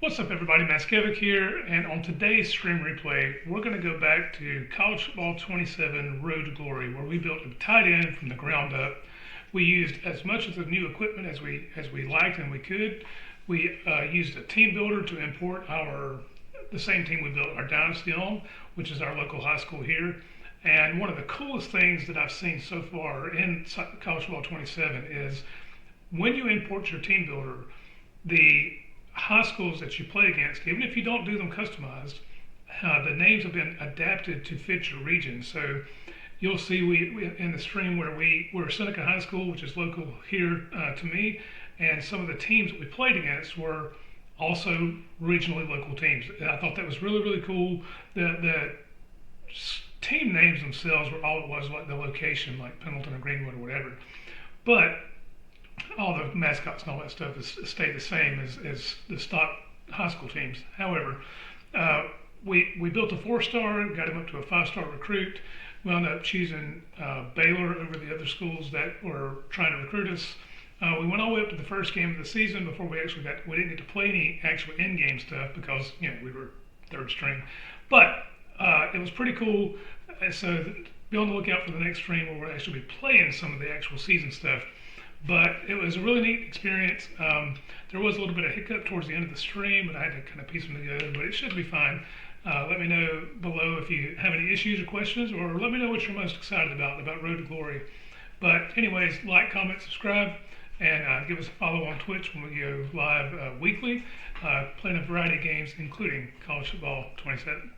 What's up, everybody? Maskevic here, and on today's stream replay, we're going to go back to College Football 27 Road to Glory, where we built a tight end from the ground up. We used as much of the new equipment as we liked and we could. We used a team builder to import the same team we built our Dynasty on, which is our local high school here. And one of the coolest things that I've seen so far in College Football 27 is when you import your team builder, the high schools that you play against, even if you don't do them customized, the names have been adapted to fit your region. So you'll see we in the stream where we're Seneca High School, which is local here to me, and some of the teams that we played against were also regionally local teams. And I thought that was really cool. The team names themselves were all it was, like the location, like Pendleton or Greenwood or whatever. But all the mascots and all that stuff has stayed the same as the stock high school teams. However, we built a 4-star, got him up to a 5-star recruit. Wound up choosing Baylor over the other schools that were trying to recruit us. We went all the way up to the first game of the season before we didn't get to play any actual in-game stuff because we were third string. But it was pretty cool. So be on the lookout for the next stream where we'll actually be playing some of the actual season stuff. But it was a really neat experience. There was a little bit of hiccup towards the end of the stream, but I had to kind of piece them together. But it should be fine. Let me know below if you have any issues or questions, or let me know what you're most excited about Road to Glory. But anyways, like, comment, subscribe, and give us a follow on Twitch when we go live weekly, playing a variety of games, including College Football 27.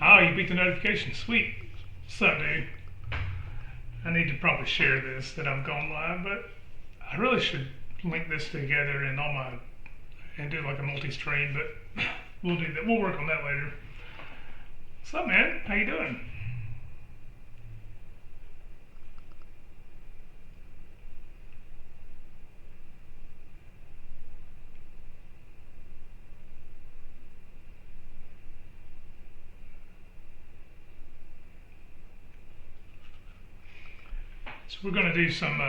Oh, you beat the notification. Sweet. What's up, dude? I need to probably share this that I'm going live, but I really should link this together and do like a multi-stream, but we'll do that. We'll work on that later. What's up, man? How you doing? So we're going to do some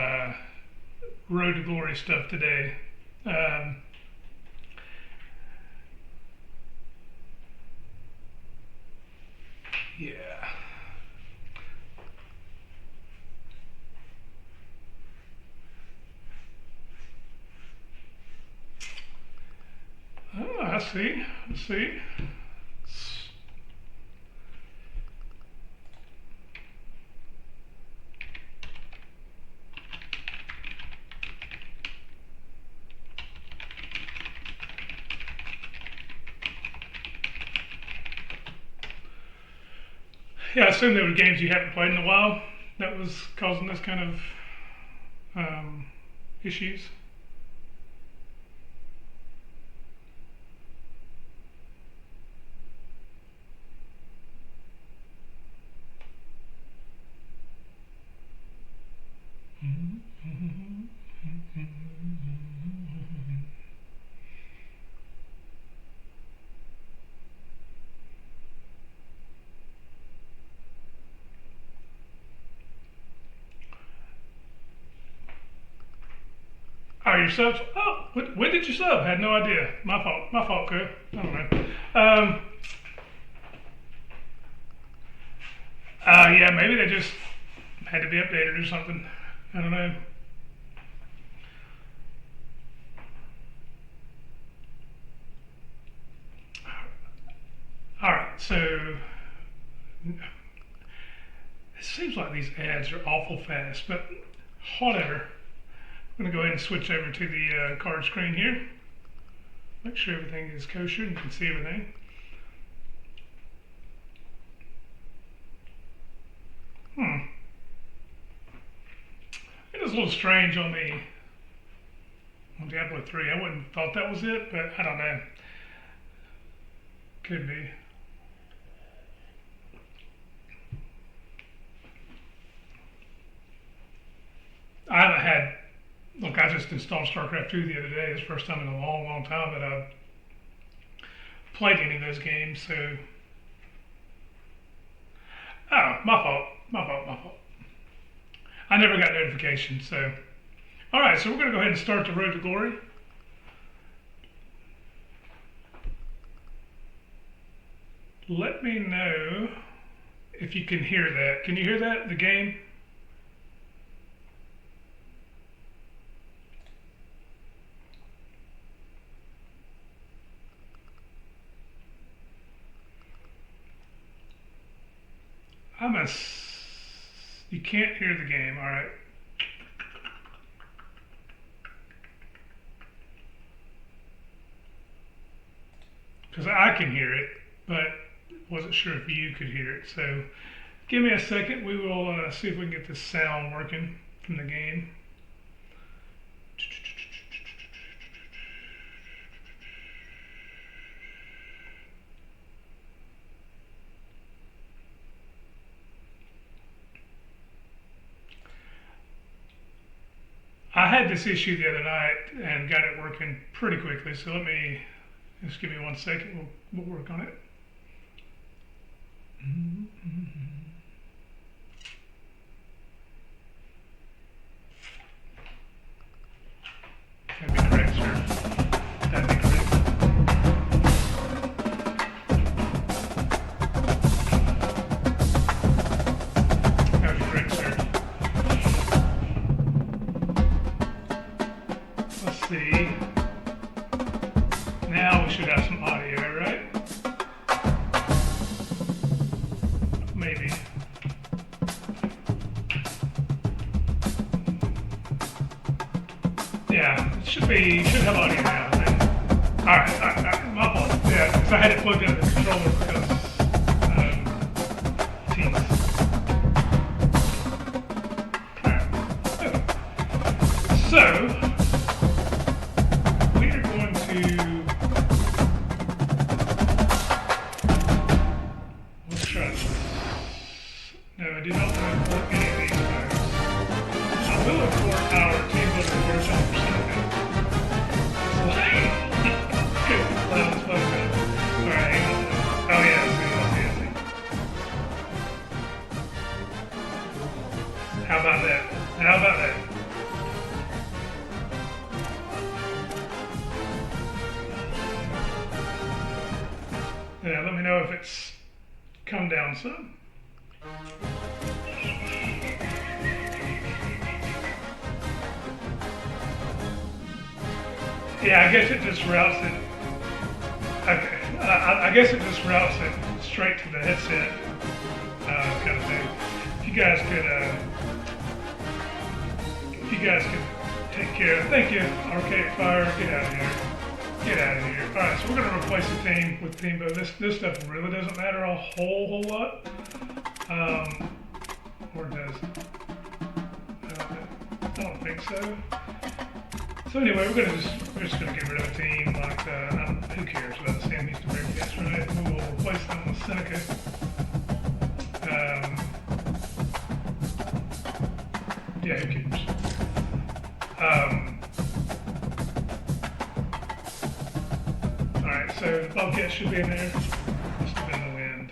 Road to Glory stuff today. Um, yeah. Oh, I see. I see. Yeah, I assume there were games you haven't played in a while that was causing this kind of issues. are your subs? Oh, when did you sub? Had no idea. My fault. My fault, Chris. I don't know. Yeah, maybe they just had to be updated or something. I don't know. All right, so it seems like these ads are awful fast, but whatever. I'm going to go ahead and switch over to the card screen here. Make sure everything is kosher and you can see everything. It is a little strange on Diablo 3. I wouldn't have thought that was it, but I don't know. Could be. I haven't had, look, I just installed StarCraft 2 the other day. It's the first time in a long, long time that I've played any of those games, so. Oh, my fault. I never got notifications, so. All right, so we're going to go ahead and start the Road to Glory. Let me know if you can hear that. Can you hear that, the game? You can't hear the game, all right. Because I can hear it, but wasn't sure if you could hear it. So give me a second. We will see if we can get this sound working from the game. I had this issue the other night and got it working pretty quickly, so just give me 1 second, we'll work on it. That'd be correct, sir. That'd be correct. That'd be correct, sir. Let's see. Now we should have some audio, right? Maybe. Yeah, it should have audio now. All right, my fault. Yeah, because I had it plugged into the controller because Teams. All right. So we are going to. Let's try this. No, I do not want to import any of these files. I will import our team builder version for Seneca. Good. That was fun. Alright, hang on. Oh yeah, I see. How about that? Yeah, let me know if it's come down some. Yeah, I guess it just routes it. Okay, I guess it just routes it straight to the headset kind of thing. If you guys could take care of. Thank you, Arcade Fire. Get out of here. All right, so we're gonna replace the team with Teambo. This stuff really doesn't matter a whole lot. Or does it? I don't think so. So anyway, we're just gonna get rid of a team like who cares about the Sam Houston Bearcats, right? We will replace them with Seneca. Yeah, who cares? All right, so the Bobcat should be in there. Must have been the wind.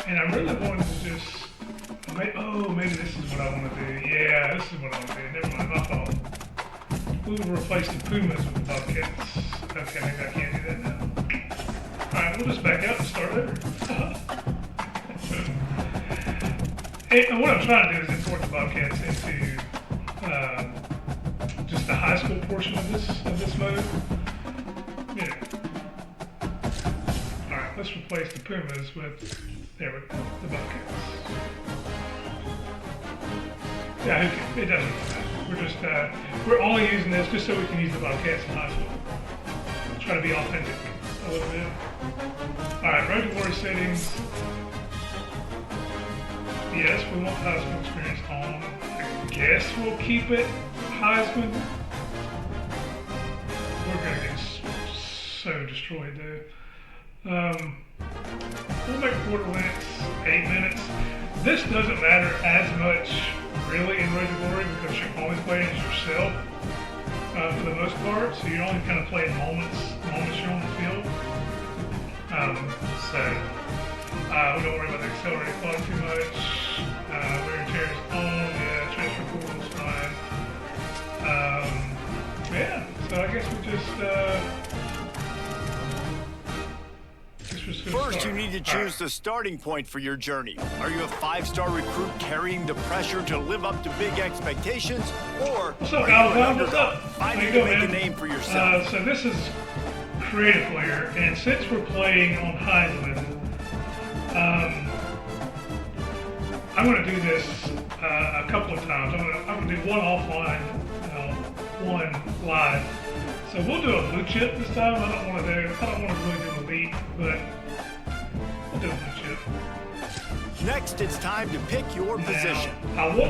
And I really wanted to just maybe this is what I want to do. Yeah, this is what I want to do. Never mind, my fault. We will replace the Pumas with the Bobcats. Okay, maybe I can't do that now. Alright, we'll just back out and start over. And what I'm trying to do is import the Bobcats into just the high school portion of this mode. Yeah. Alright, let's replace the Pumas with, there we go, the Bobcats. Yeah, it doesn't matter. We're just, we're only using this just so we can use the Bobcats in high school. Try to be authentic a little bit. Alright, Road to Glory settings. Yes, we want Heisman experience on. I guess we'll keep it Heisman. We're gonna get so destroyed though. We'll make quarter lengths 8 minutes. This doesn't matter as much really in Road to Glory because you're only playing as yourself for the most part. So you're only kind of playing moments you're on the field. So we don't worry about the accelerated clock too much. Wear and tear is on. Yeah, transfer portal's fine. Yeah, so I guess we just First, you need to choose the starting point for your journey. Are you a 5-star recruit carrying the pressure to live up to big expectations, or are you an underdog fighting to make a name for yourself? So this is creative player, and since we're playing on Heisman, I'm going to do this a couple of times. I'm going to do one offline, one live. So we'll do a blue chip this time. I don't want to really do elite, but we'll do a blue chip. Next, it's time to pick your position.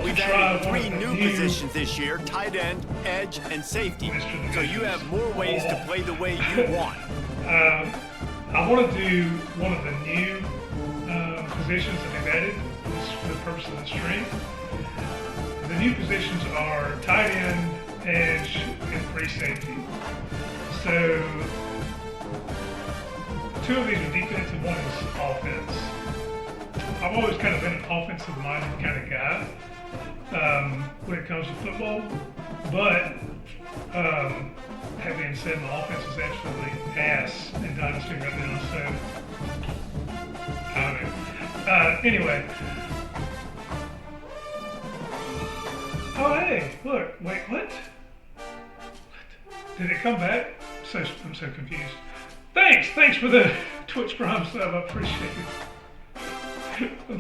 We've added 3 new positions this year: tight end, edge, and safety. So you have more ways to play the way you want. I want to do one of the new positions that they've added for the purpose of the stream. The new positions are tight end, edge, and free safety. So 2 of these are defense and 1 is offense. I've always kind of been an offensive-minded kind of guy when it comes to football, but that being said, my offense is absolutely ass in Dynasty right now, so I don't know. Anyway. Oh, hey, look, wait, what? Did it come back? I'm so confused. Thanks for the Twitch Prime sub, I appreciate it. I'm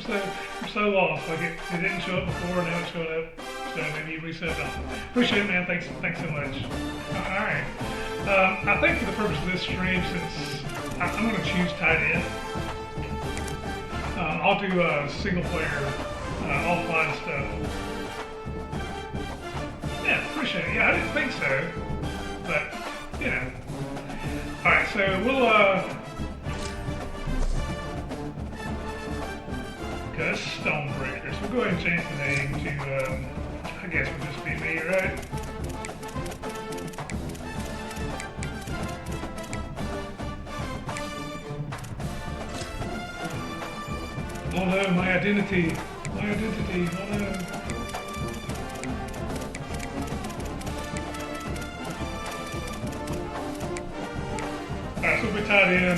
so lost. Like it didn't show up before, now it's showing up. So maybe you reset it. Appreciate it, man. Thanks so much. All right. I think for the purpose of this stream, since I'm going to choose tight end, I'll do single player offline stuff. Yeah, appreciate it. Yeah, I didn't think so, but you know. All right, so we'll Gus Stonebreakers. We'll go ahead and change the name to, I guess we'll just be me, right? Oh no, my identity, oh no. Alright, so we tied in,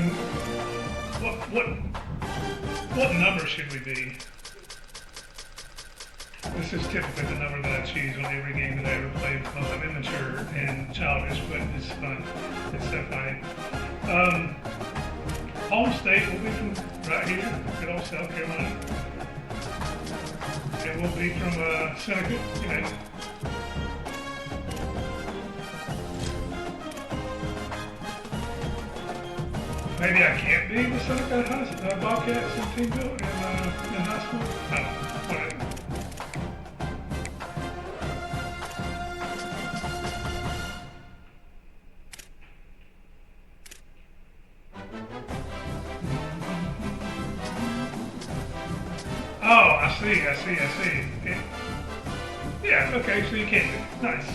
what number should we be? This is typically the number that I choose on every game that I ever play because I'm immature and childish, but it's fun. It's so funny. Home state will be from right here, good old South Carolina. It will be from Seneca, you know. Maybe I can't be the Seneca Bobcats in team build in high school. I don't know, whatever. Oh, I see. Yeah, okay, so you can do it. Nice.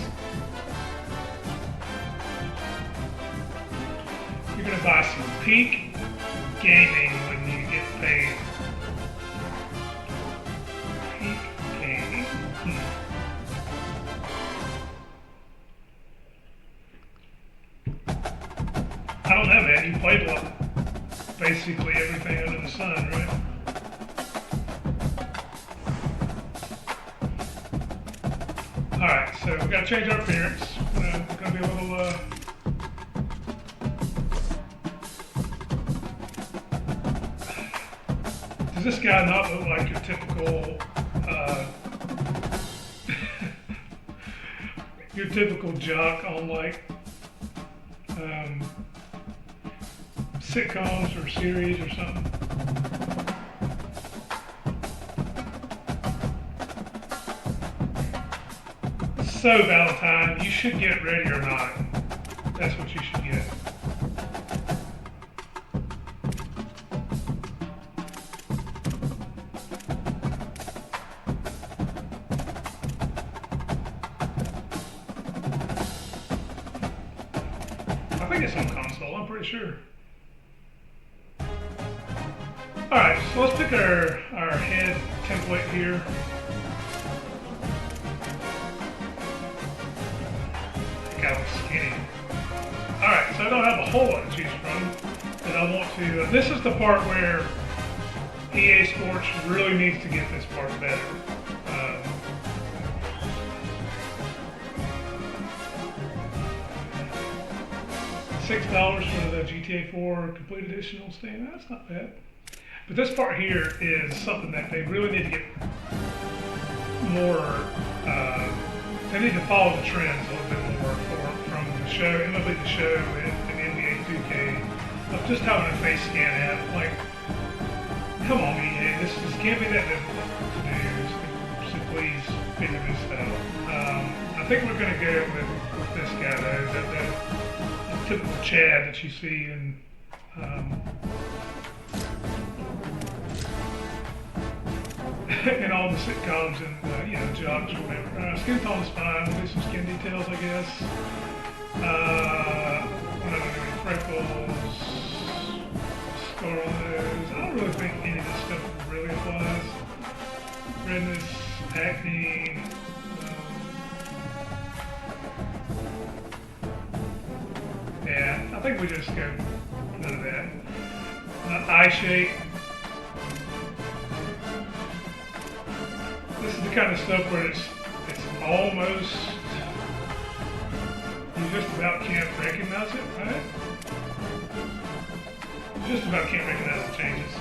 You're gonna buy some peak gaming when you get paid. Peak I don't know, man. You played basically everything under the sun, right? Alright, so we've got to change our appearance. It's going to be a little, does this guy not look like your typical, your typical jock on like, sitcoms or series or something? So, Valentine, you should get Ready or Not. That's what you should get. I think it's on console, I'm pretty sure. Alright, so let's pick our head template here. I was skinny. Alright, so I don't have a whole lot to choose from, but I want to, this is the part where EA Sports really needs to get this part better. $6 for the GTA 4 Complete Edition on Steam, that's not bad. But this part here is something that they really need to get more, they need to follow the trends a little bit more from the show, MLB The Show and NBA 2K, of just having a face scan app. Like, come on, EA, this can't be that difficult to do, so please figure this out. I think we're going to go with this guy, though, that typical Chad that you see in, in all the sitcoms and, you know, jobs or whatever. Skin tone's fine. We'll do some skin details, I guess. What am I doing? Freckles, scar on those. I don't really think any of this stuff really applies. Redness, acne. Yeah, I think we just go none of that. Eye shape. This is the kind of stuff where it's almost, you just about can't recognize it, right? You just about can't recognize the changes.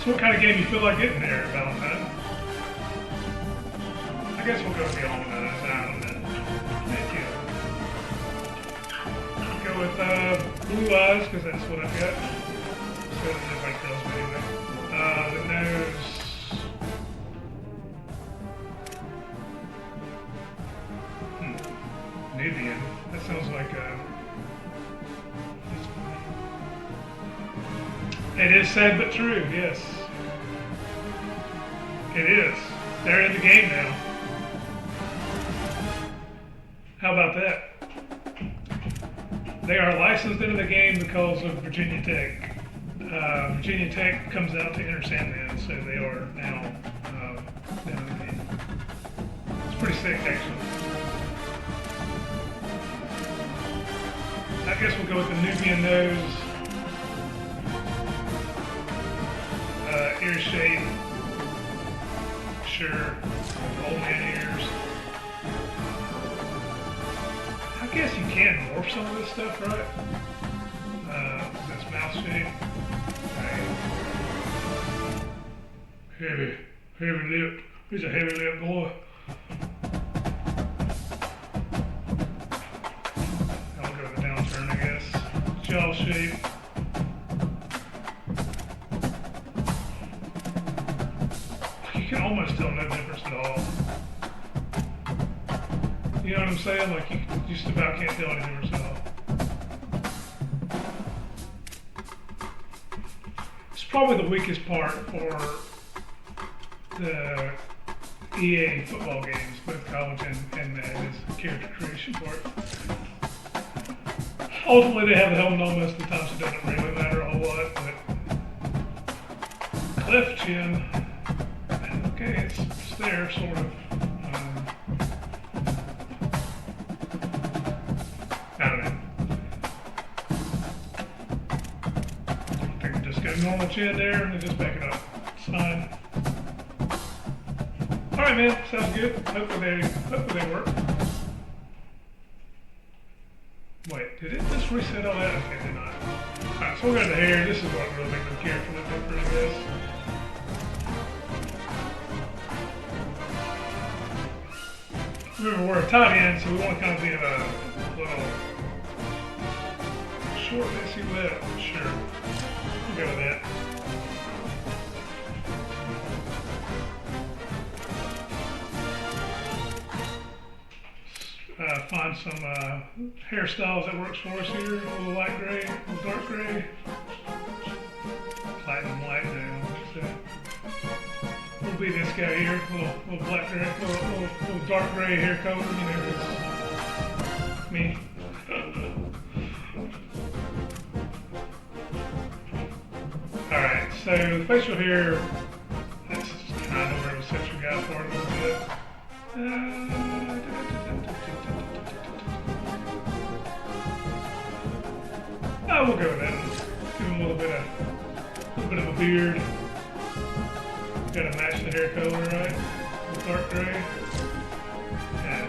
So what kind of game you feel like getting there, Valentine? I guess we'll go with the Almanac. I don't know. Thank you. Go with blue eyes, because that's what I've got. So everybody tells me anyway. The nose. Nubian. That sounds like it is sad but true, yes. It is. They're in the game now. How about that? They are licensed into the game because of Virginia Tech. Virginia Tech comes out to Enter Sandman, so they are now in the game. It's pretty sick, actually. I guess we'll go with the Nubian nose. Ear shape. Sure. Old man ears. I guess you can morph some of this stuff, right? This mouth shape. Right. Heavy lip. He's a heavy lip boy. I'll go with the downturn, I guess. Jaw shape. You can almost tell no difference at all. You know what I'm saying? Like, you just about can't tell any difference at all. It's probably the weakest part for the EA football games, both college and Madden, is the character creation part. Ultimately, they have the helmet on most of the time, so it doesn't really matter a whole lot. But cleft chin, okay, it's there, sort of. I don't know. I think we just go normal chin there and then just back it up. It's fine. Alright, man, sounds good. Hopefully they work. Wait, did it just reset all that? Okay, it did not. Alright, so we'll go to the hair. This is what really makes them careful and different, I guess. Remember, we're a tight end, so we want to kind of be a little short, messy lip. Sure. We'll go with that. Find some hairstyles that works for us here. A little light gray, a little dark gray. Platinum light now. We'll be this guy here. A little black gray, little dark gray hair color. You know, it's me. Alright, so the facial hair, that's kind of where the central guy part a little bit. We'll go with that. Give him a little bit of a beard. Gotta match the hair color, right? Dark gray. Yeah.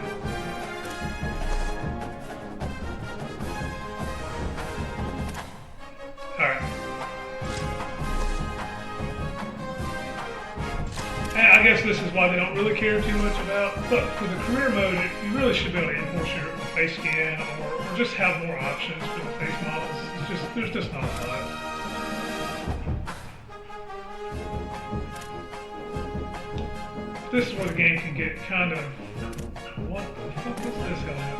Alright. And I guess this is why they don't really care too much about. But for the career mode, you really should be able to enforce your face scan or just have more options for the face models. There's just not a lot. This is where the game can get kind of, what the fuck is this helmet?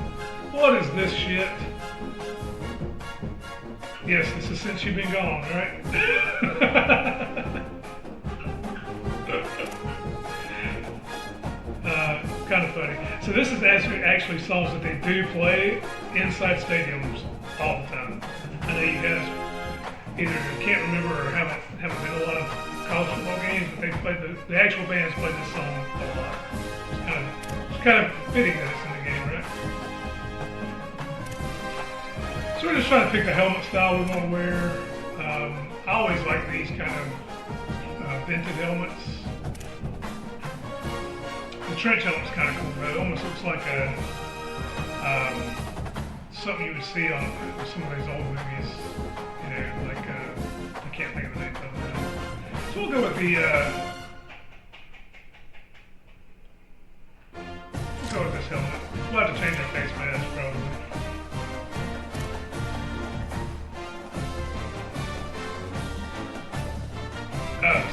What is this shit? Yes, this is since you've been gone, right? Kind of funny. So this is actually songs that they do play inside stadiums all the time. I know you guys either can't remember or haven't been to a lot of college football games, but they played the actual bands played this song a lot. It's kind of fitting that it's in the game, right? So we're just trying to pick the helmet style we want to wear. I always like these kind of vented helmets. The trench helmet's kind of cool, but it almost looks like a something you would see on some of these old movies, you know, like, I can't think of the name of it. So we'll go with this helmet. We'll have to change our face mask, probably.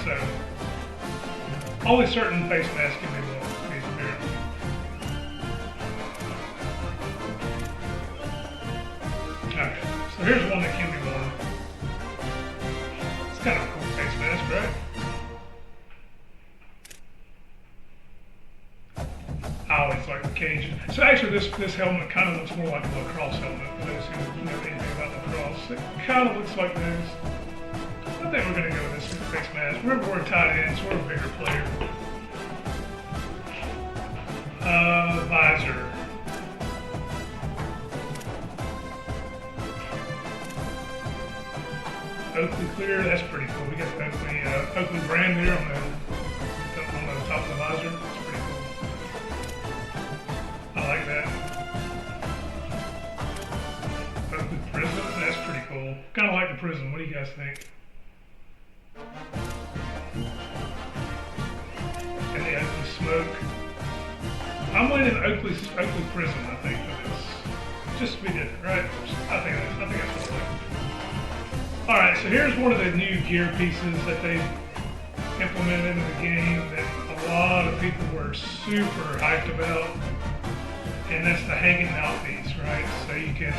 So, only certain face masks can be worn. Okay, so here's one that can be worn. It's kind of a cool face mask, right? I always like the Cajun. So actually this helmet kind of looks more like a lacrosse helmet, for those who know anything about lacrosse. It kind of looks like those. I think we're going to go with this face mask. Remember, we're tight ends, so we're a bigger player. Visor. Oakley clear, that's pretty cool. We got the Oakley brand there on the top of the visor. That's pretty cool. I like that. Oakley prism, that's pretty cool. Kind of like the prism. What do you guys think? And the Oakley smoke. I'm winning Oakley prism, I think, for this. Just to be different, right? I think that's what I like. Alright, so here's one of the new gear pieces that they implemented into the game that a lot of people were super hyped about, and that's the hanging mouthpiece, right? So you can,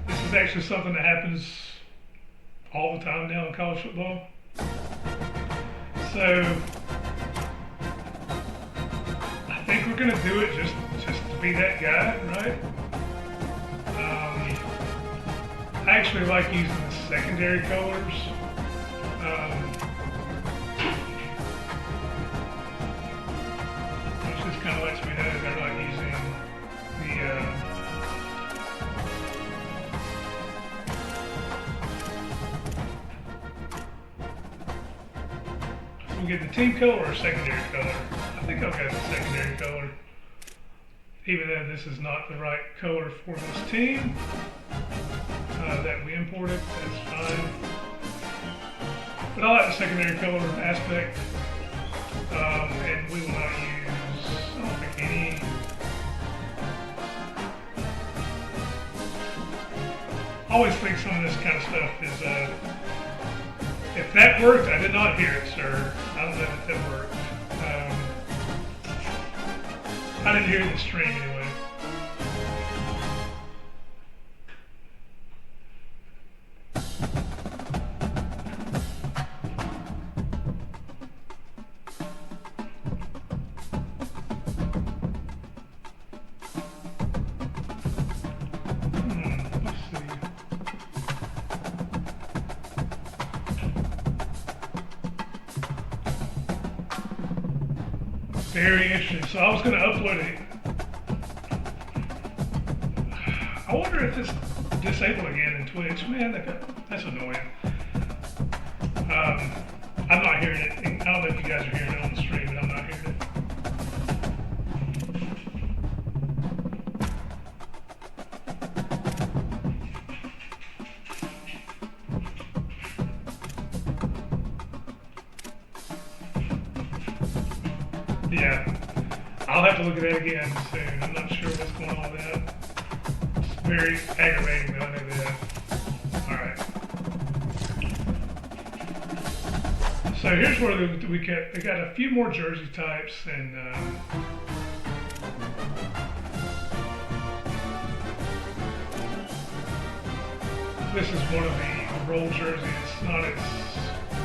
this is actually something that happens all the time now in college football. So, I think we're going to do it just to be that guy, right? actually like using the secondary colors. Which just kind of lets me know they're not using we'll get the team color or secondary color. I think I'll get the secondary color. Even though this is not the right color for this team that we imported, that's fine. But I like the secondary color aspect. And we will not use, I don't think, any. I always think some of this kind of stuff is, if that worked, I did not hear it, sir. I don't know if that worked. I didn't hear the stream anyway. Very interesting. So I was going to upload it. I wonder if it's disabled again in Twitch. Man, that's annoying. I'm not hearing it. I don't know if you guys are hearing it on the stream, but I'm not hearing it. Yeah, I'll have to look at that again soon. I'm not sure what's going on with that. It's very aggravating, but I know that. Alright. So here's where they got a few more jersey types, and this is one of the roll jerseys. It's not as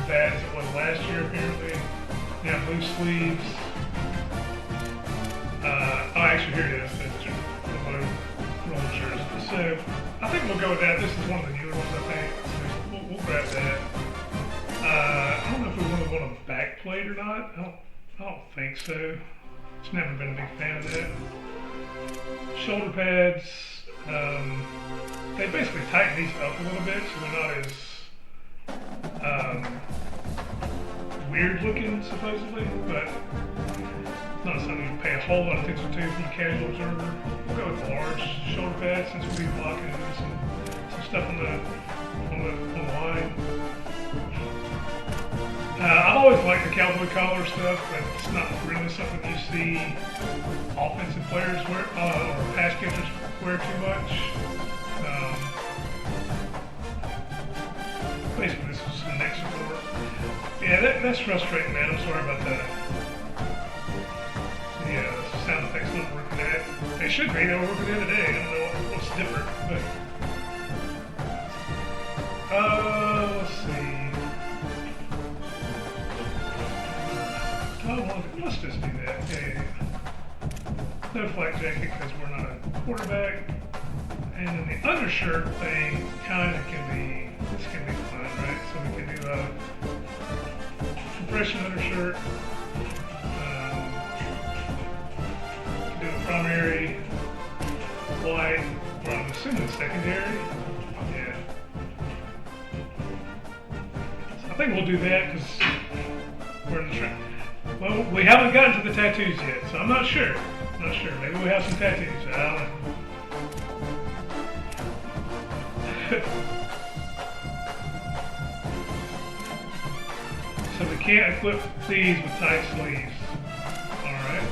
bad as it was last year, apparently. They have loose sleeves. Actually, here it is, the low roll jersey. So I think we'll go with that. This is one of the newer ones, I think. So we'll grab that. I don't know if we want a back plate or not. I don't think so. It's never been a big fan of that. Shoulder pads. They basically tighten these up a little bit, so they're not as weird looking, supposedly, but not something you pay a whole lot of attention to from a casual observer. We'll go with the large shoulder pads since we'll be blocking some stuff on the line. I've always liked the cowboy collar stuff, but it's not really something you see offensive players wear or pass catchers wear too much. Basically, this is some neck support. Yeah, that's frustrating, man. I'm sorry about that. The sound effects not working at. They should be. They were working there today. I don't know what's different, but let's see. Oh, let's just do that. Yeah. No flak jacket because we're not a quarterback. And then the undershirt thing kind of can be. This can be fun, right? So we can do a compression undershirt. Do a primary white, or I'm assuming secondary. Yeah. So I think we'll do that because we're in the trend. Well, we haven't gotten to the tattoos yet, so I'm not sure. Maybe we have some tattoos. I don't know. So we can't equip these with tight sleeves. Alright.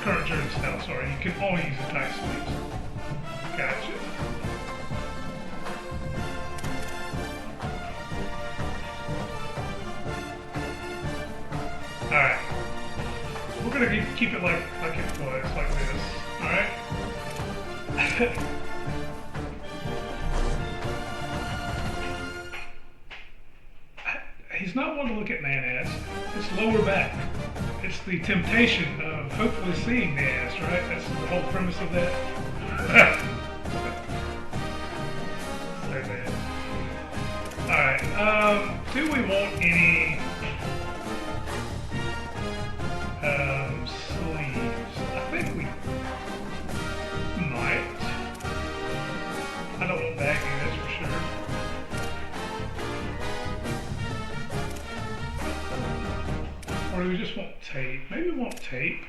Current jersey style, sorry. You can only use the tight sleeves. Gotcha. Alright. We're gonna keep it like it was, like this. Alright? He's not one to look at man ass. It's lower back. It's the temptation of hopefully seeing the ass, right? That's the whole premise of that. want any sleeves. I think we might. I don't want baggy, that's for sure. Or do we just want tape? Maybe we want tape.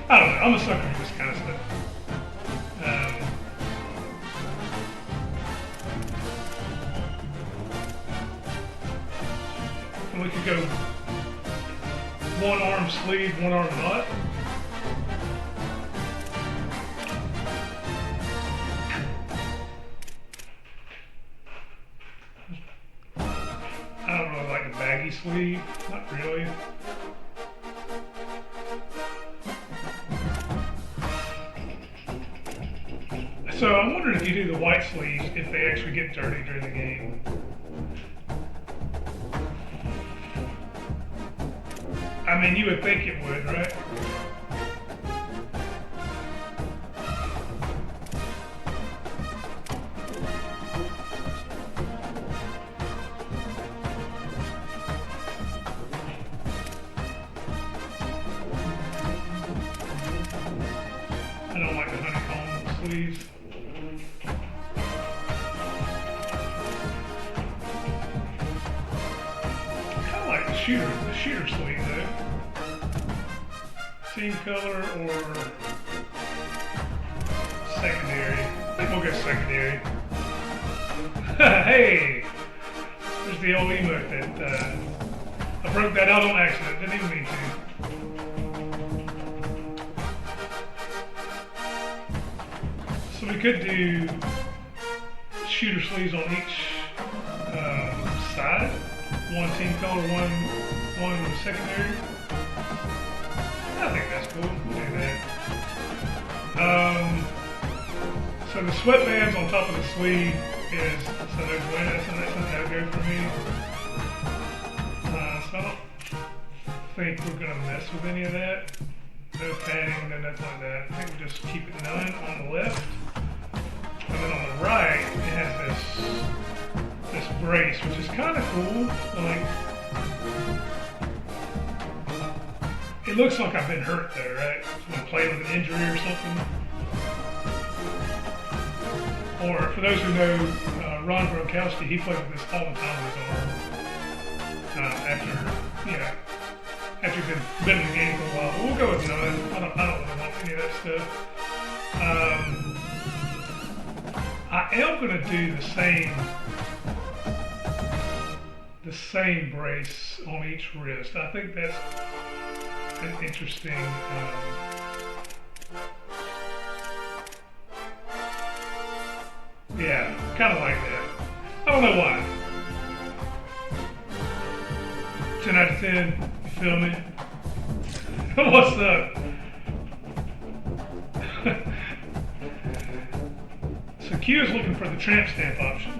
I don't know. I'm a sucker for this kind of stuff. And we could go one arm sleeve, one arm not. I don't really like a baggy sleeve. Not really. So I'm wondering if you do the white sleeves, if they actually get dirty during the game. I mean, you would think it would, right? I don't like the honeycomb sleeves. The shooter sleeve though. Team color or secondary. I think we'll go secondary. Hey! There's the old emote that I broke that out on accident. Didn't even mean to. So we could do shooter sleeves on each side. One team color, one secondary. I think that's cool. We'll do that. So the sweatbands on top of the sleeve is, so there's that's no go for me. So I don't think we're gonna mess with any of that. No padding, no nothing like that. I think we'll just keep it none on the left. And then on the right, it has this brace, which is kind of cool. Like, it looks like I've been hurt there, right? Someone played with an injury or something. Or for those who know Ron Gronkowski, he played with this all the time with his arm. After he's been in the game for a while. But we'll go with none. I don't really want any of that stuff. I am going to do the same brace on each wrist. I think that's an interesting yeah, kind of like that. I don't know why. 10 out of 10, you feel me? What's up? So Q is looking for the tramp stamp option.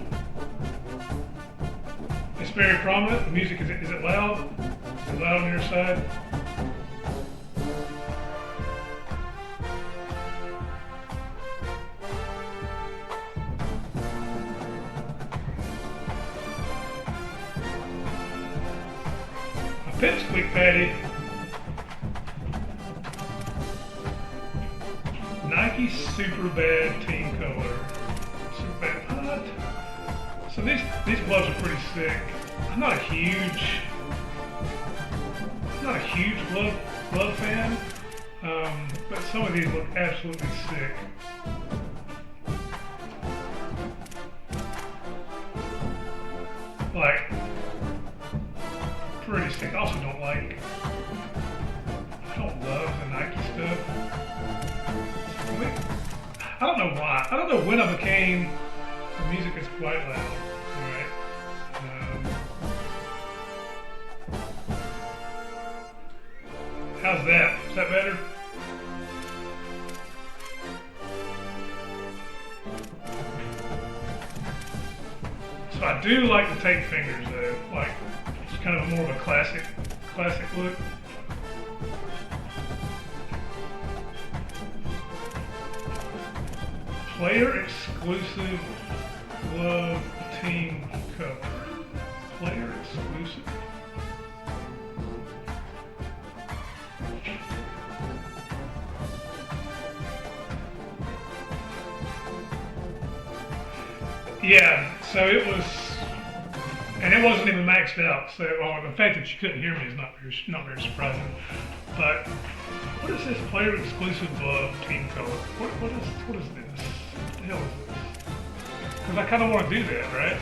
It's very prominent. The music, is it loud? Is it loud on your side? Pipsqueak Patty. Nike Super Bad team color. Super Bad what? So these gloves are pretty sick. I'm not a huge glove fan, but some of these look absolutely sick. Like, pretty sick. I also don't love the Nike stuff. I don't know why. I don't know when I became, the music is quite loud. Alright. How's that? Is that better? So I do like the tape fingers though. Like, it's kind of more of a classic look. Player exclusive glove team cover. Player exclusive. Yeah, so it was, and it wasn't even maxed out. So the fact that you couldn't hear me is not very surprising. But what is this player exclusive glove team color? What is this? What the hell is this? Because I kind of want to do that, right?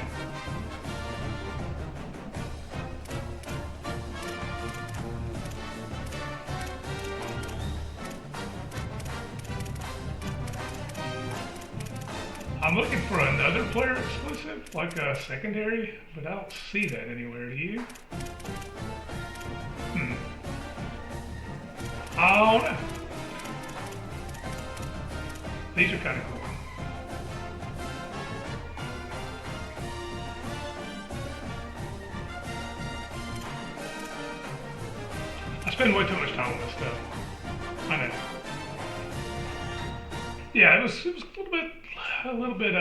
I'm looking for another player exclusive, like a secondary, but I don't see that anywhere. Do you? I don't know. These are kind of cool. I spend way too much time on this stuff. I know. Yeah, it was a little bit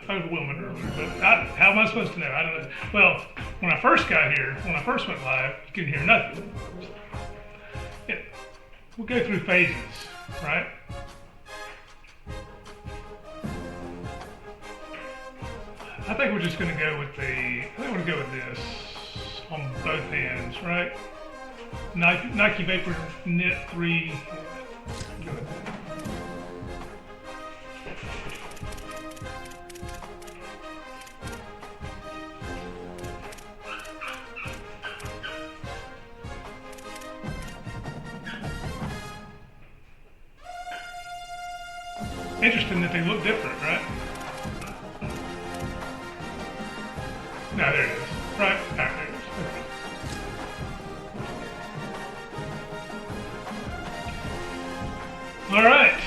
overwhelming earlier, but how am I supposed to know? I don't know. Well, when I first got here, when I first went live, you couldn't hear nothing. Yeah, we'll go through phases, right? I think we're just going to go with this on both hands, right? Nike Vapor Knit 3. Go with that. Interesting that they look different, right? No, there it is. Right, there it is. Okay. All right,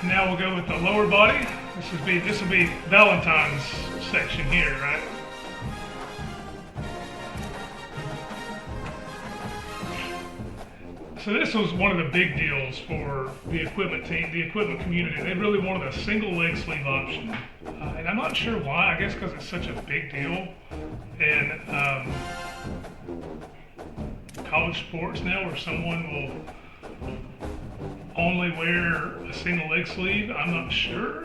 now we'll go with the lower body. This will be Valentine's section here, right? So this was one of the big deals for the equipment team, the equipment community. They really wanted a single leg sleeve option. And I'm not sure why, I guess because it's such a big deal. And college sports now where someone will only wear a single leg sleeve, I'm not sure.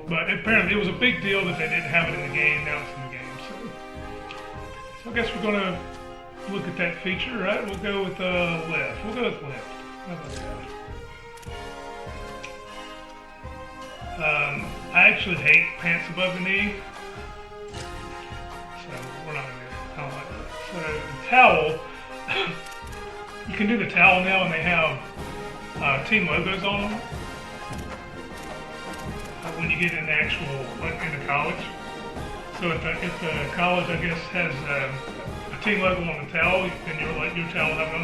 But apparently it was a big deal that they didn't have it in the game, now it's in the game. So I guess we're going to look at that feature, right? We'll go with left. We'll go with left. How about that? I actually hate pants above the knee, so we're not gonna do it. I don't like that. So the towel, you can do the towel now, and they have team logos on them. When you get in the into college, so if the college, I guess, has team logo on the towel, and your towel have on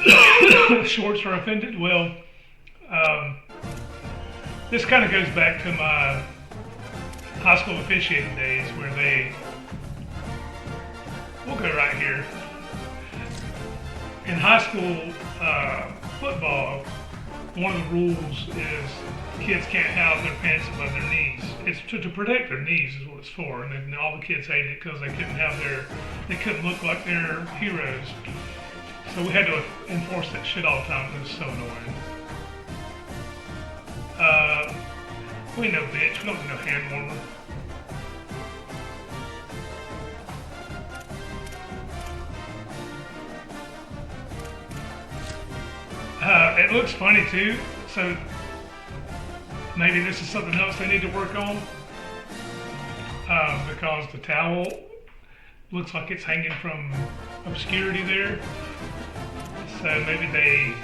it. Shorts are offended. Well, this kind of goes back to my high school officiating days, where we'll go right here. In high school football, one of the rules is kids can't have their pants above their knees. It's to protect their knees is what it's for, and then all the kids hated it because they couldn't look like their heroes. So we had to enforce that shit all the time. It was so annoying. We know bitch, we don't need no hand warmer. It looks funny too, so maybe this is something else they need to work on, because the towel looks like it's hanging from obscurity there. So maybe they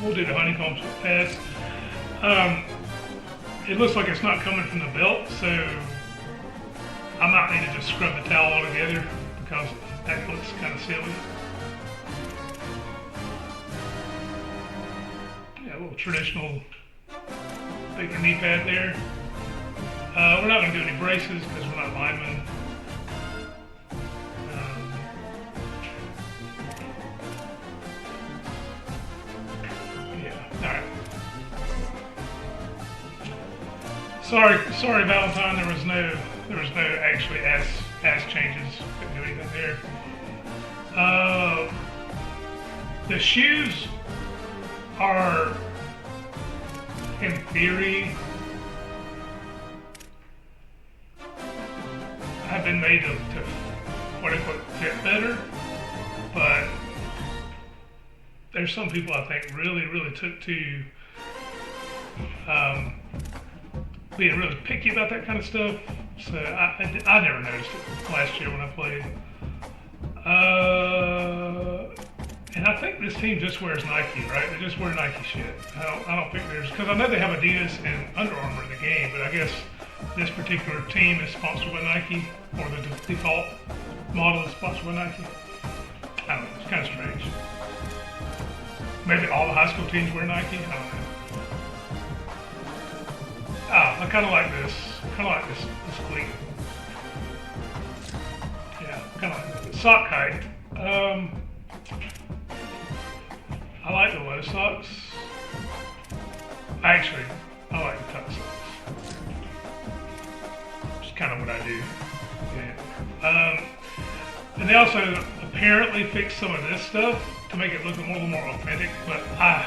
we'll do the honeycomb test. It looks like it's not coming from the belt, so I might need to just scrub the towel all together because that looks kind of silly. Yeah, a little traditional bigger knee pad there. We're not going to do any braces because we're not linemen. sorry, Valentine. There was no actually ass changes. Couldn't do anything there. The shoes are, in theory, have been made to quote unquote fit better, but there's some people I think really took to being really picky about that kind of stuff. So I never noticed it last year when I played. And I think this team just wears Nike, right? They just wear Nike shit. I don't think there's, because I know they have Adidas and Under Armour in the game, but I guess this particular team is sponsored by Nike, or the default model is sponsored by Nike. I don't know, it's kind of strange. Maybe all the high school teams wear Nike, I don't know. I kind of like this. This cleat. Yeah, kind of like this. Sock height. I like the low socks. Actually, I like the tuck socks. It's kind of what I do. Yeah. And they also apparently fixed some of this stuff to make it look a little more authentic, but I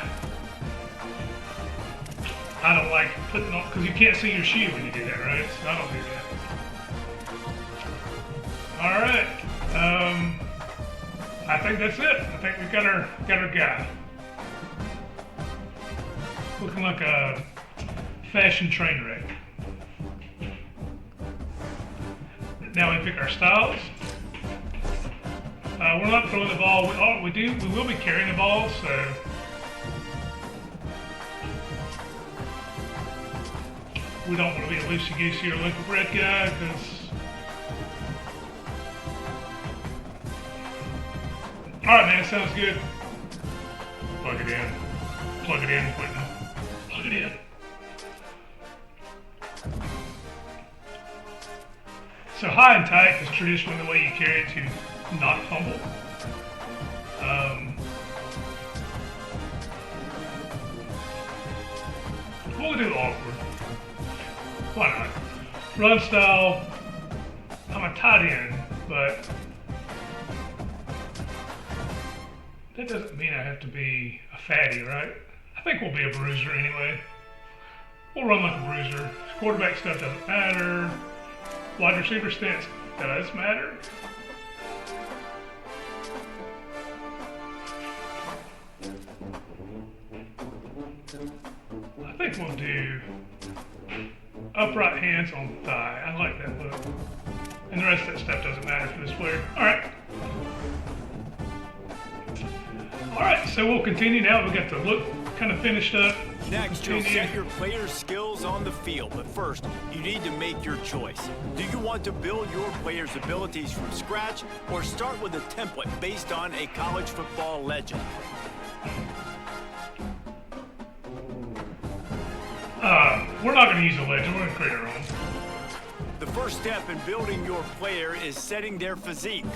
don't like putting on, because you can't see your shoe when you do that, right? So I don't do that. All right. I think that's it. I think we've got our guy. Looking like a fashion train wreck. Now we pick our styles. We're not throwing the ball. We will be carrying the ball, so we don't want to be a loosey-goosey or loaf of bread guy, because alright, man, sounds good. Plug it in, Quentin. Plug it in. So high and tight is traditionally the way you carry it to not fumble. We'll do awkward. Why not? Run style, I'm a tight end, but that doesn't mean I have to be a fatty, right? I think we'll be a bruiser anyway. We'll run like a bruiser. Quarterback stuff doesn't matter. Wide receiver stance does matter. I think we'll do upright hands on thigh. I like that look. And the rest of that stuff doesn't matter for this player. Alright, so we'll continue now. We got the look kind of finished up. Next, you'll set your player's skills on the field, but first, you need to make your choice. Do you want to build your player's abilities from scratch, or start with a template based on a college football legend? We're not going to use a legend. We're going to create our own. The first step in building your player is setting their physique.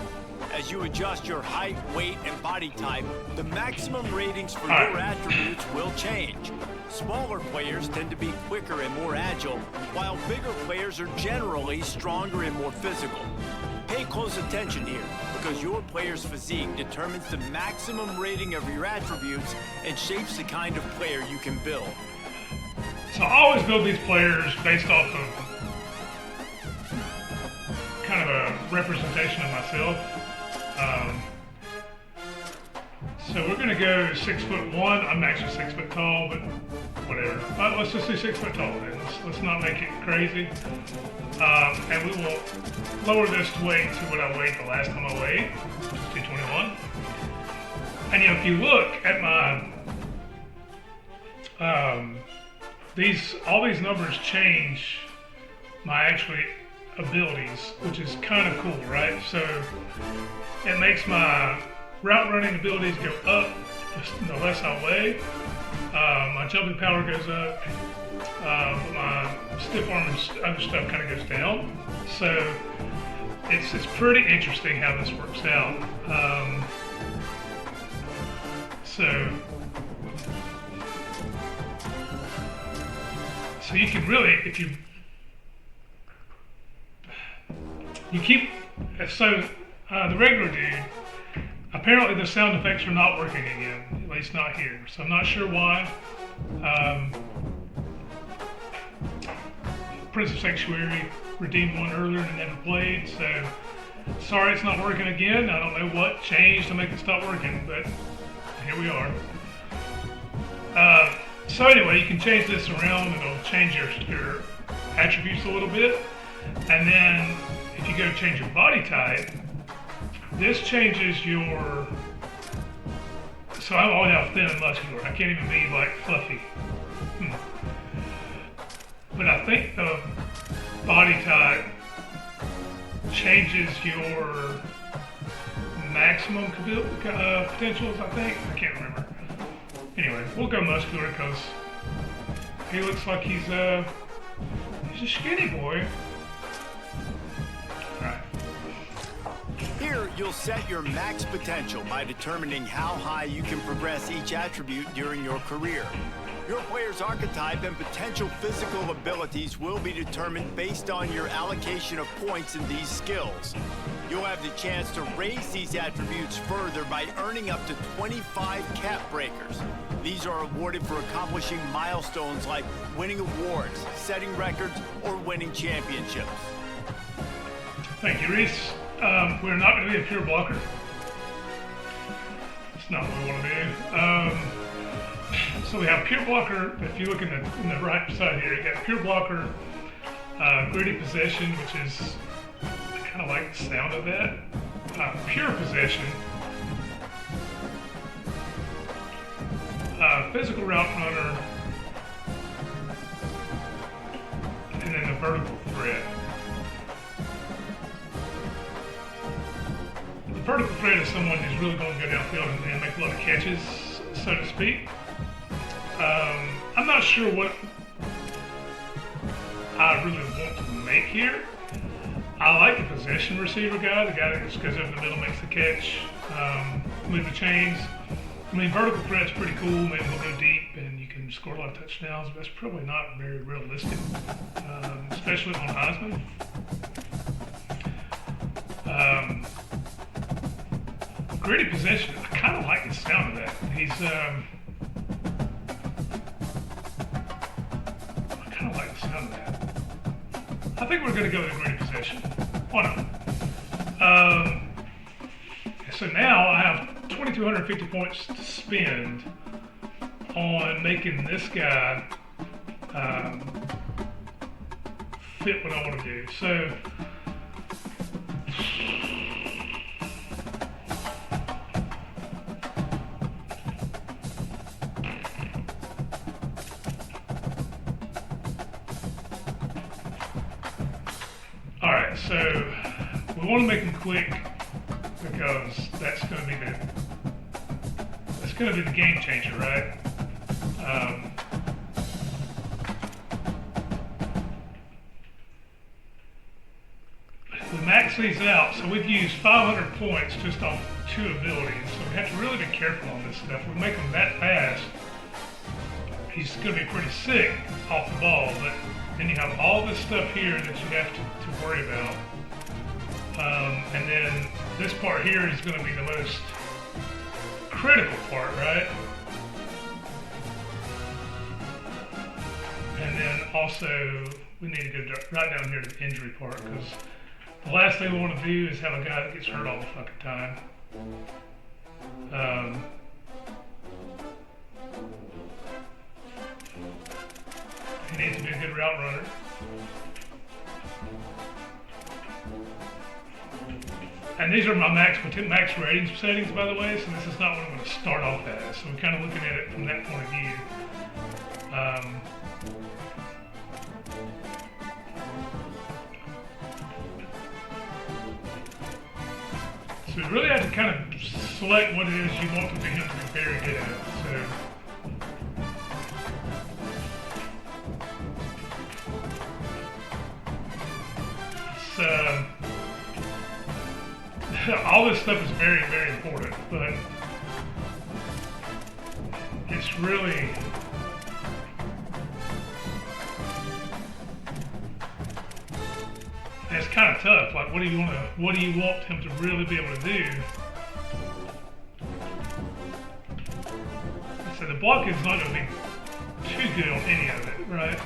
As you adjust your height, weight, and body type, the maximum ratings for your attributes will change. Smaller players tend to be quicker and more agile, while bigger players are generally stronger and more physical. Pay close attention here, because your player's physique determines the maximum rating of your attributes and shapes the kind of player you can build. So I always build these players based off of kind of a representation of myself. So we're going to go 6'1". I'm actually 6 foot tall, but whatever. Let's just do 6 foot tall then. Let's not make it crazy. And we will lower this weight to what I weighed the last time I weighed, which is 221. And you know, if you look at my all these numbers change my actual abilities, which is kind of cool, right? So it makes my route running abilities go up the less I weigh. My jumping power goes up, but my stiff arm and other stuff kind of goes down. So it's pretty interesting how this works out. So you can really, if you you keep, so the regular dude, apparently the sound effects are not working again, at least not here. So I'm not sure why. Prince of Sanctuary redeemed one earlier and never played, so sorry it's not working again. I don't know what changed to make it stop working, but here we are. So anyway, you can change this around and it'll change your attributes a little bit. And then if you go change your body type, this changes your, so I'm all out thin and muscular. I can't even be like fluffy. But I think the body type changes your maximum potentials, I think. I can't remember. Anyway, we'll go muscular because he looks like he's a skinny boy. Alright. Here, you'll set your max potential by determining how high you can progress each attribute during your career. Your player's archetype and potential physical abilities will be determined based on your allocation of points in these skills. You'll have the chance to raise these attributes further by earning up to 25 cap breakers. These are awarded for accomplishing milestones like winning awards, setting records, or winning championships. Thank you, Reese. We're not going to be a pure blocker. It's not what we want to do. So we have pure blocker. If you look in the right side here, you got pure blocker, gritty possession, which is, I kind of like the sound of that. Pure possession, physical route runner, and then the vertical threat. The vertical threat is someone who's really going to go downfield and make a lot of catches, so to speak. I'm not sure what I really want to make here. I like the possession receiver guy, the guy that just goes over the middle, makes the catch, move the chains. I mean, vertical threat's pretty cool. Maybe we'll go deep and you can score a lot of touchdowns, but that's probably not very realistic, especially on Heisman. Gritty possession, I kind of like the sound of that. He's, I think we're going to go with a gritty possession. Why not? So now I have 2,250 points to spend on making this guy fit what I want to do. So we want to make them quick because that's going to be the game changer, right? We max these out, so we've used 500 points just on 2 abilities, so we have to really be careful on this stuff. We make him that fast, he's going to be pretty sick off the ball, but then you have all this stuff here that you have to worry about. And then this part here is going to be the most critical part, right? And then also, we need to go right down here to the injury part, because the last thing we want to do is have a guy that gets hurt all the fucking time. He needs to be a good route runner. And these are my max ratings settings, by the way, so this is not what I'm going to start off as. So we're kind of looking at it from that point of view. So you really have to kind of select what it is you want him to be very good at. So all this stuff is very, very important, but it's really kind of tough. Like, what do you want him to really be able to do? So the block is not going to be too good on any of it, right?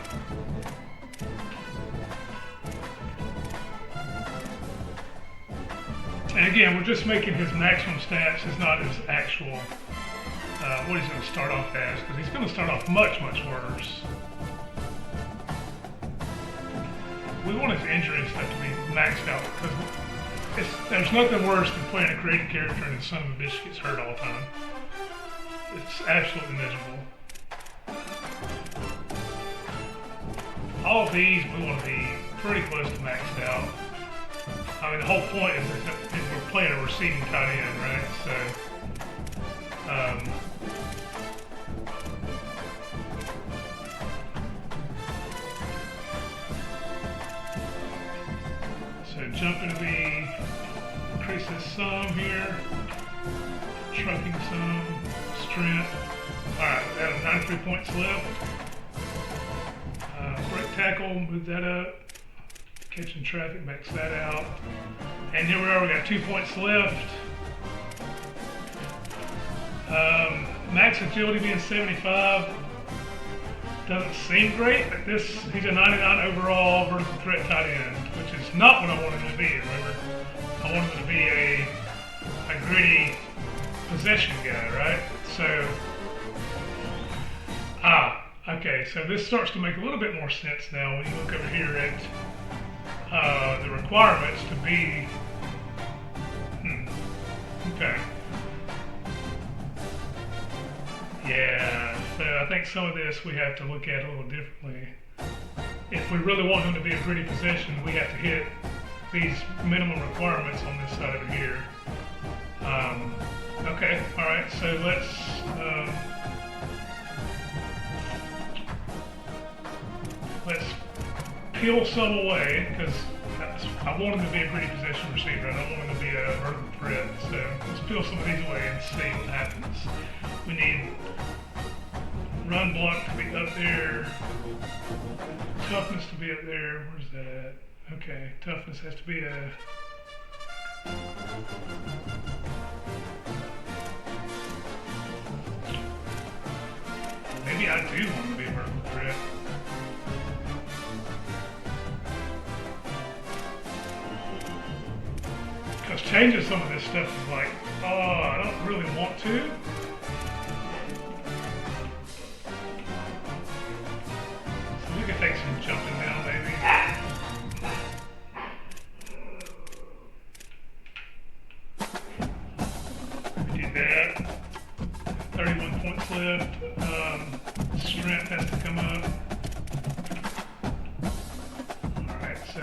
And again, we're just making his maximum stats is not his actual, what he's going to start off as, because he's going to start off much, much worse. We want his injury and stuff to be maxed out, because there's nothing worse than playing a creative character and his son of a bitch gets hurt all the time. It's absolutely miserable. All of these we want to be pretty close to maxed out. I mean, the whole point is that we're playing a receiving tight end, right? So jumping to be increase this some here, trucking some, strength. All right, we have 93 points left. Break tackle, move that up. Catching traffic, max that out. And here we are, we got 2 points left. Max agility being 75 doesn't seem great, but he's a 99 overall vertical threat tight end, which is not what I wanted him to be, remember? I wanted him to be a gritty possession guy, right? So, okay, so this starts to make a little bit more sense now when you look over here at the requirements to be, okay. Yeah, so I think some of this we have to look at a little differently. If we really want him to be a gritty possession, we have to hit these minimum requirements on this side over here. Okay, alright, so let's peel some away, because I want him to be a gritty possession receiver. I don't want him to be a vertical threat. So let's peel some of these away and see what happens. We need run block to be up there, toughness to be up there. Where's that at? Okay, toughness has to be a... Maybe I do want him to be a vertical threat. Because changing some of this stuff is like, oh, I don't really want to. So we can take some jumping now, maybe. We do that. 31 points left. Strength has to come up. Alright, so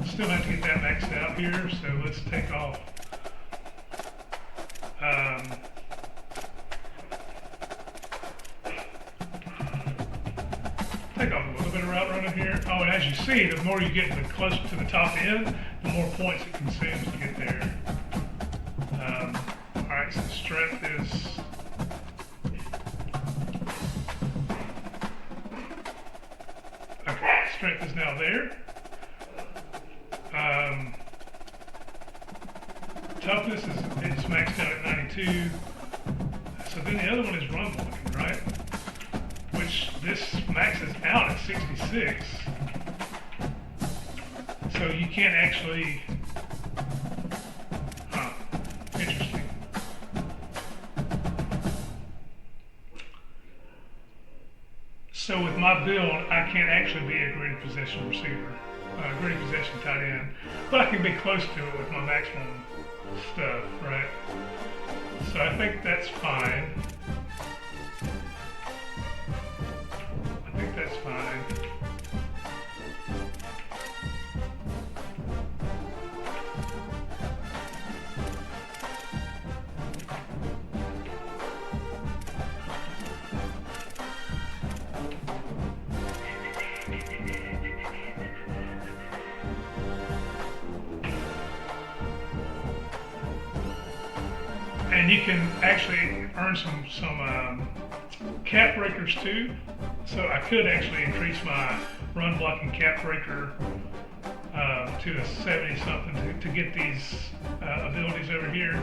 still have to get that maxed out here, so let's take off. Take off a little bit of route running here. Oh, and as you see, the more you get closer to the top end, the more points it consumes to get there. Alright, so strength is... Okay, strength is now there. Toughness is maxed out at 92. So then the other one is run blocking, right? Which this maxes out at 66. So you can't actually... Interesting. So with my build, I can't actually be a gritty possession receiver. Gritty possession tight end, but I can be close to it with my maximum stuff, right? So I think that's fine. I think that's fine. And you can actually earn some cap breakers too. So I could actually increase my run blocking cap breaker to a 70 something to get these abilities over here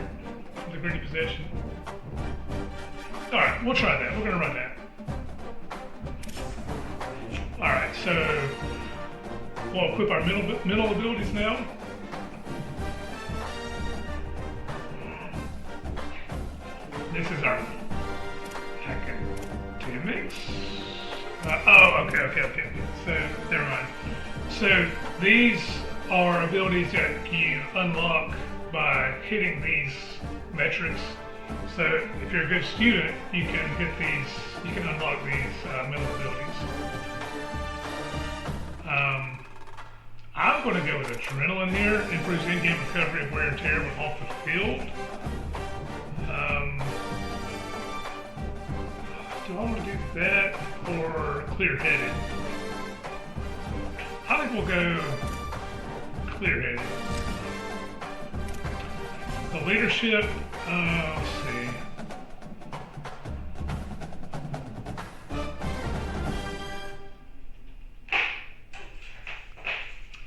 for the gritty possession. All right, we'll try that. We're gonna run that. All right, so we'll equip our middle abilities now. This is our academics. Okay. So, never mind. So, these are abilities that you unlock by hitting these metrics. So, if you're a good student, you can get these, you can unlock these middle abilities. I'm going to go with adrenaline here. Improves in-game recovery of wear and tear when off the field. Do I want to do that or clear-headed? I think we'll go clear-headed. The leadership, let's see.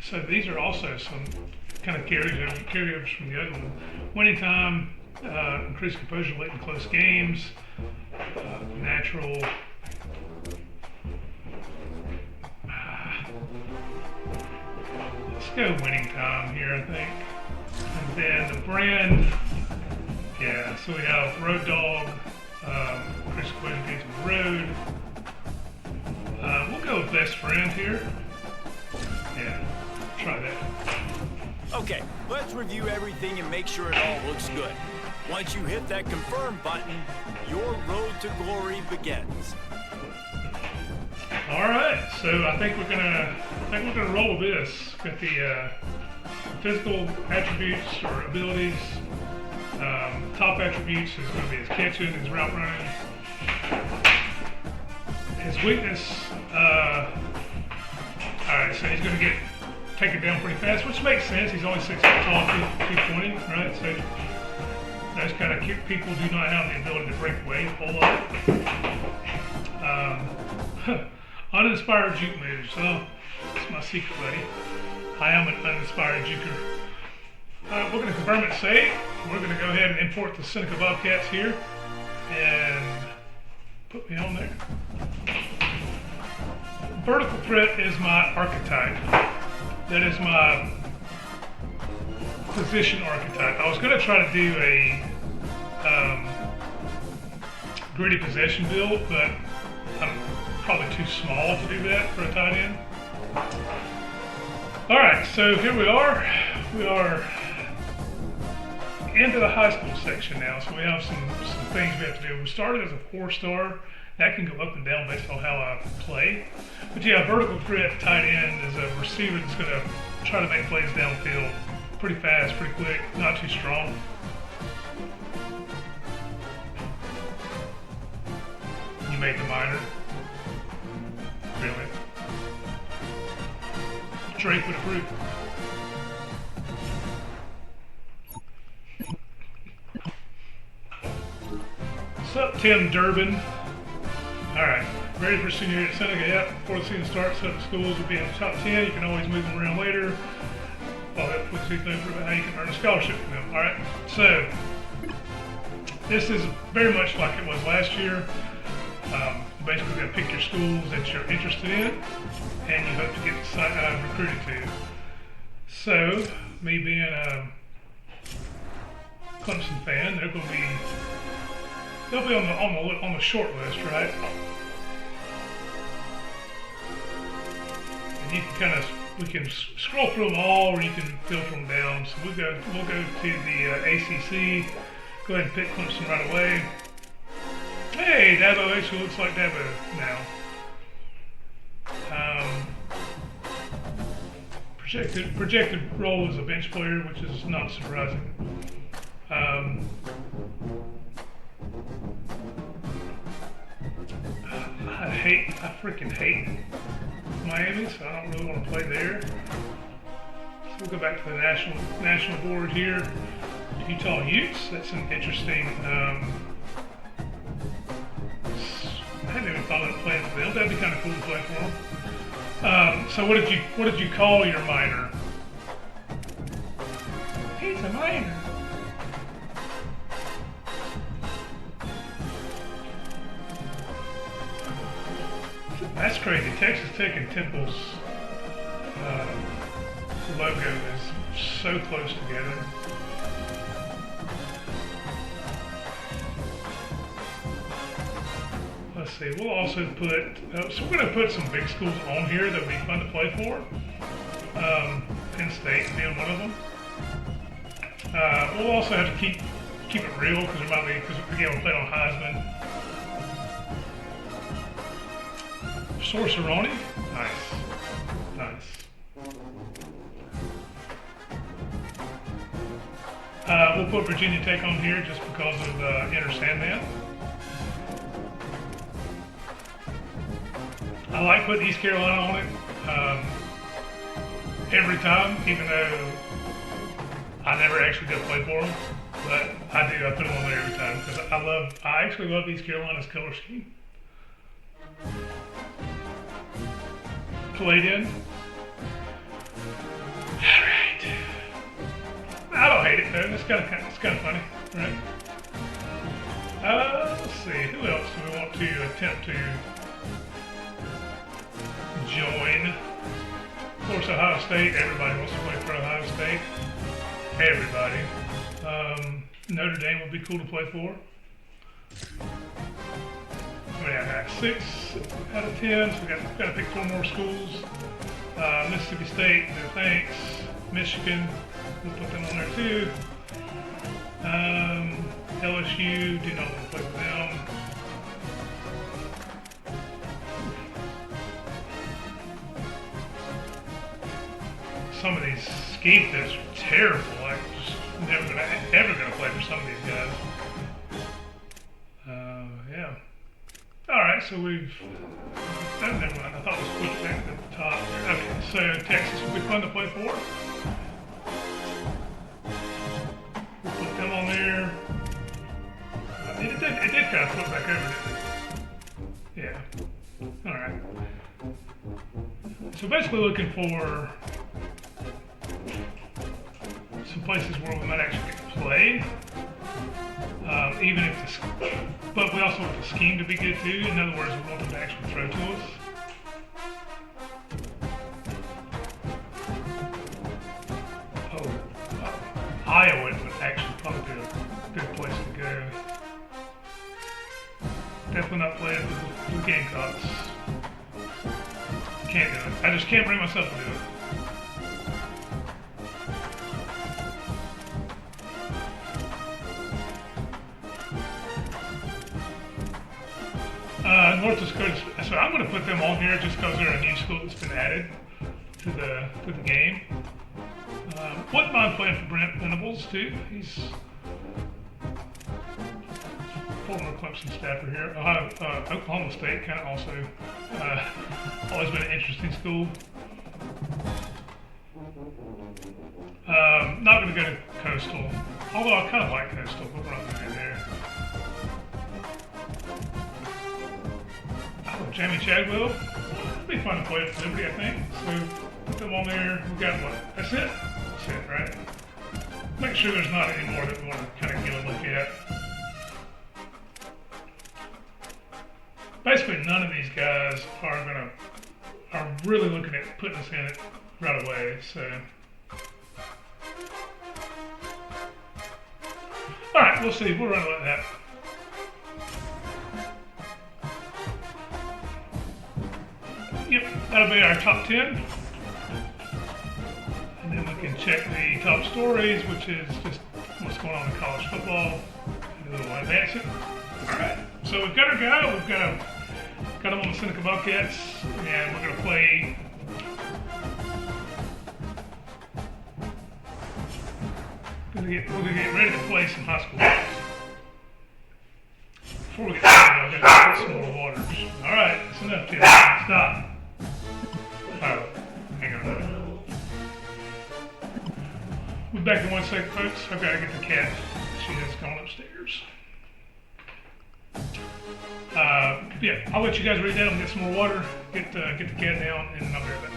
So these are also some kind of carryovers from the other one. Winning time, increased composure late in close games, natural. Let's go winning time here, I think. And then the brand, yeah, so we have Road Dog, increased composure gains on the road. We'll go with best friend here. Yeah. Try that. Okay, let's review everything and make sure it all looks good. Once you hit that confirm button, your road to glory begins. All right, so I think we're gonna roll with this. Got the physical attributes or abilities. Top attributes is going to be his catching, his route running. His weakness. All right, so he's going to take it down pretty fast, which makes sense. He's only 6 foot tall, 220, right? So those kind of people do not have the ability to break away a whole lot. Uninspired juke moves. Oh, that's my secret, buddy. I am an uninspired juker. We're going to confirm it safe. We're going to go ahead and import the Seneca Bobcats here and put me on there. Vertical threat is my archetype. That is my position archetype. I was going to try to do a gritty possession build, but I'm probably too small to do that for a tight end. All right, so here we are. We are into the high school section now, so we have some things we have to do. We started as a 4-star. That can go up and down based on how I play. But yeah, vertical threat tight end is a receiver that's going to try to make plays downfield pretty fast, pretty quick, not too strong. You made the minor. Really? Drake would approve. What's up, Tim Durbin? Alright, ready for senior year at Seneca? Yep, before the season starts, set schools will be in the top 10. You can always move them around later. Well, that puts you things about how you can earn a scholarship from them. Alright, so this is very much like it was last year. Basically, you're going to pick your schools that you're interested in, and you hope to get recruited to. So, me being a Clemson fan, they'll be on the short list, right? And you can we can scroll through them all, or you can filter them down. So we'll go to the ACC. Go ahead and pick Clemson right away. Hey, Dabo actually looks like Dabo now. Projected role as a bench player, which is not surprising. I freaking hate Miami, so I don't really want to play there. So we'll go back to the national board here. Utah Utes, that's an interesting. I hadn't even thought of playing for them. That'd be kind of cool to play for them. So what did you call your minor? He's a minor. That's crazy. Texas Tech and Temple's logo is so close together. Let's see. We'll also put. So we're going to put some big schools on here that would be fun to play for. Penn State being one of them. We'll also have to keep it real because there might be again we're playing on Heisman. Sorceroni, nice. We'll put Virginia Tech on here just because of Inner Sandman. I like putting East Carolina on it every time, even though I never actually go play for them. But I do. I put them on there every time because I actually love East Carolina's color scheme. Played in. Alright. I don't hate it though. It's kind of funny, right? Let's see. Who else do we want to attempt to join? Of course, Ohio State. Everybody wants to play for Ohio State. Everybody. Notre Dame would be cool to play for. Yeah, 6 out of 10, so we got to pick 4 more schools. Mississippi State, no thanks. Michigan, we'll put them on there too. LSU, do not want to play with them. Some of these scheme fits are terrible. Like, just ever gonna play for some of these guys. Yeah. Alright, so we've done that one. I thought we switched back at the top. Okay, so Texas will be fun to play for. We'll put them on there. It did kind of flip back over, didn't it? Yeah. Alright. So basically looking for some places where we might actually play. Even if but we also want the scheme to be good too. In other words, we want them to actually throw to us. Iowa would actually probably be a good place to go. Definitely not playing with the Gamecocks. Can't do it. I just can't bring myself to do it. North Dakota, so I'm going to put them on here just because they're a new school that's been added to the game. Wouldn't mind playing for Brent Venables too. He's former Clemson staffer here. Oklahoma State kind of also always been an interesting school. Not going to go to Coastal, although I kind of like Coastal, but we're not going to go there. Jamie Chadwell, it'd be fun to play with Liberty, I think. So put them on there. We got what? That's it? That's it, right? Make sure there's not any more that we want to kind of give a look at. Basically, none of these guys are really looking at putting us in it right away. So, all right, we'll see. We'll run like that. Yep, that'll be our top 10. And then we can check the top stories, which is just what's going on in college football. And then we'll advance it. Alright, so we've got our guy, we've got him on the Seneca Bobcats, and we're going to play. We're going to get ready to play some high school games. Before we get started, I've got to get some more water. Alright, that's enough, Tim. Stop. Oh, hang on. We'll be back in 1 second, folks. I've got to get the cat. She has gone upstairs. Yeah, I'll let you guys read that and get some more water, get the cat down, and then I'll be right back.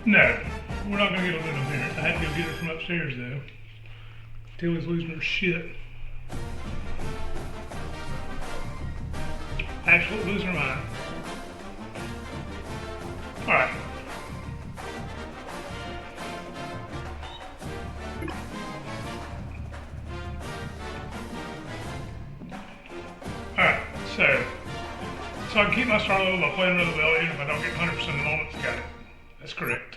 No, we're not going to get a little bit. I had to go get her from upstairs, though. Tilly's losing her shit. Absolutely losing her mind. Alright. Alright, so I can keep my star level by playing really well, even if I don't get 100% of the moments. Got it. That's correct.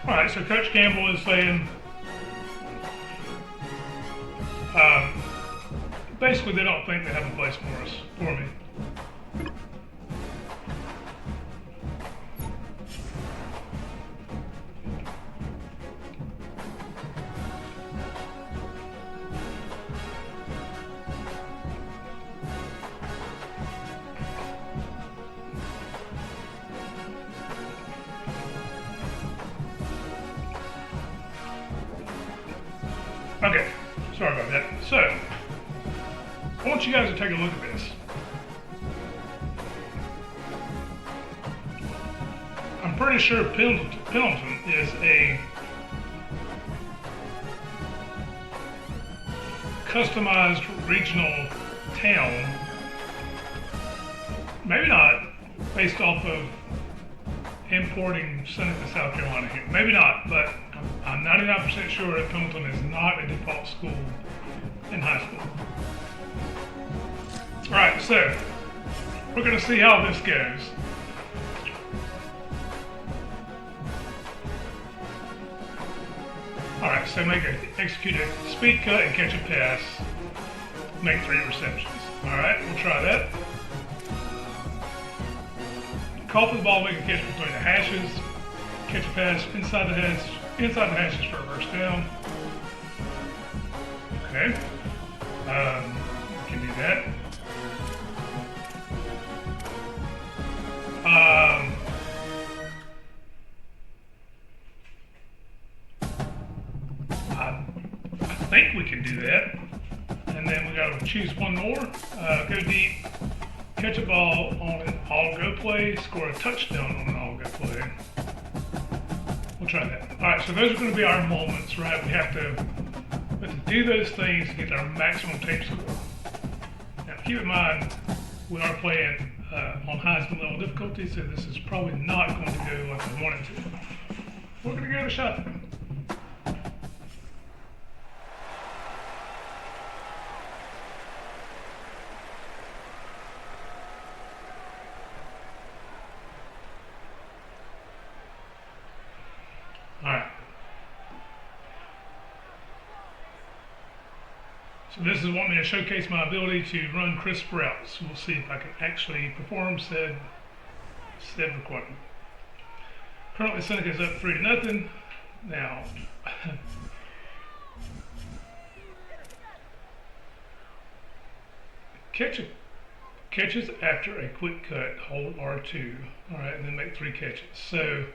Alright, so Coach Campbell is saying, basically they don't think they have a place for me. Okay, sorry about that. So, I want you guys to take a look at this. I'm pretty sure Pendleton is a customized regional town. Maybe not based off of importing Seneca, South Carolina here. Maybe not, but I'm 99% sure that Pendleton is not a default school in high school. Alright, so we're going to see how this goes. Alright, so execute a speed cut and catch a pass. Make 3 receptions. Alright, we'll try that. Call for the ball, make a catch between the hashes. Catch a pass inside the hashes for a first down. Okay. We can do that. I think we can do that. And then we gotta choose one more. Go deep, catch a ball on an all-go play, score a touchdown on an all-go play. We'll try that. Alright, so those are going to be our moments, right? We have to do those things to get our maximum tape score. Now, keep in mind, we are playing on Heisman level difficulty, so this is probably not going to go like I want it to. We're going to give it a shot. Alright. So this is wanting me to showcase my ability to run crisp routes. We'll see if I can actually perform said requirement. Currently Seneca is up 3-0. Now catch Catches after a quick cut, hold R2. All right, and then make 3 catches. So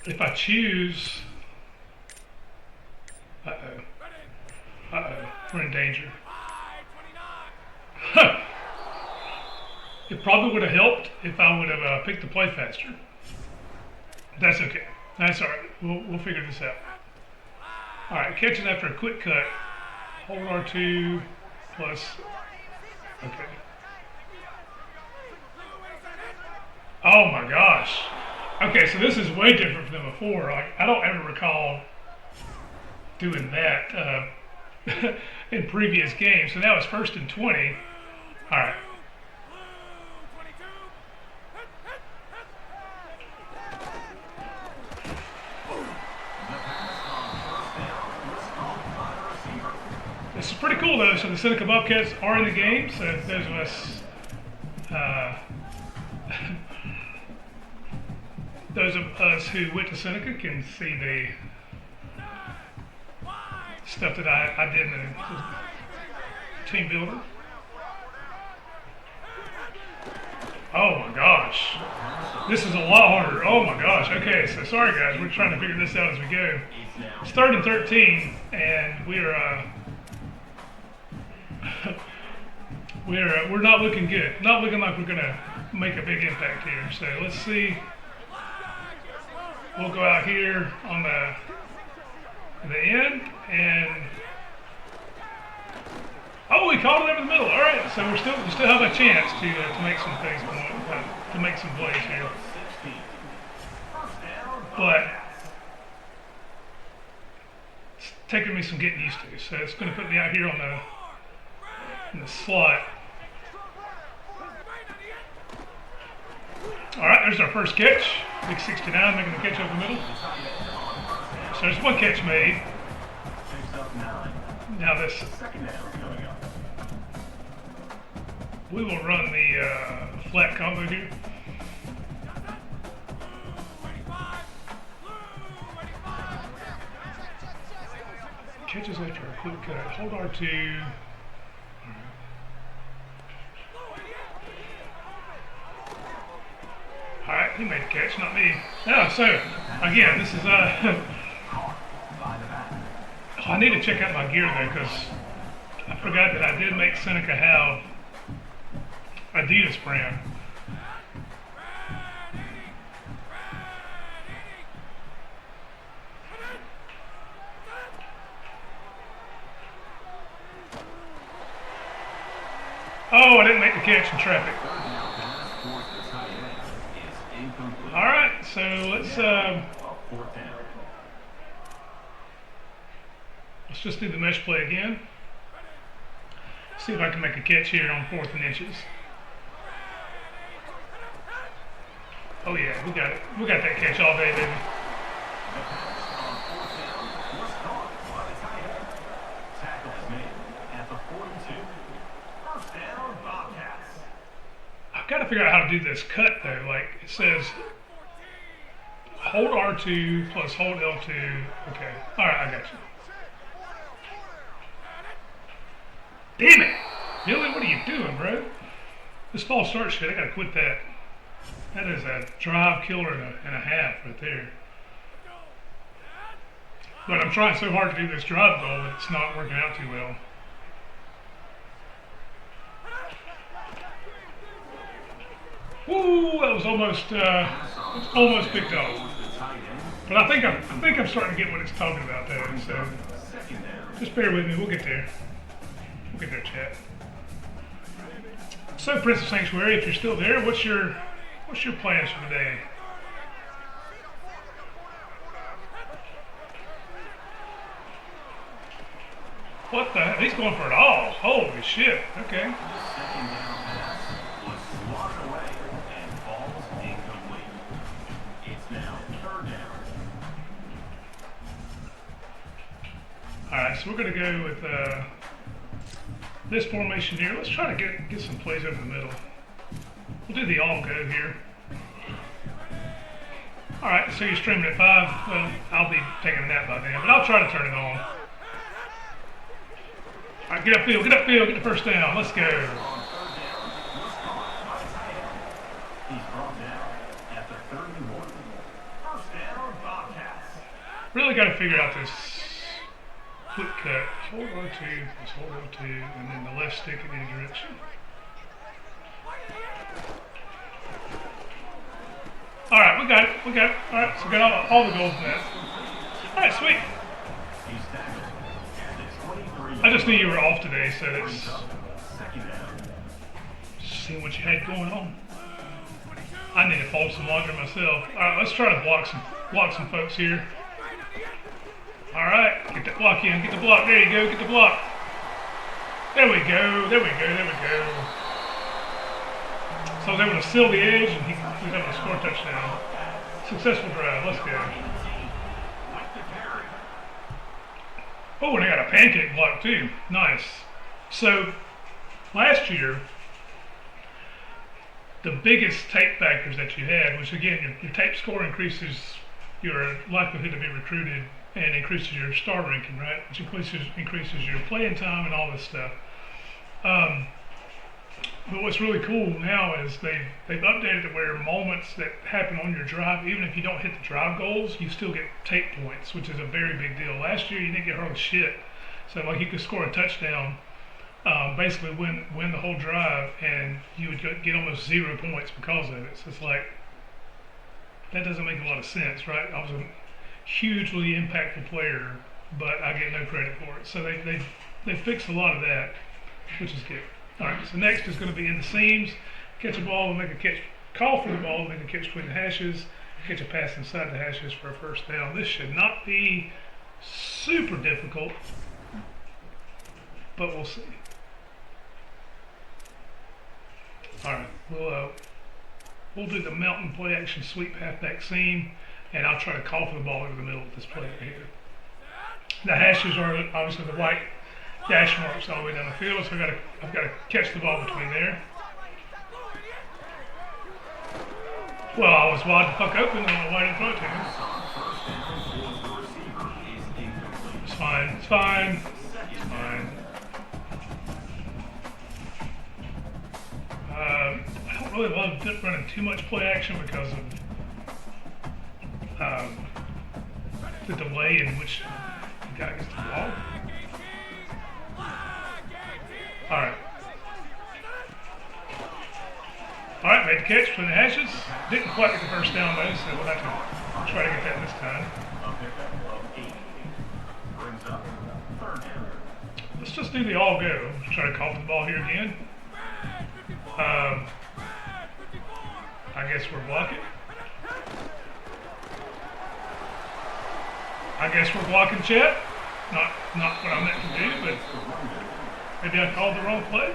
if I choose, we're in danger. It probably would have helped if I would have picked the play faster. That's okay. That's all right. We'll figure this out. All right, catches after a quick cut. Hold R2 plus. Okay. Oh my gosh. Okay, so this is way different than before. Like, I don't ever recall doing that in previous games. So now it's 1st and 20. All right. This is pretty cool though. So the Seneca Bobcats are in the game. So those of us, who went to Seneca can see the stuff that I did in the team builder. Oh my gosh. This is a lot harder. Oh my gosh. Okay, so sorry guys, we're trying to figure this out as we go. It's 3rd and 13, and we're not looking good. Not looking like we're gonna make a big impact here. So let's see. We'll go out here on the end, and oh, we caught it over the middle. All right, so we still have a chance to make some things, to make some plays here. But it's taking me some getting used to. So it's going to put me out here in the slot. All right, there's our first catch. Big 69 making the catch over the middle. So there's 1 catch made. Now this, we will run the flat combo here. Catches after a quick cut. Hold R2. All right, he made the catch, not me. Yeah, so again, this is oh, I need to check out my gear though, because I forgot that I did make Seneca have Adidas brand. Oh, I didn't make the catch in traffic. All right, so let's just do the mesh play again. See if I can make a catch here on 4th and inches. Oh yeah, we got it. We got that catch all day, baby. I've got to figure out how to do this cut though. Like it says, hold R2 plus hold L2. Okay. All right, I got you. Damn it! Billy, what are you doing, bro? This false start shit, I gotta quit that. That is a drive killer and a half right there. But I'm trying so hard to do this drive goal that it's not working out too well. Woo! That was almost picked off. But I think I'm starting to get what it's talking about there. So just bear with me. We'll get there. We'll get there, chat. So, Prince of Sanctuary, if you're still there, what's your plans for the day? What the heck? He's going for it all. Holy shit. Okay. Alright, so we're going to go with this formation here. Let's try to get some plays over the middle. We'll do the all go here. Alright, so you're streaming at 5. Well, I'll be taking a nap by then, but I'll try to turn it on. right, get upfield, get the first down. Let's go. Really got to figure out this quick cut. Hold R2, plus hold R2, and then the left stick in any direction. Alright, we got it. Alright, so we got all the goals in that. Alright, sweet. I just knew you were off today, so that's seeing what you had going on. I need to fold some laundry myself. Alright, let's try to block some folks here. Alright, get that block in, get the block, there you go, get the block. There we go. So I was able to seal the edge and he was able to score a touchdown. Successful drive, let's go. Oh, and I got a pancake block too, nice. So, last year, the biggest tape factors that you had, which again, your tape score increases your likelihood to be recruited and increases your star ranking, right? Which increases your playing time and all this stuff. But what's really cool now is they've updated it where moments that happen on your drive, even if you don't hit the drive goals, you still get tape points, which is a very big deal. Last year you didn't get hardly shit, so like you could score a touchdown, basically win the whole drive, and you would get almost 0 points because of it. So it's like that doesn't make a lot of sense, right? I was a hugely impactful player, but I get no credit for it. So they fixed a lot of that, which is good. All right, so next is going to be in the seams, catch a ball and make a catch, call for the ball and make a catch between the hashes, catch a pass inside the hashes for a first down. This should not be super difficult, but we'll see. All right, we'll do the mountain play action sweep halfback seam, and I'll try to call for the ball over the middle of this play right here. The hashes are obviously the white dash marks all the way down the field, so I've got to catch the ball between there. Well, I was wide the fuck open, and I wide in front of him. It's fine. I don't really love running too much play action because of the delay in which the guy gets the ball. Alright, made the catch between the hashes. Didn't quite get the first down though, so we'll have to try to get that this time. Let's just do the all go. Try to call for the ball here again. I guess we're blocking. Chet. Not what I meant to do, but maybe I called the wrong play.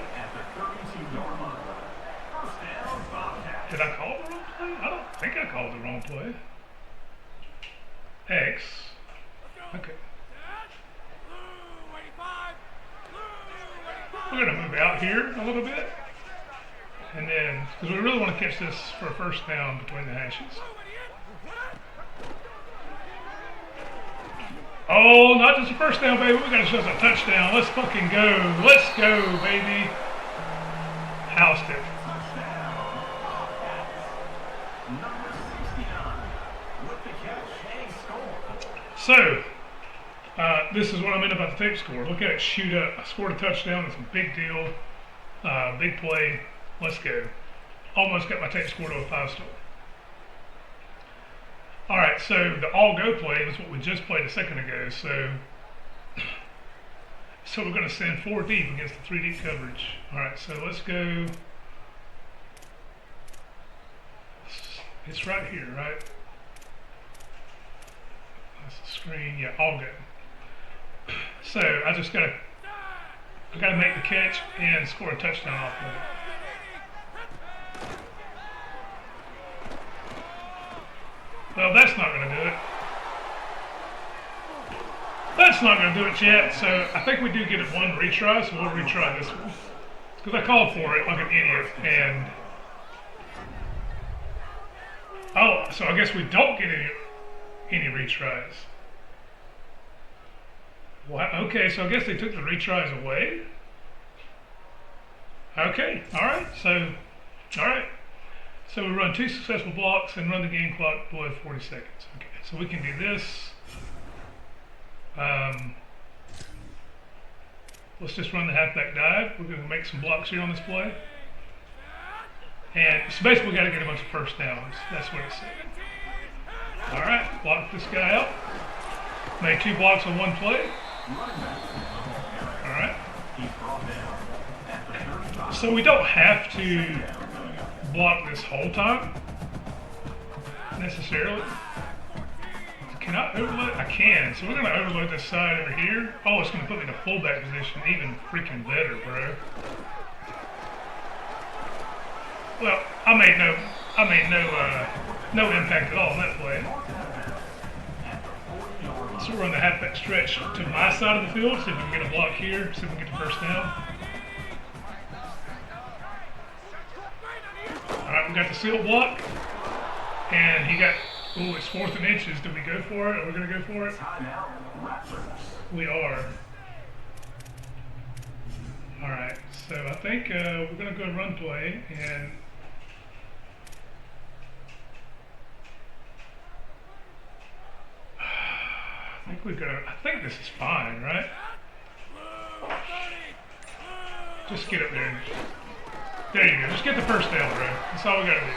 Did I call the wrong play? I don't think I called the wrong play. X. Okay. We're going to move out here a little bit. And then, because we really want to catch this for a first down between the hashes. Oh, not just a first down, baby. We got ourselves a touchdown. Let's fucking go. Let's go, baby. Housed it. So, this is what I meant about the tape score. Look at it shoot up. I scored a touchdown. It's a big deal. Big play. Let's go. Almost got my tape score to a 5-star. Alright, so the all-go play is what we just played a second ago. So we're going to send 4 deep against the 3 deep coverage. Alright, so let's go. It's right here, right? That's the screen. Yeah, all go. So I got to make the catch and score a touchdown off of it. Well, that's not going to do it. That's not going to do it yet. So I think we do get it one retry, so we'll retry this one. Because I called for it like an idiot. And oh, so I guess we don't get any retries. What? Okay, so I guess they took the retries away. Okay, all right. So we run 2 successful blocks and run the game clock below 40 seconds. Okay, so we can do this. Let's just run the halfback dive. We're going to make some blocks here on this play. And so basically we got to get a bunch of first downs. That's what it said. All right, block this guy out. Made 2 blocks on 1 play. All right. So we don't have to block this whole time, necessarily. Can I overload? I can. So we're going to overload this side over here. Oh, it's going to put me in a fullback position. Even freaking better, bro. Well, I made no impact at all on that play. So we're on the halfback stretch to my side of the field. See if we can get a block here. See if we can get the first down. All right, we got the seal block, and he got. Oh, it's 4th and inches. Did we go for it? Are we going to go for it? We are. All right. So I think we're going to go run play, and I think this is fine, right? Just get up there. There you go. Just get the first down, bro. That's all we got to do.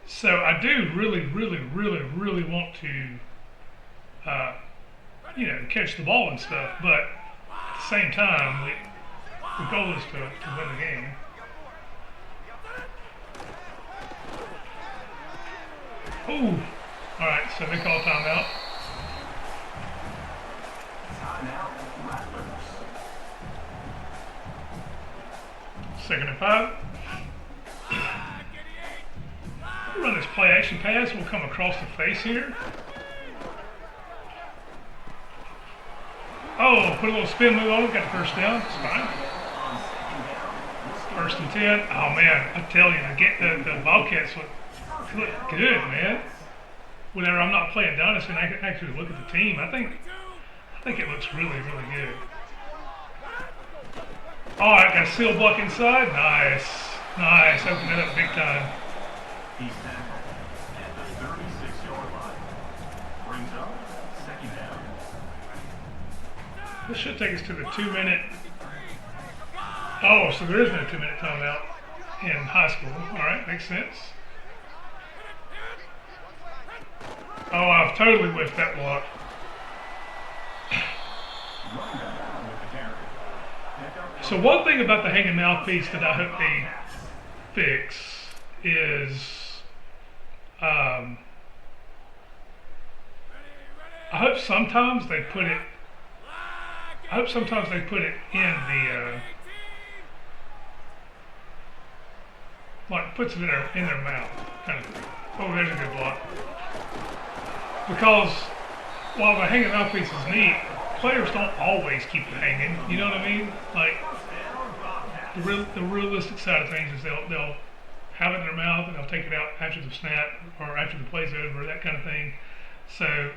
So I do really want to, catch the ball and stuff, but at the same time, the goal is to win the game. Ooh. All right, so they call timeout. Second and 5. We'll run this play action pass. We'll come across the face here. Oh, put a little spin move on it. Got the first down. It's fine. 1st and 10. Oh man, I tell you, the Bobcats look good, man. Whenever I'm not playing Dynasty and I can actually look at the team, I think it looks really good. All right, got a seal block inside. Nice. Open it up big time. He's tackled at the 36-yard line. Brings up 2nd down. This should take us to the 2-minute. Oh, so there is no 2-minute timeout in high school. All right, makes sense. Oh, I've totally whiffed that block. So one thing about the hanging mouthpiece that I hope they fix is I hope sometimes they put it in the like puts it in their mouth kind of thing. Oh, there's a good block. Because while the hanging mouthpiece is neat, players don't always keep it hanging. You know what I mean? Like the realistic side of things is they'll have it in their mouth and they'll take it out after the snap or after the play's over, that kind of thing. So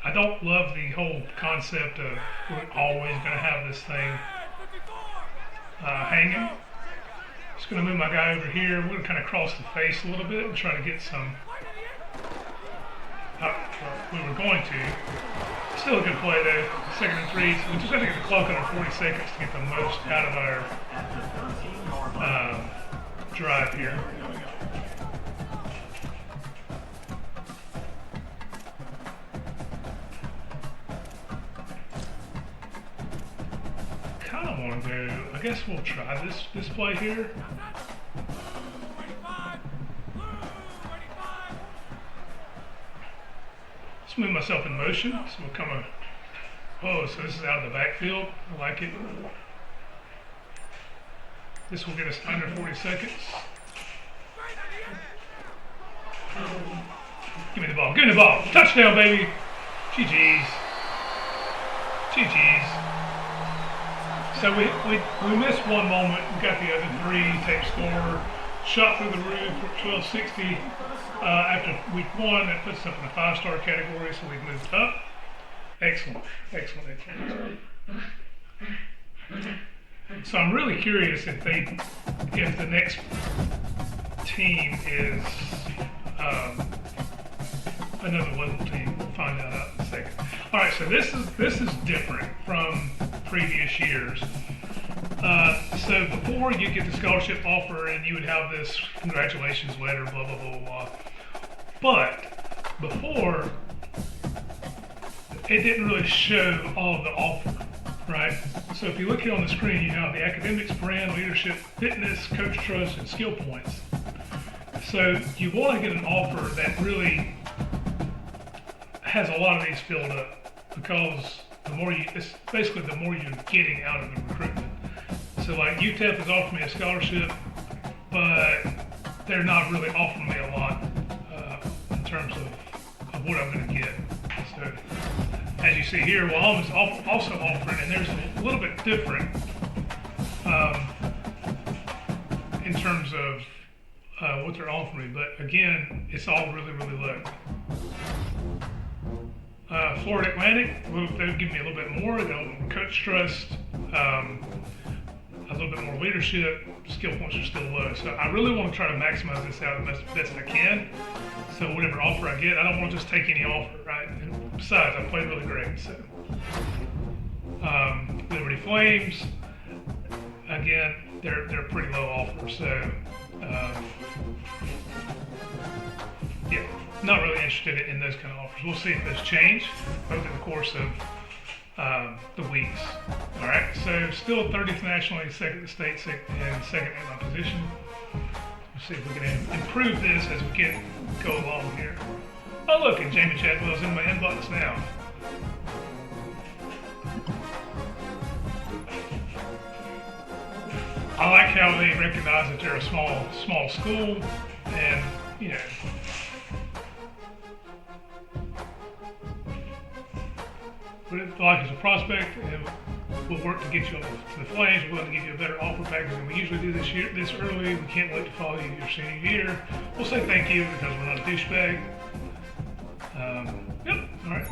I don't love the whole concept of we're always going to have this thing hanging. Just going to move my guy over here. We're going to kind of cross the face a little bit and try to get some. We were going to. Still a good play though. 2nd and 3. So we just have to get the clock under 40 seconds to get the most out of our drive here. Kind of want to go. I guess we'll try this play here. Move myself in motion, so we'll come so this is out of the backfield. I like it. This will get us under 40 seconds. Give me the ball. Give me the ball. Touchdown, baby. GG's. So we missed one moment. We got the other 3. Tape score. shot through the roof for 1260 after week 1. That puts us up in the 5-star category, so we've moved up. Excellent, excellent, excellent. So I'm really curious if the next team is another level team. We'll find that out in a second. All right, so this is different from previous years. So before you get the scholarship offer and you would have this congratulations letter, blah, blah, blah, blah. But before, it didn't really show all of the offer, right? So if you look here on the screen, you have the academics, brand, leadership, fitness, coach trust, and skill points. So you want to get an offer that really has a lot of these filled up, because it's basically the more you're getting out of the recruitment. So like UTEP has offered me a scholarship, but they're not really offering me a lot in terms of what I'm going to get. So as you see here, Wyoming is also offering, and there's a little bit different in terms of what they're offering, but again, it's all really, really low. Florida Atlantic, they'll give me a little bit more. They'll coach trust, a little bit more leadership. Skill points are still low, so I really want to try to maximize this out as best I can. So whatever offer I get, I don't want to just take any offer, right? And besides, I played really great. So Liberty Flames, again, they're pretty low offer. So yeah, not really interested in those kind of offers. We'll see if those change over the course of the weeks. All right, so still 30th nationally, second to state, and second in my position. Let's see if we can improve this as we go along here. Oh look, and Jamie Chadwell's in my inbox now. I like how they recognize that they're a small school, and you know, but if like as a prospect, we'll work to get you to the Flames. We're going to give you a better offer package than we usually do this early. We can't wait to follow you your senior year. We'll say thank you because we're not a douchebag. Yep. All right.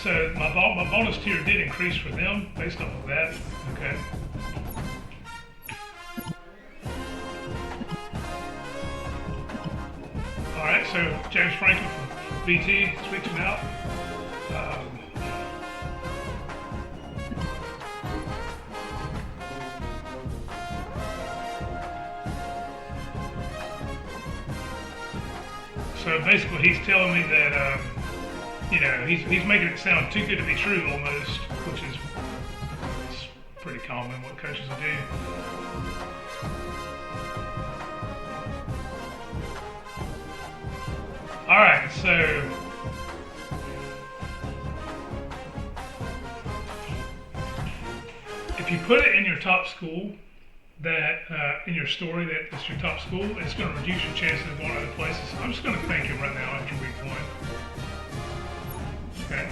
So my bonus tier did increase for them based off of that. Okay. All right. So James Franklin from BT is reaching out. So basically, he's telling me that you know, he's making it sound too good to be true almost, which is pretty common what coaches do. All right, so if you put it in your top school, that in your story that it's your top school, it's going to reduce your chances of going other places. I'm just going to thank him right now after week 1. Okay.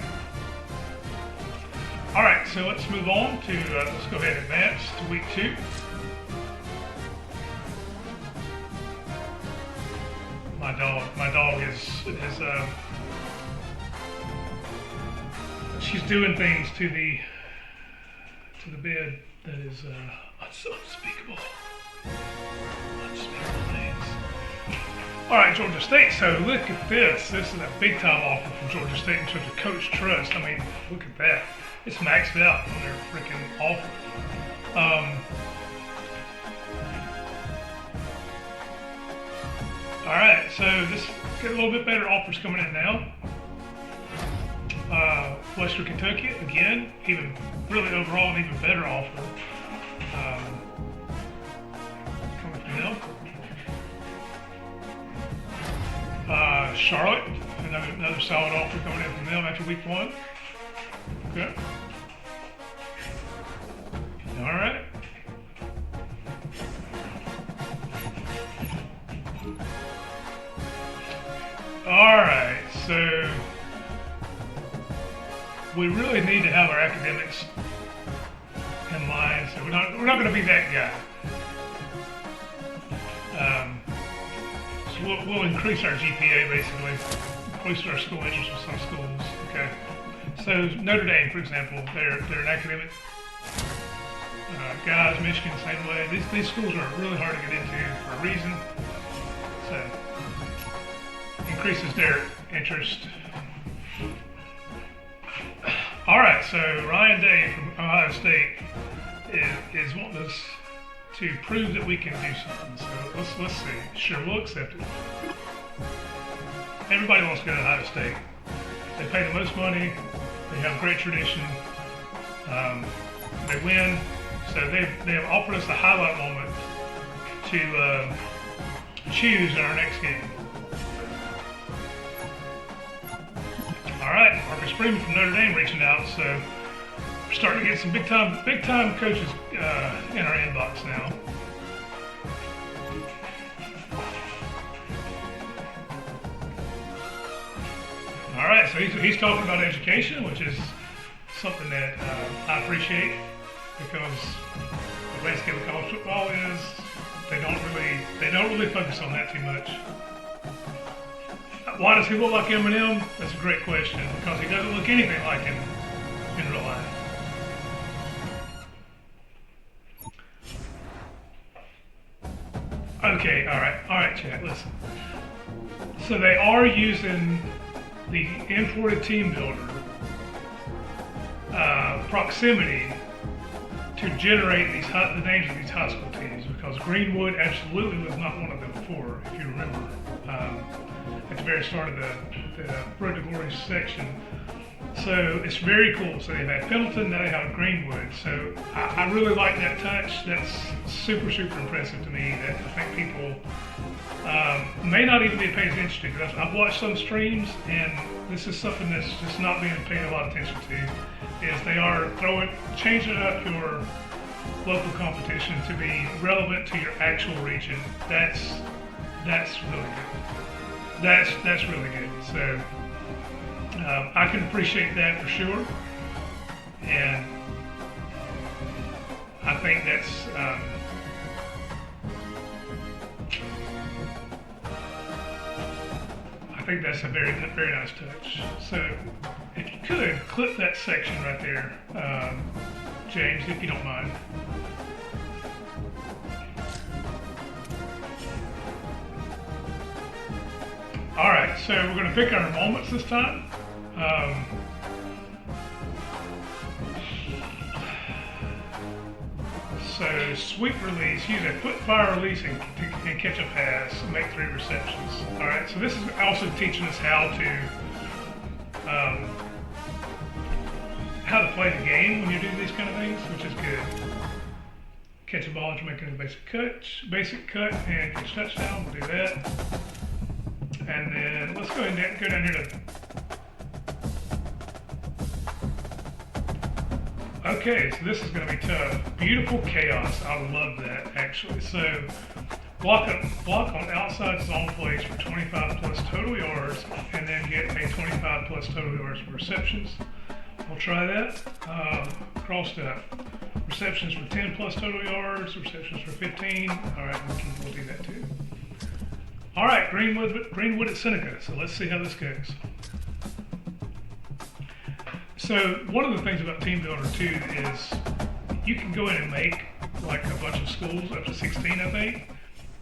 All right, so let's move on to, let's go ahead and advance to week 2. My dog is she's doing things to the bed that is unspeakable things. All right, Georgia State. So look at this. This is a big time offer from Georgia State in terms of coach trust. I mean, look at that. It's maxed out on their freaking offer. All right, so this get a little bit better offers coming in now. Western Kentucky, again, even really overall an even better offer coming from them. Charlotte, another solid offer coming in from them after week 1. Okay. All right. All right, so we really need to have our academics in line. So we're not going to be that guy. we'll increase our GPA basically, increase our school interest with some schools. Okay, so Notre Dame, for example, they're an academic guys. Michigan, same way. These schools are really hard to get into for a reason. So increases their interest. All right, so Ryan Day from Ohio State is wanting us to prove that we can do something. So let's see. Sure, we'll accept it. Everybody wants to go to Ohio State. They pay the most money. They have great tradition. They win. So they have offered us a highlight moment to choose in our next game. All right, Marcus Freeman from Notre Dame reaching out. So we're starting to get some big time coaches in our inbox now. All right, so he's talking about education, which is something that I appreciate, because the landscape of college football is they don't really focus on that too much. Why does he look like Eminem? That's a great question, because he doesn't look anything like him in real life. Okay, all right, chat, listen. So they are using the imported team builder proximity to generate the names of these high school teams, because Greenwood absolutely was not one of them before, if you remember. At the very start of the Road to Glory section. So it's very cool. So they've had Pendleton, now they have Greenwood. So I really like that touch. That's super impressive to me, that I think people may not even be paying attention to. Because I've watched some streams, and this is something that's just not being paid a lot of attention to, is they are changing up your local competition to be relevant to your actual region. That's really good. That's really good. So I can appreciate that for sure, and I think that's a very nice touch. So if you could clip that section right there, James, if you don't mind. All right, so we're going to pick our moments this time. So sweep release, use a foot fire release and catch a pass, and make 3 receptions. All right, so this is also teaching us how to play the game when you do these kind of things, which is good. Catch a ball after making a basic cut, and catch touchdown. We'll do that. And then let's go ahead and go down here to. Okay, so this is going to be tough. Beautiful chaos. I love that, actually. So block on outside zone plays for 25 plus total yards, and then get a 25 plus total yards for receptions. We'll try that. Crossed up. Receptions for 10 plus total yards. Receptions for 15. All right, we'll do that too. All right, Greenwood at Seneca. So let's see how this goes. So one of the things about Team Builder too is you can go in and make like a bunch of schools up to 16, I think,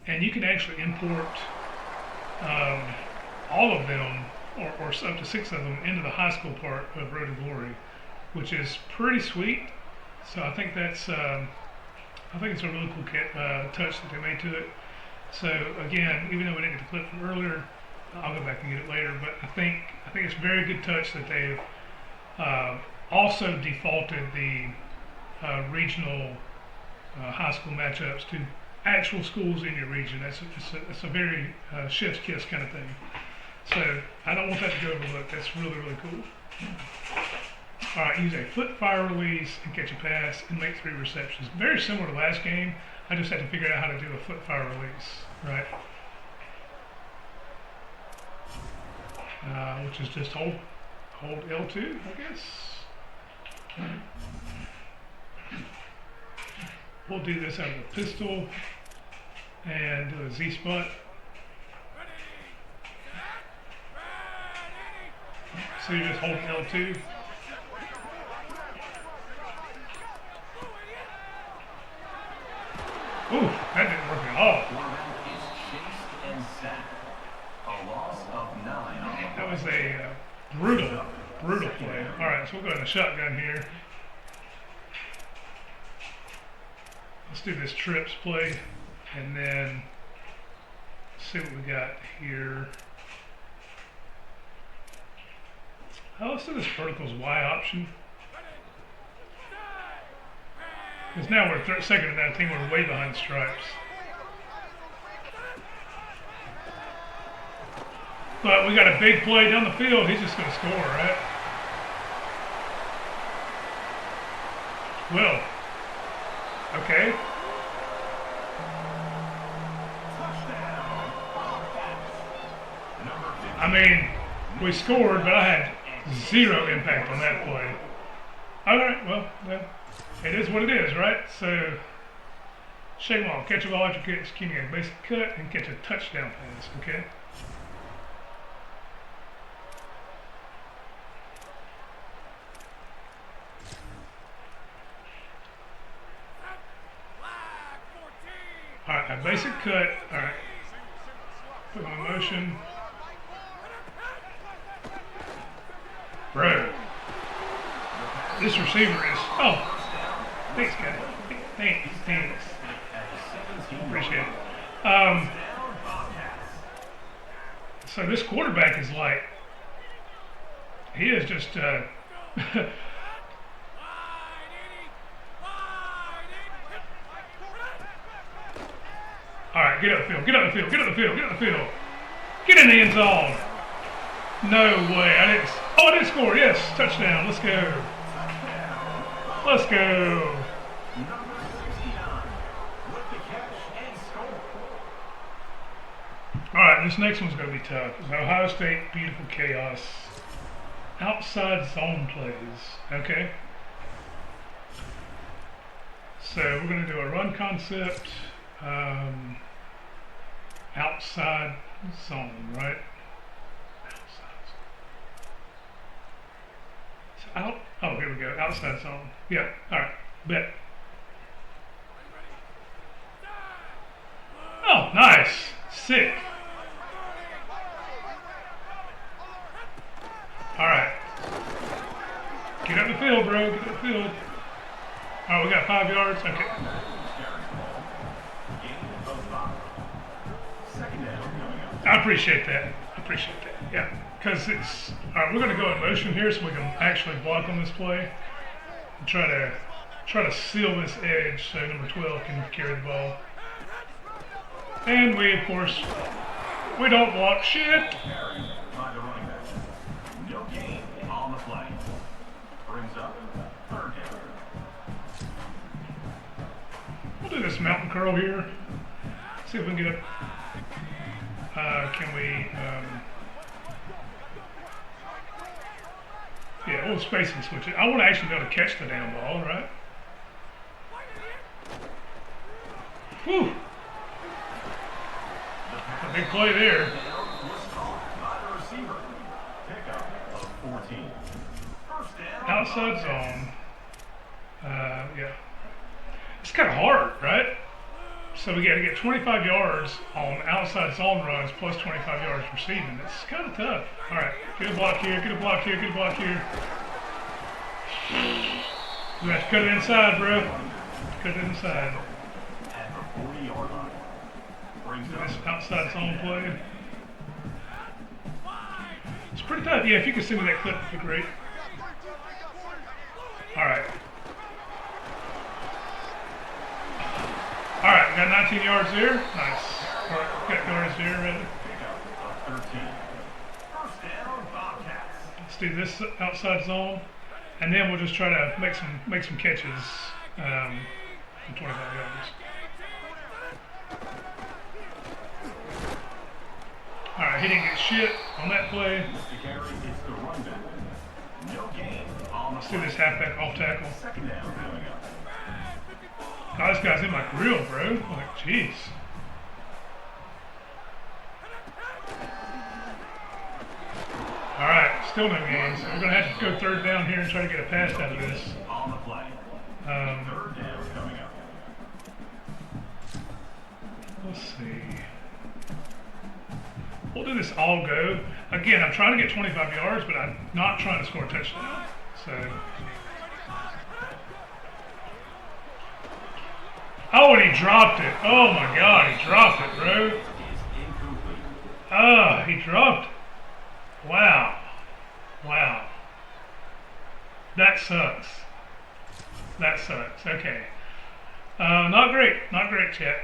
and you can actually import all of them or up to 6 of them into the high school part of Road to Glory, which is pretty sweet. So I think it's a really cool touch that they made to it. So again, even though we didn't get the clip from earlier, I'll go back and get it later. But I think it's a very good touch that they've also defaulted the regional high school matchups to actual schools in your region. It's a very chef's kiss kind of thing. So I don't want that to go overlooked. That's really cool. All right, use a foot fire release and catch a pass and make 3 receptions. Very similar to last game. I just had to figure out how to do a foot fire release, right? Which is just hold L2, I guess. We'll do this out of a pistol and do a Z spot. So you're just holding L2. Ooh, that didn't work at all. That was a brutal play. All right, so we'll go in the shotgun here. Let's do this trips play, and then see what we got here. Oh, let's do this verticals Y option. Because now we're second and 19, we're way behind the stripes. But we got a big play down the field. He's just going to score, right? Will. Okay. I mean, we scored, but I had zero impact on that play. All right, well, it is what it is, right? So, shake them off. Catch a ball after executing a basic cut and catch a touchdown pass, okay? All right, a basic cut. All right. Put them in motion. Bro. This receiver is... Oh. Thanks, guys. Thanks. Appreciate it. So this quarterback is like... He is just... All right, get up the field, get up the field, get up the field, get up the field. Get in the end zone. No way, I didn't score, yes, touchdown, let's go. Let's go. All right, this next one's gonna be tough. It's Ohio State, beautiful chaos. Outside zone plays, okay. So we're gonna do a run concept. Outside zone, right? Outside zone. Oh, here we go. Outside zone. Yeah. All right. Bet. Oh, nice. Sick. All right. Get up the field, bro. Get up the field. All right, we got 5 yards. Okay. I appreciate that. Yeah, because it's all right. We're going to go in motion here, so we can actually block on this play and try to seal this edge, so number 12 can carry the ball. And we, of course, we don't block shit. We'll do this mountain curl here. See if we can get up. Can we, yeah, we'll space and switch it. I want to actually be able to catch the damn ball, right? Whew. A big play there. Outside zone. Yeah. It's kind of hard, right? So we got to get 25 yards on outside zone runs plus 25 yards receiving. It's kind of tough. All right, get a block here, get a block here, get a block here. You have to cut it inside, bro. Cut it inside. This outside zone play. It's pretty tough. Yeah, if you can send me that clip, that'd be great. All right. All right, got 19 yards there. Nice. All right, got yards there, rather. Let's do this outside zone, and then we'll just try to make some catches from 25 yards. All right, he didn't get shit on that play. Let's do this halfback off tackle. God, this guy's in my grill, bro. Like, jeez. All right, Still no gains. So we're going to have to go third down here and try to get a pass out of this. Let's see. We'll do this all go. Again, I'm trying to get 25 yards, but I'm not trying to score a touchdown. So. Oh, and he dropped it. Oh my God, he dropped it, bro. Oh, he dropped it. Wow. Wow. That sucks. That sucks. Okay. Not great. Not great, chat.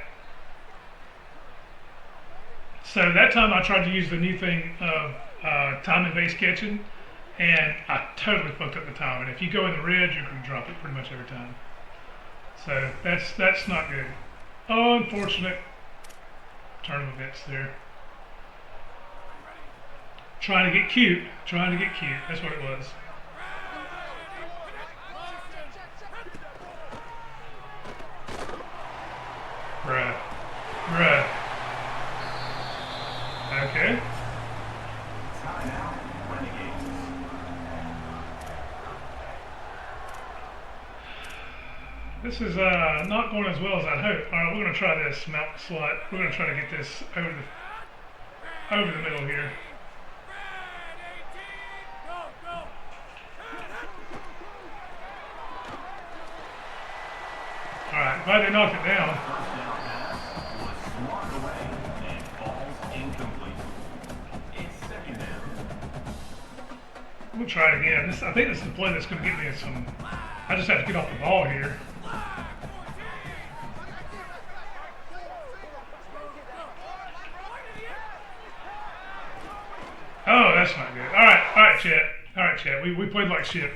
So that time I tried to use the new thing of timing-based catching, and I totally fucked up the time. And if you go in the red, you're going to drop it pretty much every time. So that's not good. Unfortunate turn of events there. Trying to get cute. Trying to get cute. That's what it was. Bruh. Bruh. Okay. This is not going as well as I'd hoped. All right, we're going to try this mount slot. We're going to try to get this over the middle here. All right, glad they knocked it down. We'll try it again. I think this is the play that's going to get me some. I just have to get off the ball here. Oh, that's not good. All right, chat. All right, chat. We played like shit.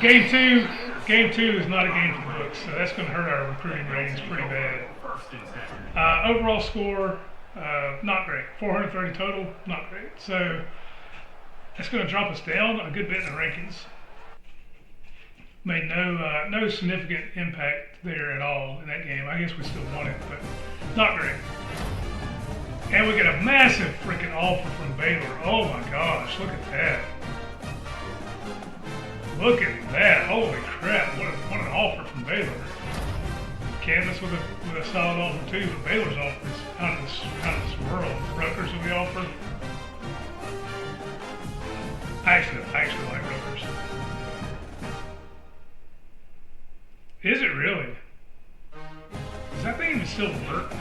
Game two is not a game for the books, so that's going to hurt our recruiting ratings pretty bad. Overall score, not great. 430 total, not great. So that's going to drop us down a good bit in the rankings. Made no significant impact there at all in that game. I guess we still won it, but not great. And we get a massive freaking offer from Baylor. Oh my gosh, look at that. Look at that. Holy crap, what an offer from Baylor. Kansas with a solid offer too, but Baylor's offer is out of this world. Rutgers with the offer. I actually like Rutgers. Is it really? Does that thing even still work?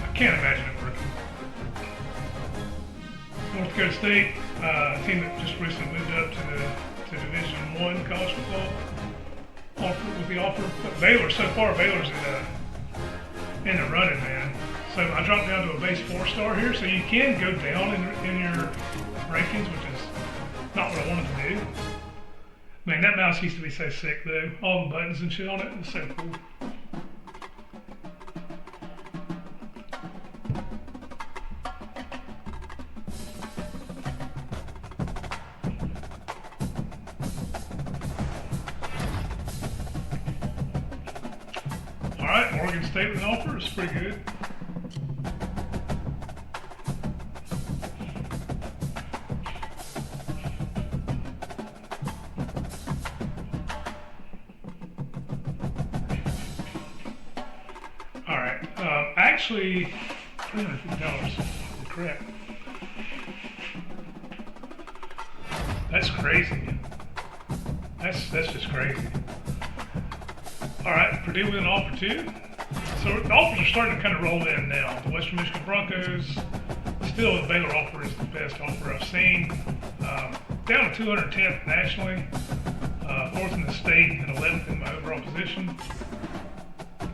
I can't imagine it working. North Dakota State, a team that just recently moved up to Division I college football with the offer. But Baylor, so far, Baylor's in the running, man. So I dropped down to a base 4-star here, so you can go down in your rankings, which is not what I wanted to do. Man, that mouse used to be so sick, though. All the buttons and shit on it, it was so cool. Alright, Oregon State with an offer is pretty good. Alright, actually, $350. Crap. That's crazy. That's just crazy. Alright, Purdue with an offer too. So the offers are starting to kind of roll in now. The Western Michigan Broncos, still the Baylor offer is the best offer I've seen. Down to 210th nationally, 4th in the state and 11th in my overall position.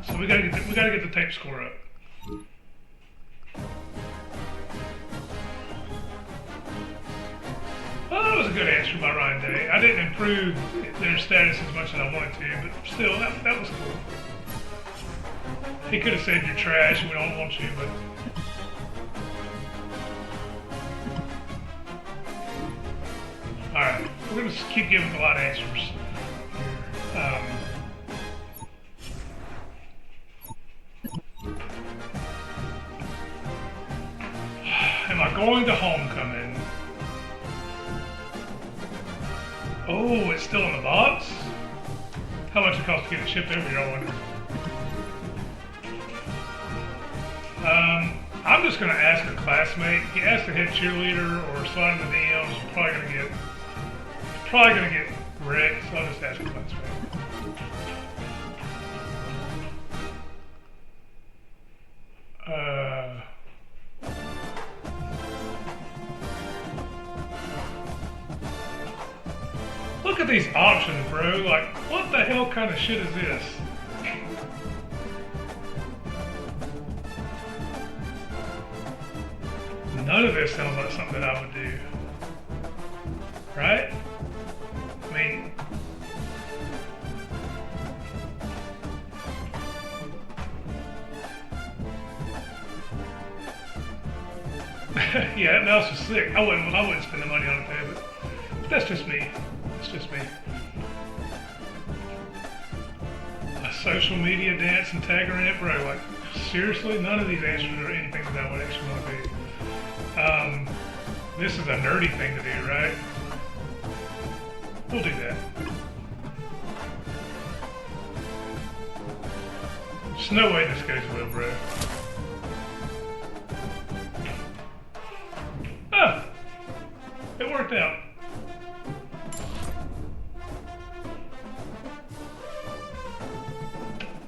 So we gotta get the tape score up. Well, that was a good answer by Ryan Day. I didn't improve their status as much as I wanted to, but still, that was cool. He could have said you're trash and we don't want you, but... Alright, we're going to keep giving a lot of answers. Am I going to homecoming? Oh, it's still in the box? How much it costs to get it shipped over here, I wonder. I'm just gonna ask a classmate. He asked the head cheerleader or slide in the DMs. Probably gonna get wrecked, so I'll just ask a classmate. Look at these options, bro. Like, what the hell kind of shit is this? None of this sounds like something that I would do. Right? I mean... yeah, that mouse is sick. I wouldn't spend the money on it there, but that's just me. It's just me. A social media dance and tagger in it, bro. Like, seriously? None of these answers are anything that I would actually want to do. This is a nerdy thing to do, right? We'll do that. There's no way this goes well, bro. Oh! It worked out.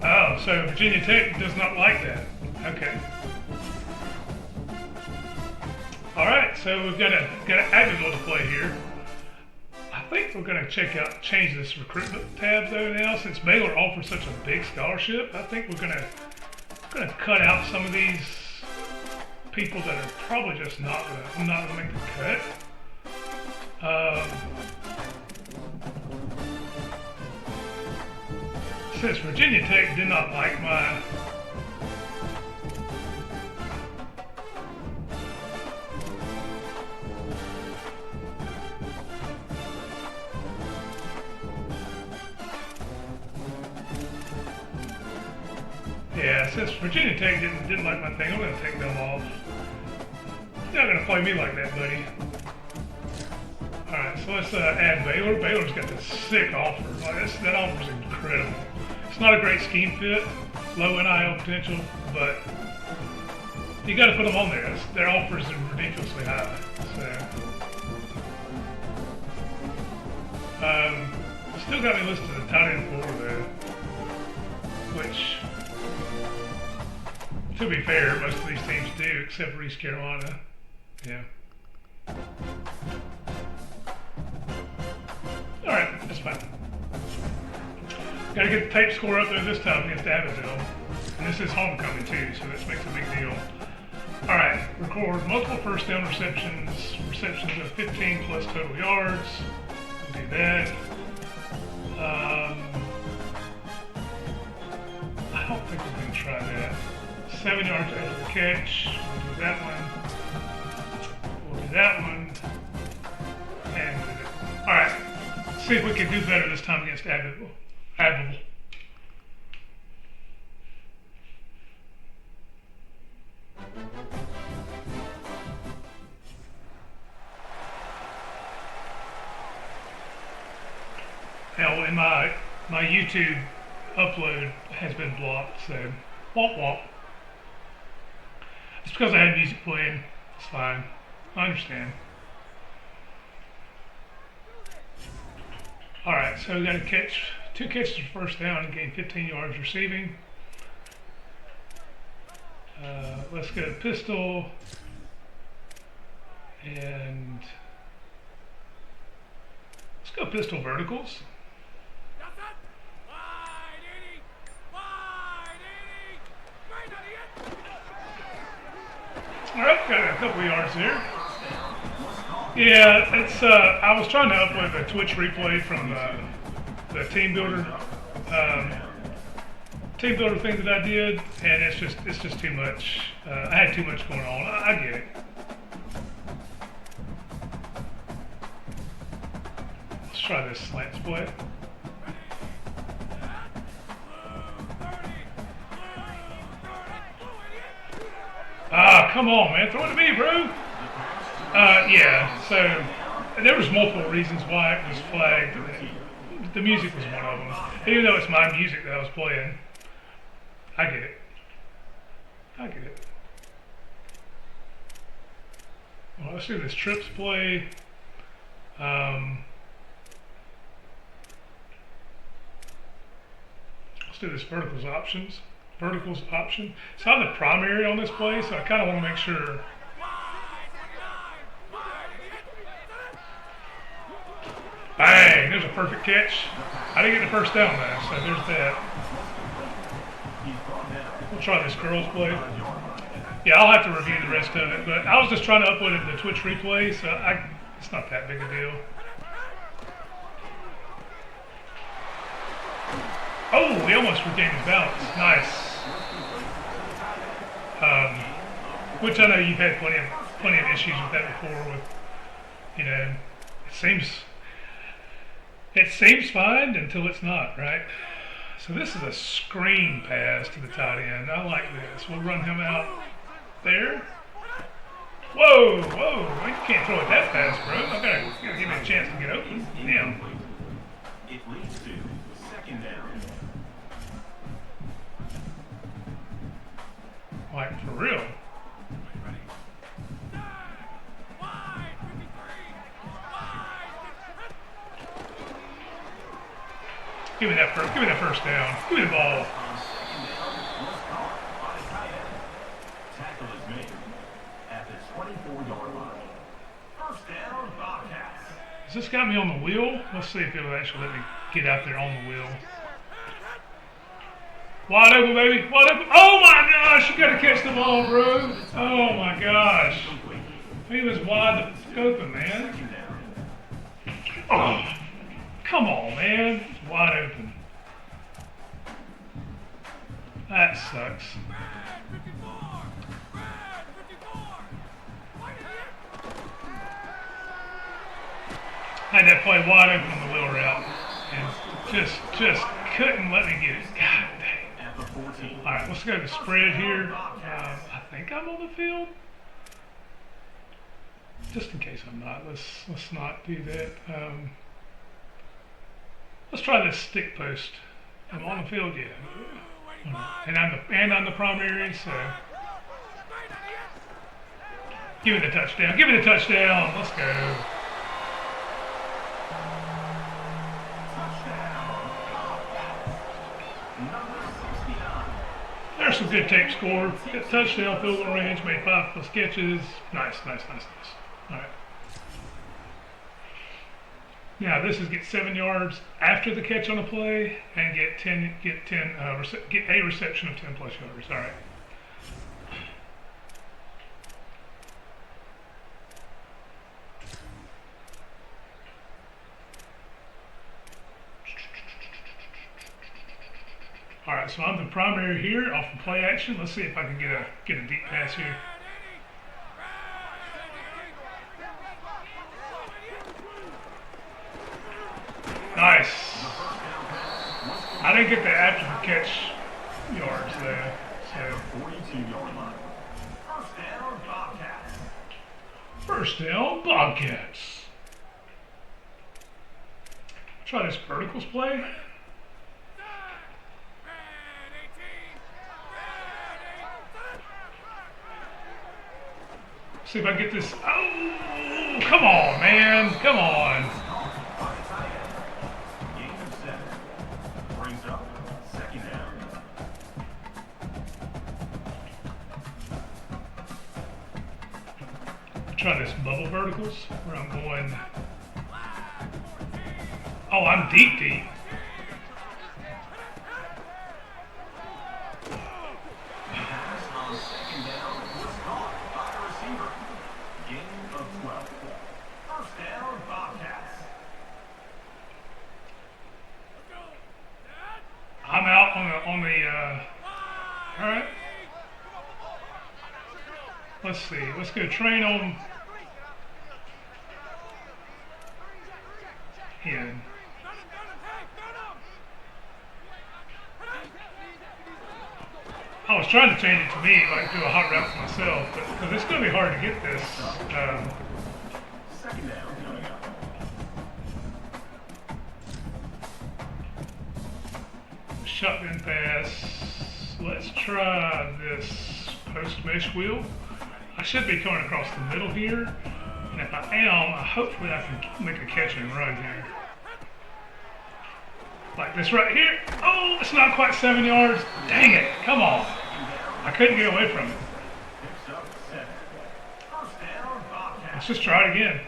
Oh, so Virginia Tech does not like that. Okay. Alright, so we've got an Abbeville to play here. I think we're going to change this recruitment tab though now, since Baylor offers such a big scholarship. I think we're going to cut out some of these people that are probably just not going to make the cut. Since Virginia Tech did not like my since Virginia Tech didn't like my thing, I'm going to take them off. You're not going to play me like that, buddy. Alright, so let's add Baylor. Baylor's got this sick offer. Like, that offer's incredible. It's not a great scheme fit, low NIL potential, but you got to put them on there. Their offers are ridiculously high. So, still got me listed at tight end 4 though, which, to be fair, most of these teams do, except for East Carolina. Yeah. Alright, that's fine. Gotta get the tape score up there this time against Abbeville. And this is homecoming too, so this makes a big deal. Alright, record multiple first down receptions of 15 plus total yards. We'll do that. I don't think we're going to try that. 7 yards after the catch. We'll do that one. We'll do that one. And we'll do that. Alright, let's see if we can do better this time against Abbeville. Hell, and my YouTube upload has been blocked, so womp. It's because I had music playing. It's fine. I understand. Alright, so we got to two catches for first down and gain 15 yards receiving. Let's go pistol. And let's go pistol verticals. Alright, got a couple of yards there. Yeah, it's I was trying to upload a Twitch replay from the team builder thing that I did, and it's just too much. I had too much going on. I get it. Let's try this slant split. Ah, come on, man. Throw it to me, bro. Yeah, so there was multiple reasons why it was flagged. The music was one of them. Even though it's my music that I was playing, I get it. I get it. Well, let's do this trips play. Let's do this verticals options. Verticals option. So I'm the primary on this play, so I kind of want to make sure. Bang! There's a perfect catch. I didn't get the first down though, so there's that. We'll try this girls play. Yeah, I'll have to review the rest of it, but I was just trying to upload it to the Twitch replay, so it's not that big a deal. Oh, we almost regained his balance. Nice. Which I know you've had plenty of issues with that before. With, you know, it seems fine until it's not, right? So this is a screen pass to the tight end. I like this. We'll run him out there. Whoa, whoa! You can't throw it that fast, bro. I gotta give me a chance to get open. Damn. It leads to second down. Like, for real. Give me that first down. Give me the ball. Tackle is made at the 24-yard line. First down, Bobcats. Has this got me on the wheel? Let's see if it'll actually let me get out there on the wheel. Wide open, baby. Wide open. Oh my gosh, you gotta catch the ball, bro. Oh my gosh. He was wide open, man. Oh, come on, man. It's wide open. That sucks. I had that play wide open on the wheel route, and just couldn't let me get it. God dang. All right, let's go to the spread here. I think I'm on the field. Just in case I'm not, let's not do that. Let's try this stick post. I'm on the field, yeah. And I'm the primary, so give it a touchdown. Give it a touchdown. Let's go. There's some good tape score. Got touchdown, field goal range, made 5+ catches. Nice. All right. Now this is get 7 yards after the catch on a play and get a reception of 10+ yards. All right. All right, so I'm the primary here off the play action. Let's see if I can get a deep pass here. Nice. I didn't get the after the catch yards there. So 42-yard line. First down, Bobcats. First down, Bobcats. Try this verticals play. See if I can get this. Oh, come on, man. Come on. Gain of 7. Brings up second down. Try this bubble verticals where I'm going. Oh, I'm deep. I'm out on the all right. Let's see. Let's go train on in. I was trying to change it to me, like do a hot route for myself, but because it's going to be hard to get this. Second down coming up. Shotgun pass. Let's try this post mesh wheel. I should be coming across the middle here, and if I am, hopefully I can make a catch and run here. Like this right here. Oh, it's not quite 7 yards. Dang it, come on. I couldn't get away from it. Let's just try it again.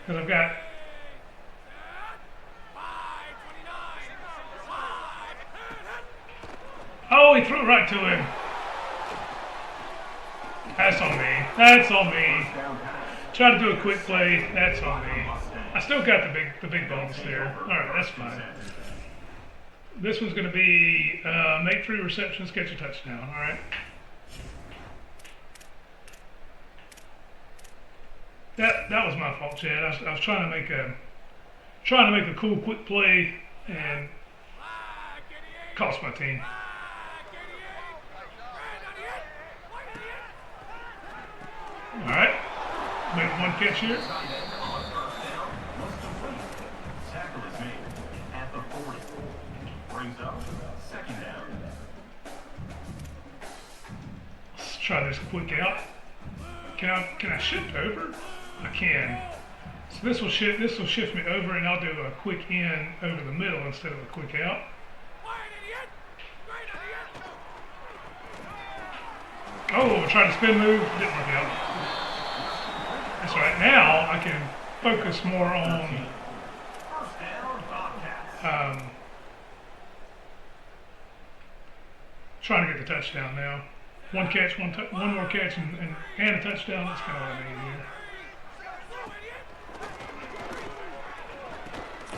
Because I've got... Oh, he threw it right to him. That's on me. That's on me. Try to do a quick play. That's on me. I still got the big balls there. All right, that's fine. This one's going to be make 3 receptions, catch a touchdown. All right. That was my fault, Chad. I was trying to make a cool quick play and cost my team. All right. Make 1 catch here. Tackle is made at the 40. Brings up second down. Let's try this quick out. Can I shift over? I can. So this will shift me over, and I'll do a quick in over the middle instead of a quick out. Oh, we're trying to spin move. Didn't work out. That's right. Now I can focus more on trying to get the touchdown now. 1 catch, one more catch, and a touchdown. That's kind of what I need here.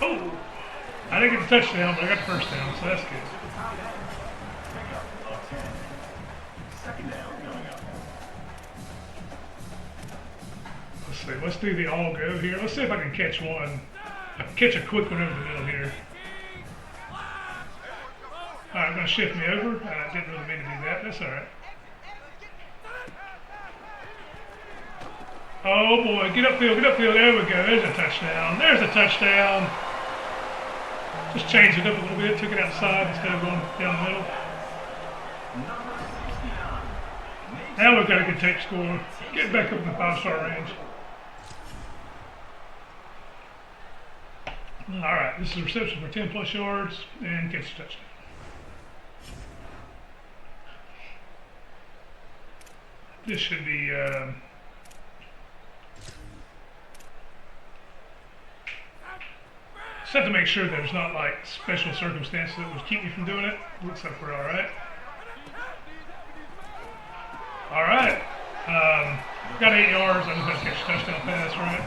Oh, I didn't get the touchdown, but I got the first down, so that's good. Second down coming up. Let's see. Let's do the all go here. Let's see if I can catch one. Catch a quick one over the middle here. All right, going to shift me over. I didn't really mean to do that. That's all right. Oh boy, get upfield, get upfield. There we go. There's a touchdown. There's a touchdown. Just changed it up a little bit. Took it outside instead of going down the middle. Now we've got a good tape score. Get back up in the 5-star range. All right, this is a reception for 10+ yards and catch a touchdown. This should be just have to make sure there's not like special circumstances that would keep me from doing it. Looks like we're all right. All right. Got 8 yards. I'm going to catch a touchdown pass, right?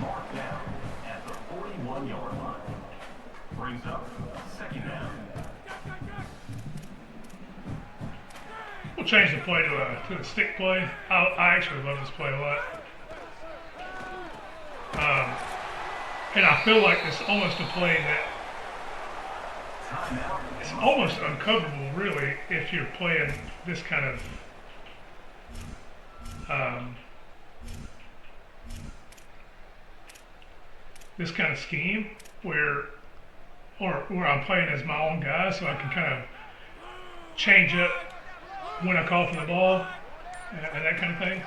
Mark down at the 41-yard line. Brings up second down. We'll change the play to a stick play. I actually love this play a lot. And I feel like it's almost a play that it's almost uncoverable, really, if you're playing this kind of scheme where I'm playing as my own guy, so I can kind of change up when I call for the ball and that kind of thing.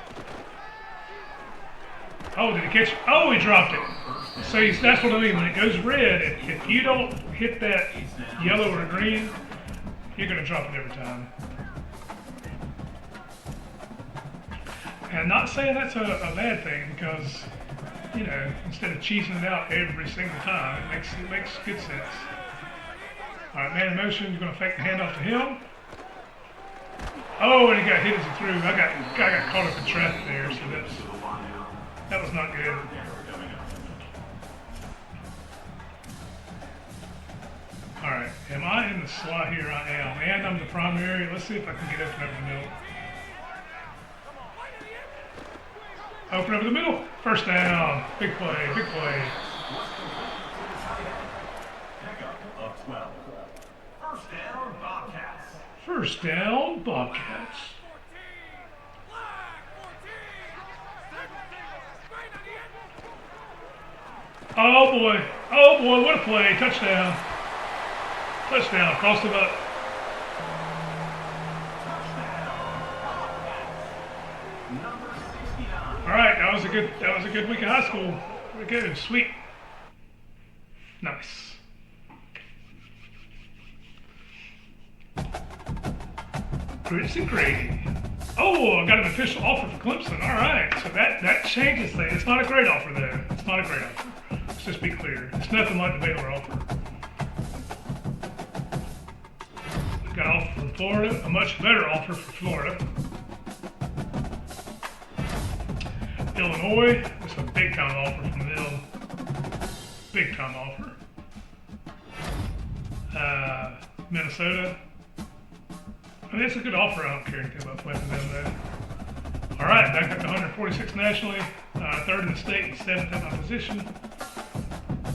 Oh, did he catch it? Oh, he dropped it. So that's what I mean. When it goes red, if you don't hit that yellow or green, you're going to drop it every time. And I'm not saying that's a bad thing because, you know, instead of cheesing it out every single time, it makes good sense. All right, man in motion. You're going to fake the handoff to him. Oh, and he got hit as he threw. I got caught up in traffic there, so that was not good. All right, am I in the slot here? I am, and I'm the primary. Let's see if I can get open over the middle. Open over the middle. First down. Big play, big play. Pickup of 12. First down, Bobcats. First down, Bobcats. Oh boy, what a play. Touchdown. Touchdown, crossed him up. Alright, that was a good week of high school. Very good, sweet. Nice. Grits and gravy. Oh, I got an official offer for Clemson. Alright, so that changes things. It's not a great offer though. It's not a great offer. Let's just be clear. It's nothing like the Baylor offer. Got an offer from Florida, a much better offer from Florida. Illinois, it's a big time offer from them. Big time offer. Minnesota. I mean, it's a good offer. I don't care anything about playing for them though. All right, back up to 146 nationally. Third in the state and seventh at my position.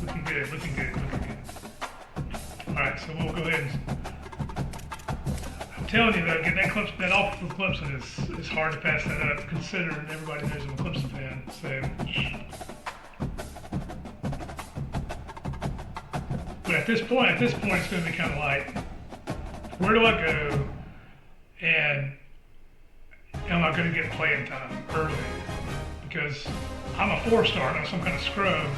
Looking good, looking good, looking good. All right, so we'll go ahead and. I'm telling you though, getting that offer from Clemson is hard to pass that up, considering everybody knows I'm a Clemson fan. So, but at this point, it's going to be kind of like, where do I go, and am I going to get playing time early? Because I'm a 4-star, not some kind of scrub.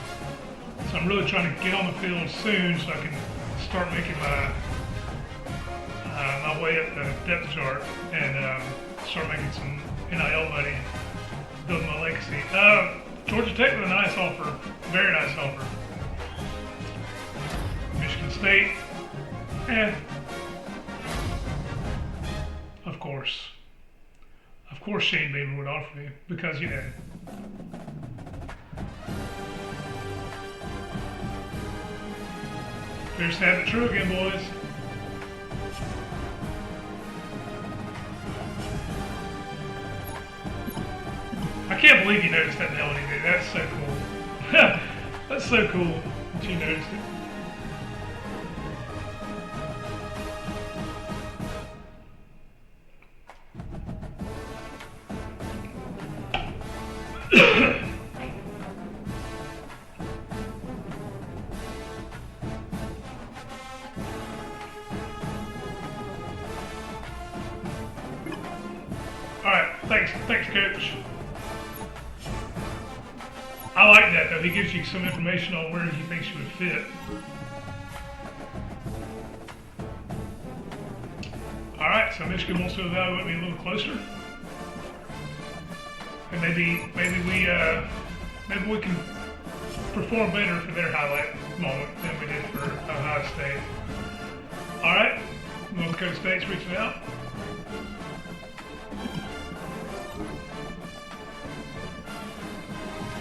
So I'm really trying to get on the field soon so I can start making my my way up the depth chart and start making some NIL money, build my legacy. Georgia Tech with a nice offer, very nice offer. Michigan State, and of course Shane Beamer would offer me because, you know, there's have it true again, boys. I can't believe you noticed that melody, dude. That's so cool. That's so cool that you noticed it. Thanks, Coach. I like that, though. He gives you some information on where he thinks you would fit. All right, so Michigan wants to evaluate me a little closer, and maybe we can perform better for their highlight moment than we did for Ohio State. All right, North Dakota State's reaching out.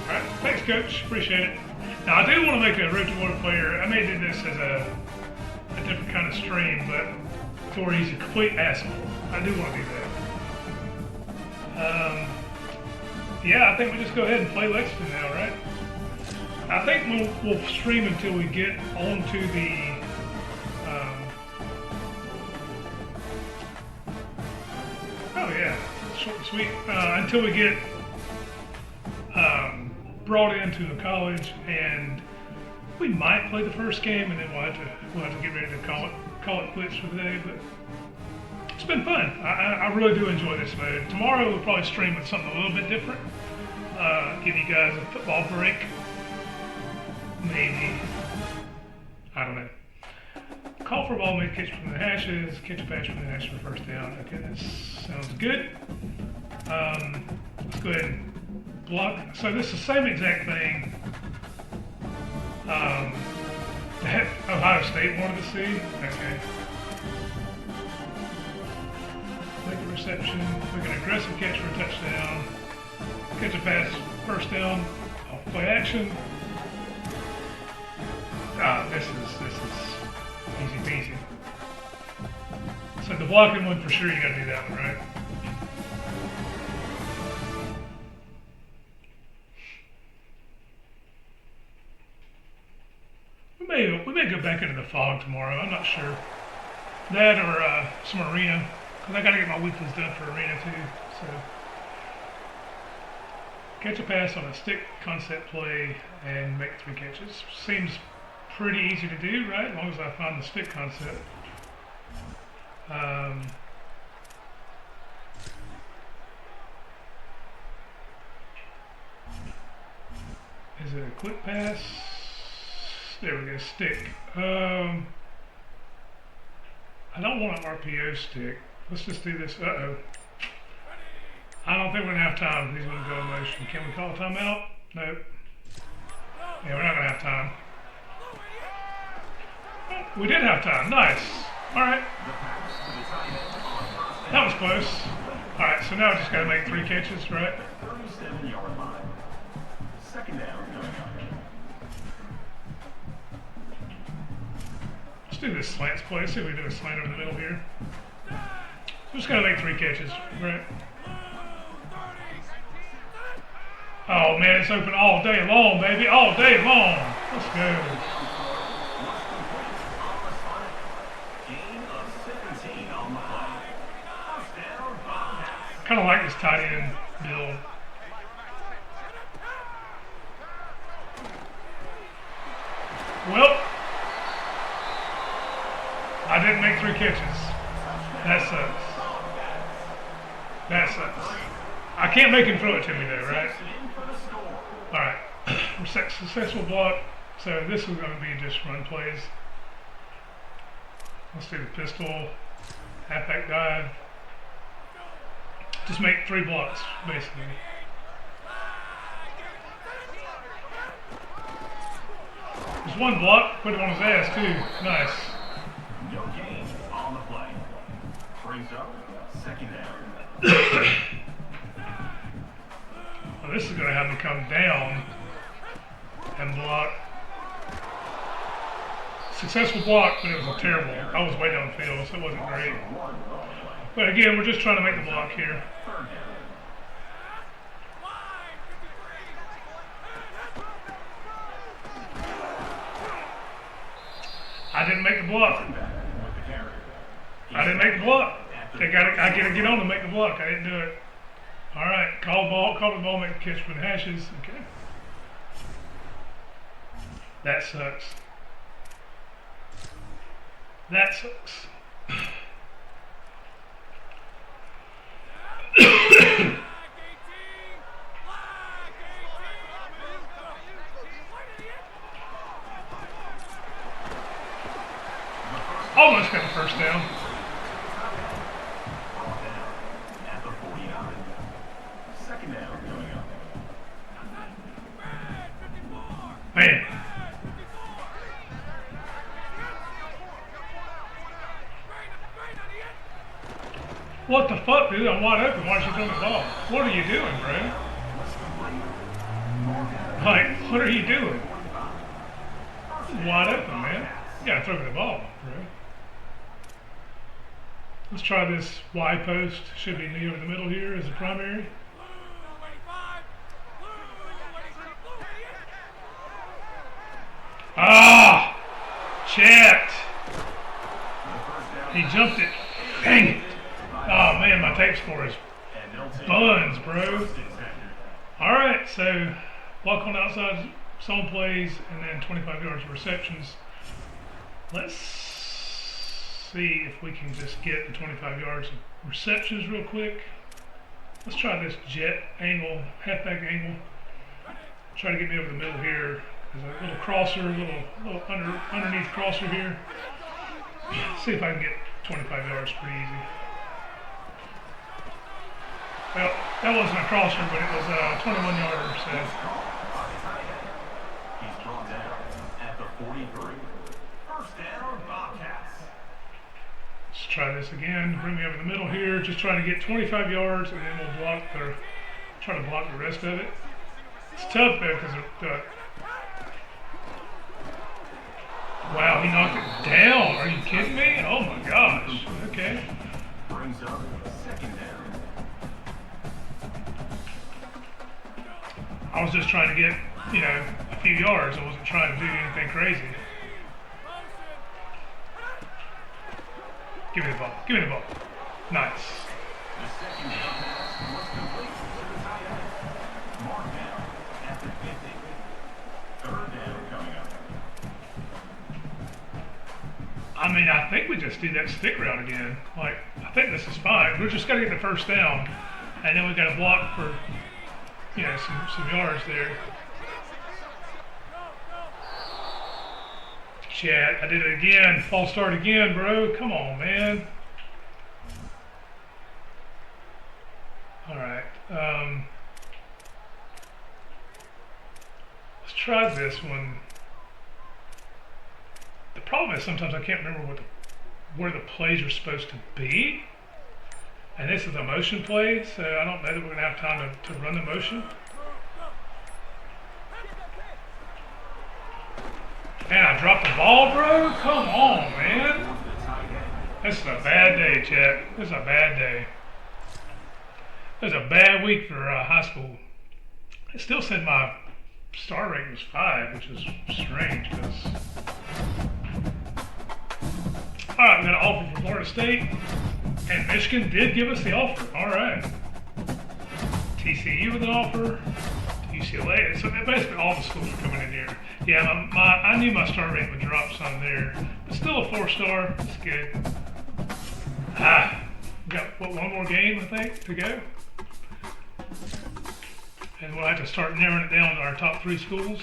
All right, thanks, Coach. Appreciate it. Now, I do want to make a Road to Glory player. I may do this as a different kind of stream, but to where he's a complete asshole. I do want to do that. Yeah, I think we just go ahead and play Lexington now, right? I think we'll stream until we get onto the oh yeah, short and sweet. Until we get brought into the college, and we might play the first game, and then we'll have to get ready to call it quits for the day. But it's been fun. I really do enjoy this mode. Tomorrow we'll probably stream with something a little bit different. Give you guys a football break. Maybe. I don't know. Call for a ball, make catch from the hashes, catch a pass from the hashes for first down. Okay, that sounds good. Let's go ahead and block. So this is the same exact thing that Ohio State wanted to see. Okay. Make a reception. Make an aggressive catch for a touchdown. Catch a pass, first down, off play action. This is easy peasy. So the blocking one for sure, you gotta do that one, right? We may go back into the fog tomorrow. I'm not sure. That or some arena. Because I got to get my weeklies done for Arena too. So, catch a pass on a stick concept play and make 3 catches. Seems pretty easy to do, right? As long as I find the stick concept. Is it a quick pass? There we go, stick. I don't want an RPO stick. Let's just do this. Uh-oh. I don't think we're going to have time. He's going to go in motion. Can we call a timeout? Nope. Yeah, we're not going to have time. We did have time. Nice. All right. That was close. All right, so now we just got to make 3 catches, right? 37-yard line. Second down coming up. Let's do this slants play. Let's see if we do a slant over the middle here. Just got to make 3 catches, right? Oh man, it's open all day long, baby. All day long. Let's go. Kind of like this tight end build. Well, I didn't make 3 catches. That sucks. That sucks. I can't make him throw it to me though, right? Alright. Successful block. So this is going to be just run plays. Let's do the pistol. Halfback dive. Just make 3 blocks, basically. Just 1 block, put him on his ass too. Nice. No gain on the play. Brings up second down. Well, this is going to have me come down and block. Successful block, but it was a terrible. I was way downfield, so it wasn't great. But again, we're just trying to make the block here. I didn't make the block. I didn't make the block. I gotta get on to make the block. I didn't do it. All right, call the ball, make the catch for the hashes. Okay. That sucks. That sucks. Almost got the first down. At the 49. Second down coming up. Man. What the fuck, dude? I'm wide open. Why aren't you throwing the ball? What are you doing, bro? Like, what are you doing? Wide open, man. You gotta throw me the ball, bro. Let's try this Y post. Should be me over the middle here as a primary. Ah! Checked. He jumped it. Dang it. Oh man, my tape score is buns, bro. Alright, so block on the outside zone plays and then 25 yards of receptions. Let's see if we can just get the 25 yards of receptions real quick. Let's try this jet angle, halfback angle. Try to get me over the middle here. There's a little crosser, little underneath crosser here. See if I can get 25 yards pretty easy. Well, that wasn't a crosser, but it was a 21-yarder, so. He's drawn down at the 43. First down, Bobcats. Let's try this again. Bring me over the middle here. Just trying to get 25 yards, and then we'll try to block the rest of it. It's tough though, because wow, he knocked it down. Are you kidding me? Oh my gosh. Okay. Brings up second down. I was just trying to get, a few yards. I wasn't trying to do anything crazy. Give me the ball. Give me the ball. Nice. The second down pass was complete to the tight end. Mark down at the 50. Third down coming up. I mean, I think we just do that stick route again. Like, I think this is fine. We're just got to get the first down, and then we got to block for, you know, some yards there. Chat, I did it again. False start again, bro. Come on, man. All right. Let's try this one. The problem is sometimes I can't remember where the plays are supposed to be. And this is a motion play, so I don't know that we're going to have time to run the motion. Man, I dropped the ball, bro? Come on, man. This is a bad day, chat. This is a bad day. It was a bad week for high school. It still said my star rate was 5, which is strange because... Alright, we got an offer from Florida State. And Michigan did give us the offer. Alright. TCU with an offer. UCLA. So basically all the schools are coming in here. Yeah, I knew my star rate would drop some there. But still a 4-star. That's good. We got, what, one more game, I think, to go? And we'll have to start narrowing it down to our top 3 schools.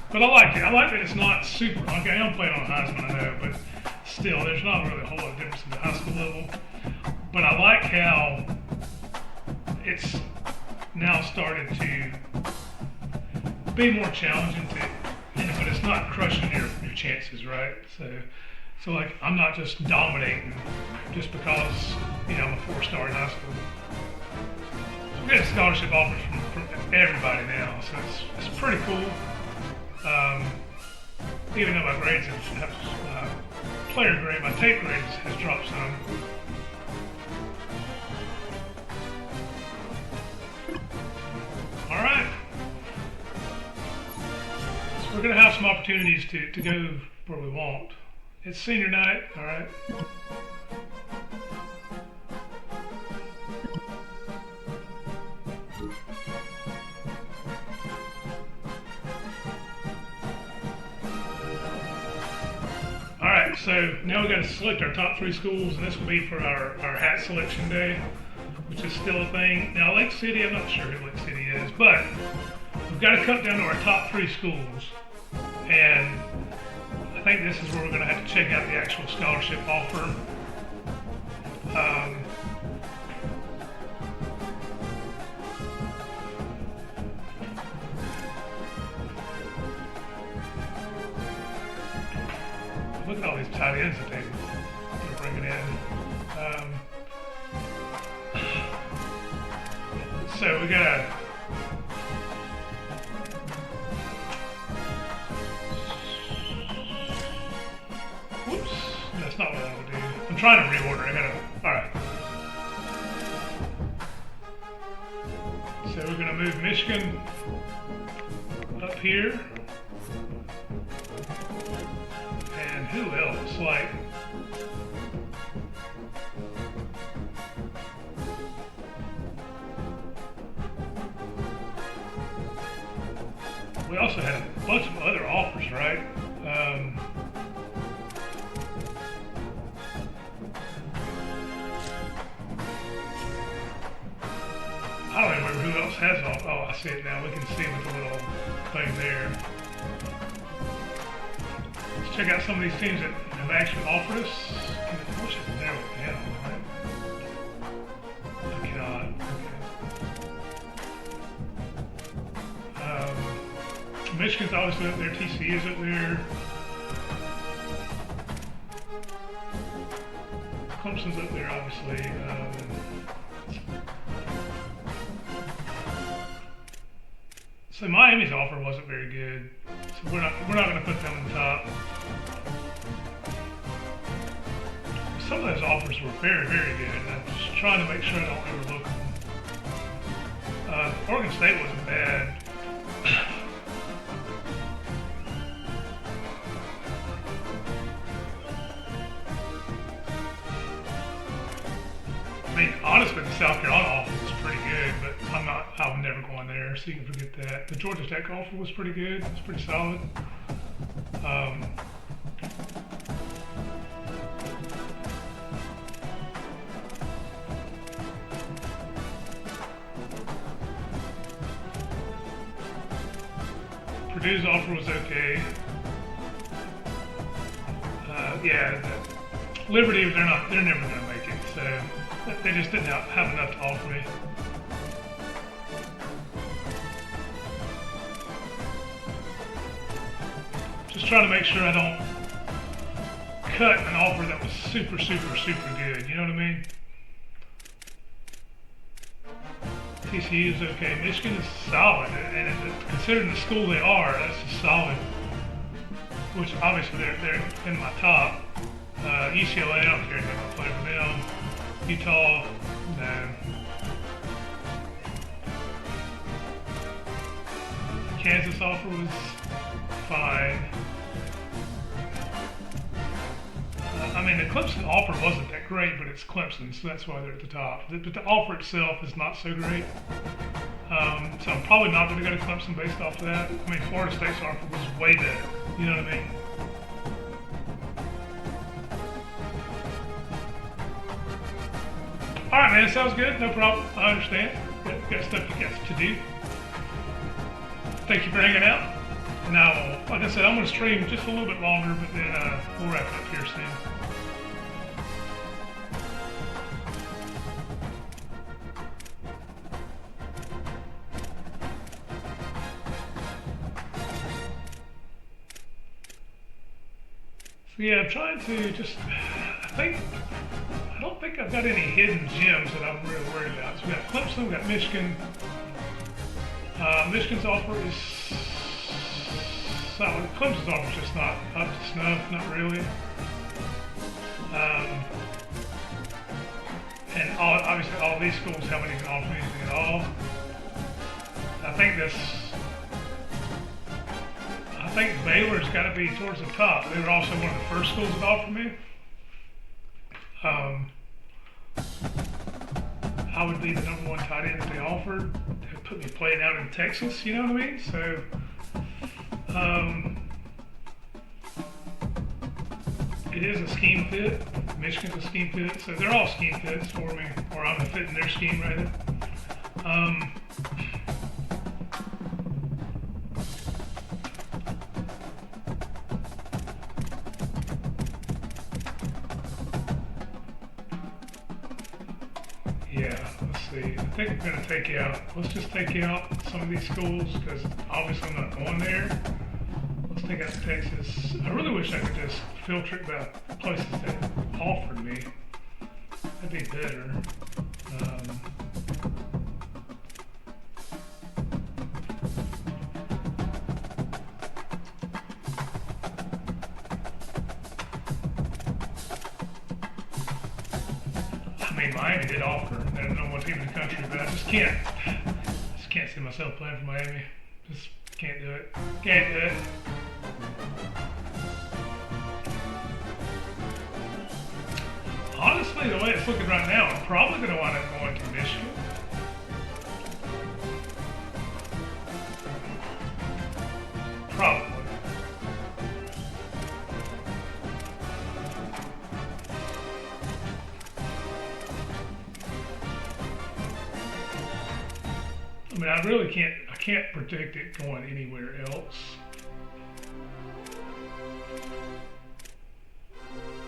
But I like it. I like that it's not super. Okay, I'm playing on Heisman, I know, but still, there's not really a whole lot of difference in the high school level. But I like how it's now started to be more challenging but it's not crushing your chances, right? So like, I'm not just dominating just because, you know, I'm a 4-star in high school. So we get scholarship offers from everybody now, so it's pretty cool. Even though my grades have player grade, my tape grade has dropped some. All right. So we're going to have some opportunities to go where we want. It's senior night, all right. So now we've got to select our top 3 schools, and this will be for our hat selection day, which is still a thing. Now Lake City, I'm not sure who Lake City is, but we've got to cut down to our top 3 schools. And I think this is where we're going to have to check out the actual scholarship offer. Look at all these tight ends that they're bringing in. So we gotta. Whoops, that's not what I would do. I'm trying to reorder. I gotta. All right. So we're gonna move Michigan up here. Who else? Like, we also had a bunch of other offers, right? I don't remember who else has offers. Oh, I see it now. We can see it with the little thing there. Check out some of these teams that have actually offered us. I wish I could narrow it down, right? I cannot. Okay. Michigan's obviously up there. TCU's up there. Clemson's up there, obviously. So Miami's offer wasn't very good. So we're not going to put them on top. some of those offers were very, very good. And I'm just trying to make sure I don't overlook them. Oregon State wasn't bad. I mean, honestly, the South Carolina offer was pretty good, but I'm never going there, so you can forget that. The Georgia Tech offer was pretty good. It was pretty solid. Purdue's offer was okay. Yeah, Liberty, they're never going to make it, so they just didn't have enough to offer me. Just trying to make sure I don't cut an offer that was super, super, super good. You know what I mean? TCU is okay. Michigan is solid, and considering the school they are, that's just solid. Which obviously they're in my top. UCLA, I don't care if they're going to play for them. Utah, no. Kansas offer was fine. I mean, the Clemson offer wasn't that great, but it's Clemson, so that's why they're at the top. But the offer itself is not so great. So I'm probably not going to go to Clemson based off of that. I mean, Florida State's offer was way better. You know what I mean? All right, man, sounds good. No problem. I understand. Got stuff you got to do. Thank you for hanging out. And like I said, I'm going to stream just a little bit longer, but then we'll wrap it up here soon. So yeah, I'm trying to just, I don't think I've got any hidden gems that I'm really worried about. So we got Clemson, we got Michigan. Michigan's offer is solid. Clemson's offer is just not up to snuff, not really. And obviously all these schools haven't even offered anything at all. I think Baylor's got to be towards the top. They were also one of the first schools that offered me. I would be the #1 tight end that they offered. They put me playing out in Texas, you know what I mean? So, it is a scheme fit. Michigan's a scheme fit. So they're all scheme fits for me, or I'm a fit in their scheme rather. Yeah, let's see. I think I'm going to take out, let's just take out some of these schools because obviously I'm not going there. Let's take out Texas. I really wish I could just filter it by places that offered me. That'd be better. I mean, Miami did offer. They're the #1 team in the country, but I just can't see myself playing for Miami. Just can't do it. Can't do it. Honestly, the way it's looking right now, I'm probably going to wind up going to Michigan. Probably. I mean, I really can't predict it going anywhere else.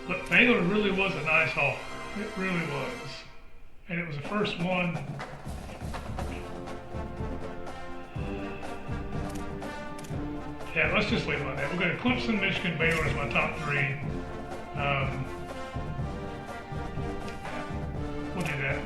But Baylor really was a nice offer. It really was. And it was the first one. Yeah, let's just leave it like that. We'll go to Clemson, Michigan, Baylor as my top 3. We'll do that.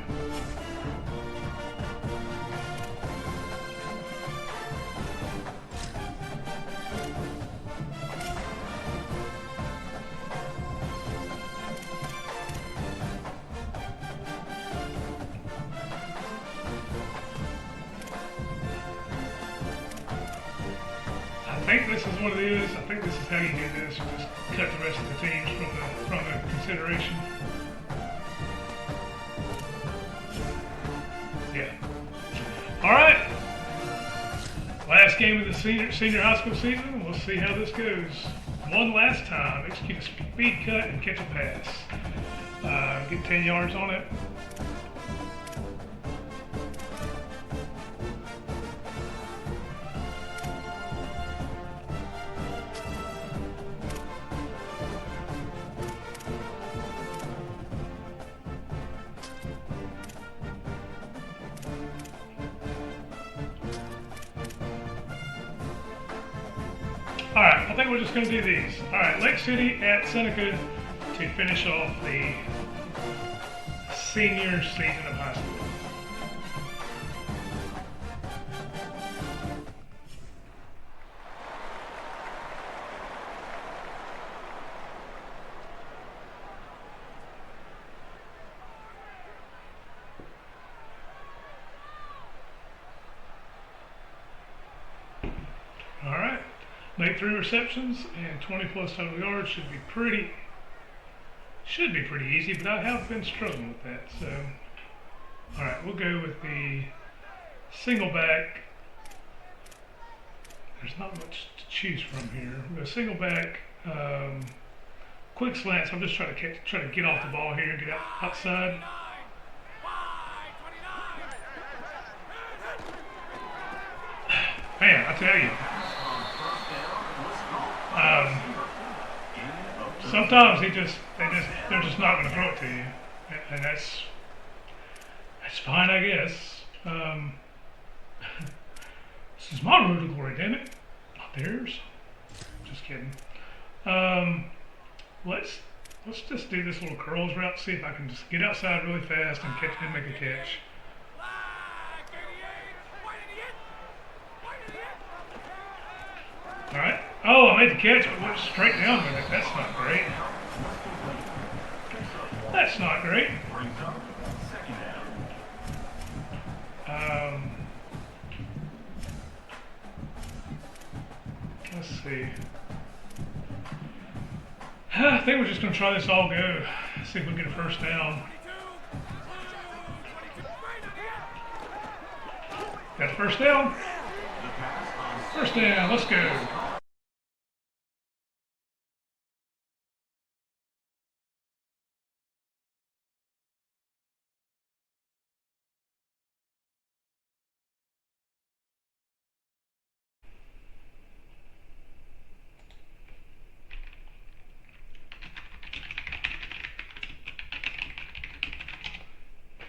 think this is what it is. I think this is how you do this. You just cut the rest of the teams from the consideration. Yeah. All right. Last game of the senior high school season. We'll see how this goes. One last time. Execute a speed cut and catch a pass. Get 10 yards on it. All right, I think we're just going to do these. All right, Lake City at Seneca to finish off the senior season of high school. All right. Made 3 receptions and 20 plus total yards. Should be pretty easy, but I have been struggling with that. So, all right, we'll go with the single back. There's not much to choose from here. We'll go single back, quick slants. I'm just trying to get off the ball here and get outside. Man, I tell you. Sometimes they're just not going to throw it to you, and that's fine, I guess. This is my road to glory, damn it, not theirs. Just kidding. Let's just do this little curls route. See if I can just get outside really fast and make a catch. All right. Oh, I made the catch, but went straight down with it. That's not great. That's not great. Let's see. I think we're just going to try this all go. See if we can get a first down. Got the first down. First down. Let's go.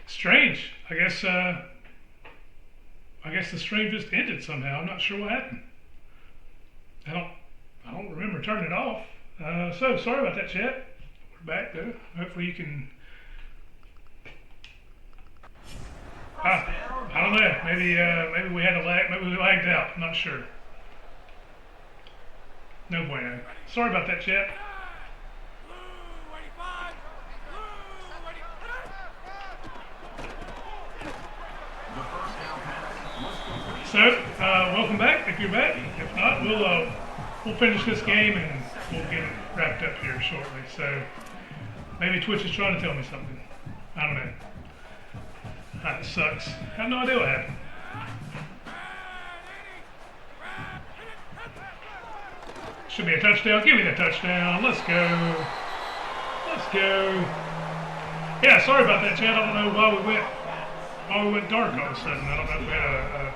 Strange. I guess the stream just ended somehow. I'm not sure what happened. I don't remember turning it off. So sorry about that, chat. We're back though. Hopefully you can. I don't know. Maybe we had a lag. Maybe we lagged out. I'm not sure. No bueno. Sorry about that, chat. So, welcome back if you're back. If not, we'll finish this game and we'll get it wrapped up here shortly. So, maybe Twitch is trying to tell me something. I don't know. That sucks. I have no idea what happened. Should be a touchdown. Give me the touchdown. Let's go. Let's go. Yeah, sorry about that, Chad. I don't know why we went dark all of a sudden. I don't know if we had a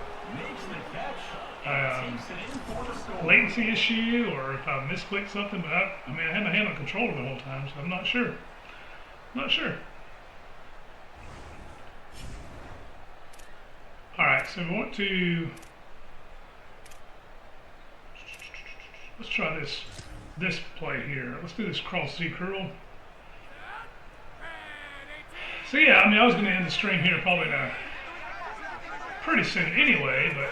latency issue or if I misclicked something, but I had my hand on controller the whole time, so I'm not sure. Not sure. Alright, so we want to let's try this play here. Let's do this cross Z curl. So yeah, I was gonna end the stream here probably pretty soon anyway, but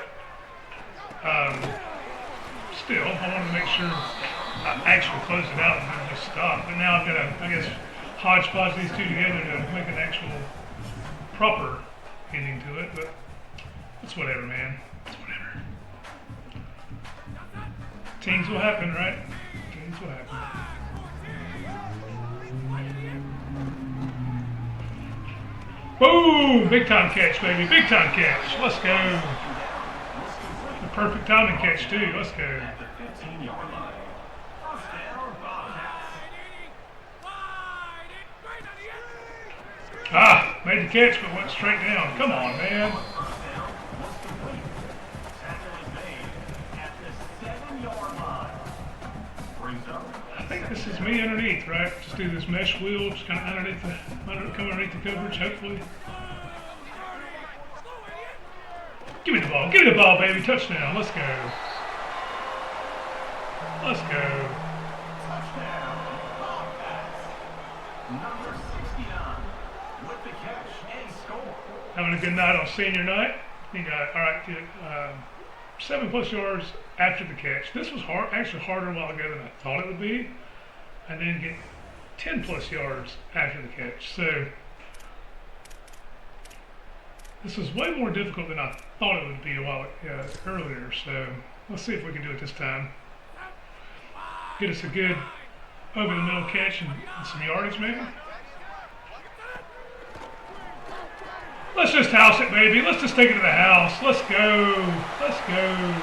still, I want to make sure I actually close it out and then just stop. But now I've got to, I guess, hodgepodge these two together to make an actual proper ending to it. But it's whatever, man. It's whatever. Things will happen, right? Things will happen. Boom! Big time catch, baby. Big time catch. Let's go. The perfect timing catch, too. Let's go. Ah, made the catch, but went straight down. Come on, man. I think this is me underneath, right? Just do this mesh wheel, just kind of come underneath the coverage, hopefully. Give me the ball. Give me the ball, baby. Touchdown. Let's go. Let's go. Having a good night on senior night. You got, all right, good. 7+ yards after the catch. This was hard, actually harder a while ago than I thought it would be. And then get 10+ yards after the catch. So this was way more difficult than I thought it would be a while earlier. So let's see if we can do it this time. Get us a good over the middle catch and some yardage maybe. Let's just house it, baby. Let's just take it to the house. Let's go. Let's go.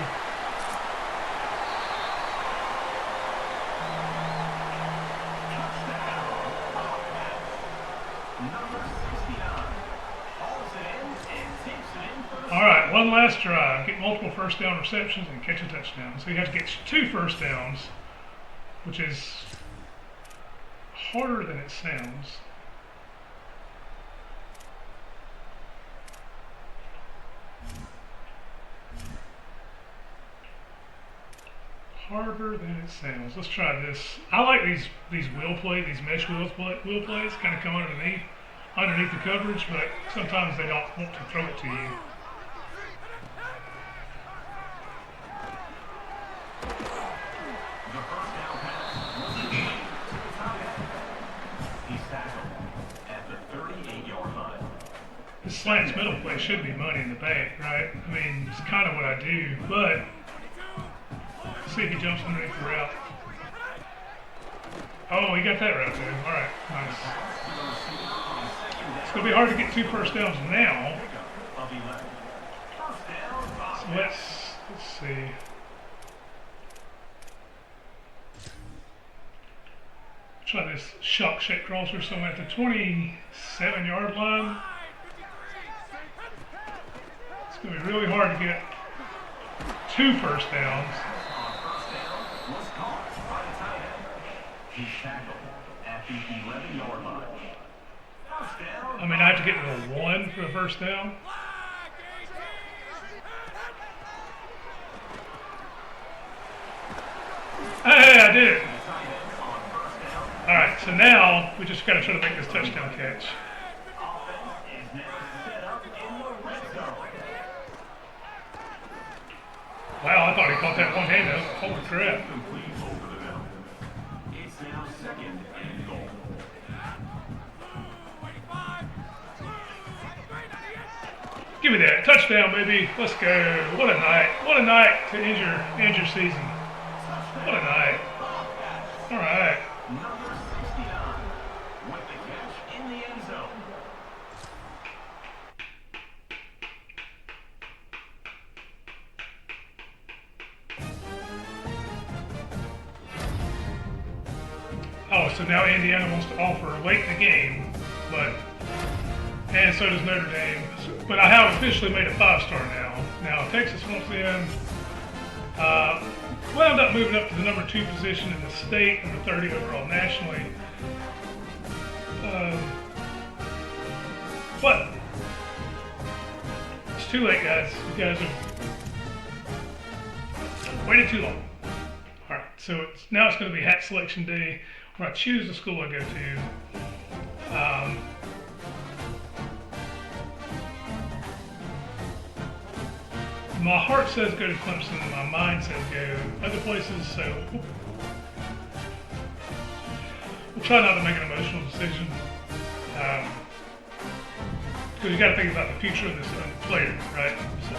All right, one last drive. Get multiple first down receptions and catch a touchdown. So you have to get 2 first downs, which is harder than it sounds. Harder than it sounds. Let's try this. I like these wheel plays, these mesh wheel plays, kind of come underneath the coverage, but sometimes they don't want to throw it to you. This slants middle play should be money in the bank, right? I mean, it's kind of what I do, but see if he jumps underneath the route. Oh, he got that route too. All right, nice. It's gonna be hard to get 2 first downs now. So let's see. Try this shock shake crosser. So I'm at the 27-yard line. It's gonna be really hard to get 2 first downs. I mean, I have to get to the 1 for the first down. Hey, I did it. All right, so now we just got to try to make this touchdown catch. Wow, I thought he caught that one-handed. Holy crap. Give me that. Touchdown, baby. Let's go. What a night. What a night to end your season. What a night. All right. Oh, so now Indiana wants to offer late in the game, and so does Notre Dame. But I have officially made a 5-star now. Now Texas wants in. Wound up moving up to the number 2 position in the state, number 30 overall nationally. But it's too late, guys. You guys have waited too long. All right, so now it's going to be hat selection day, where I choose the school I go to. My heart says go to Clemson, my mind says go other places, so we'll try not to make an emotional decision. Because you got to think about the future of this player, right? So.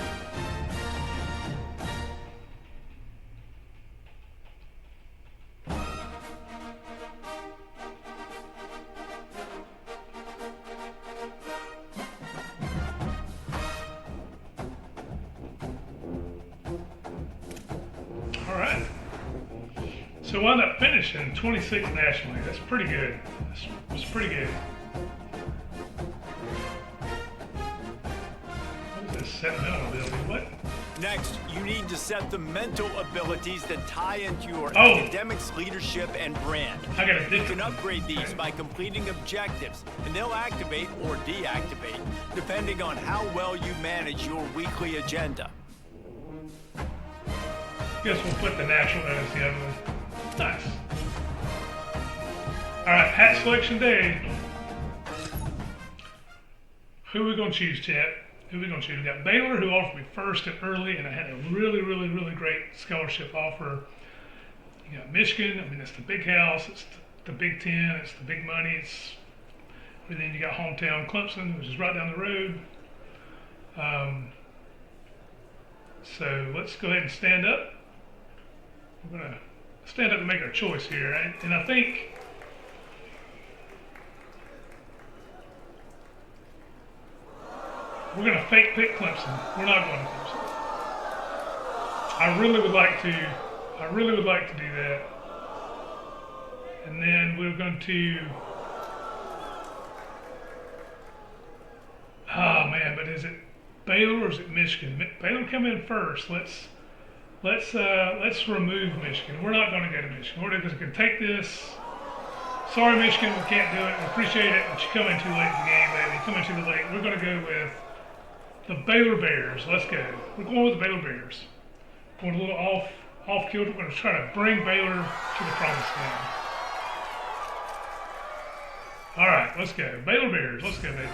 So wound up finishing 26th nationally. That's pretty good. That's pretty good. What is this? Set mental ability. What? Next, you need to set the mental abilities that tie into your academics, leadership, and brand. You can upgrade these by completing objectives, and they'll activate or deactivate, depending on how well you manage your weekly agenda. Guess we'll put the natural as the other one. Nice. Alright, hat selection day. Who are we going to choose, chat? Who are we going to choose? We got Baylor, who offered me first and early, and I had a really great scholarship offer. You got Michigan. I mean, it's the big house. It's the Big Ten. It's the big money. And then you got hometown Clemson, which is right down the road. So let's go ahead and stand up. We're going to stand up and make our choice here. Right? And I think we're going to fake pick Clemson. We're not going to Clemson. I really would like to do that. And then we're going to, oh man, but is it Baylor or is it Michigan? Baylor come in first. Let's remove Michigan. We're not going to go to Michigan. We're just going to take this. Sorry, Michigan, we can't do it. We appreciate it, but you come in too late in the game, baby. You come in too late. We're going to go with the Baylor Bears. Let's go. We're going with the Baylor Bears. Going a little off kilter. We're going to try to bring Baylor to the promised land. All right, let's go. Baylor Bears. Let's go, baby.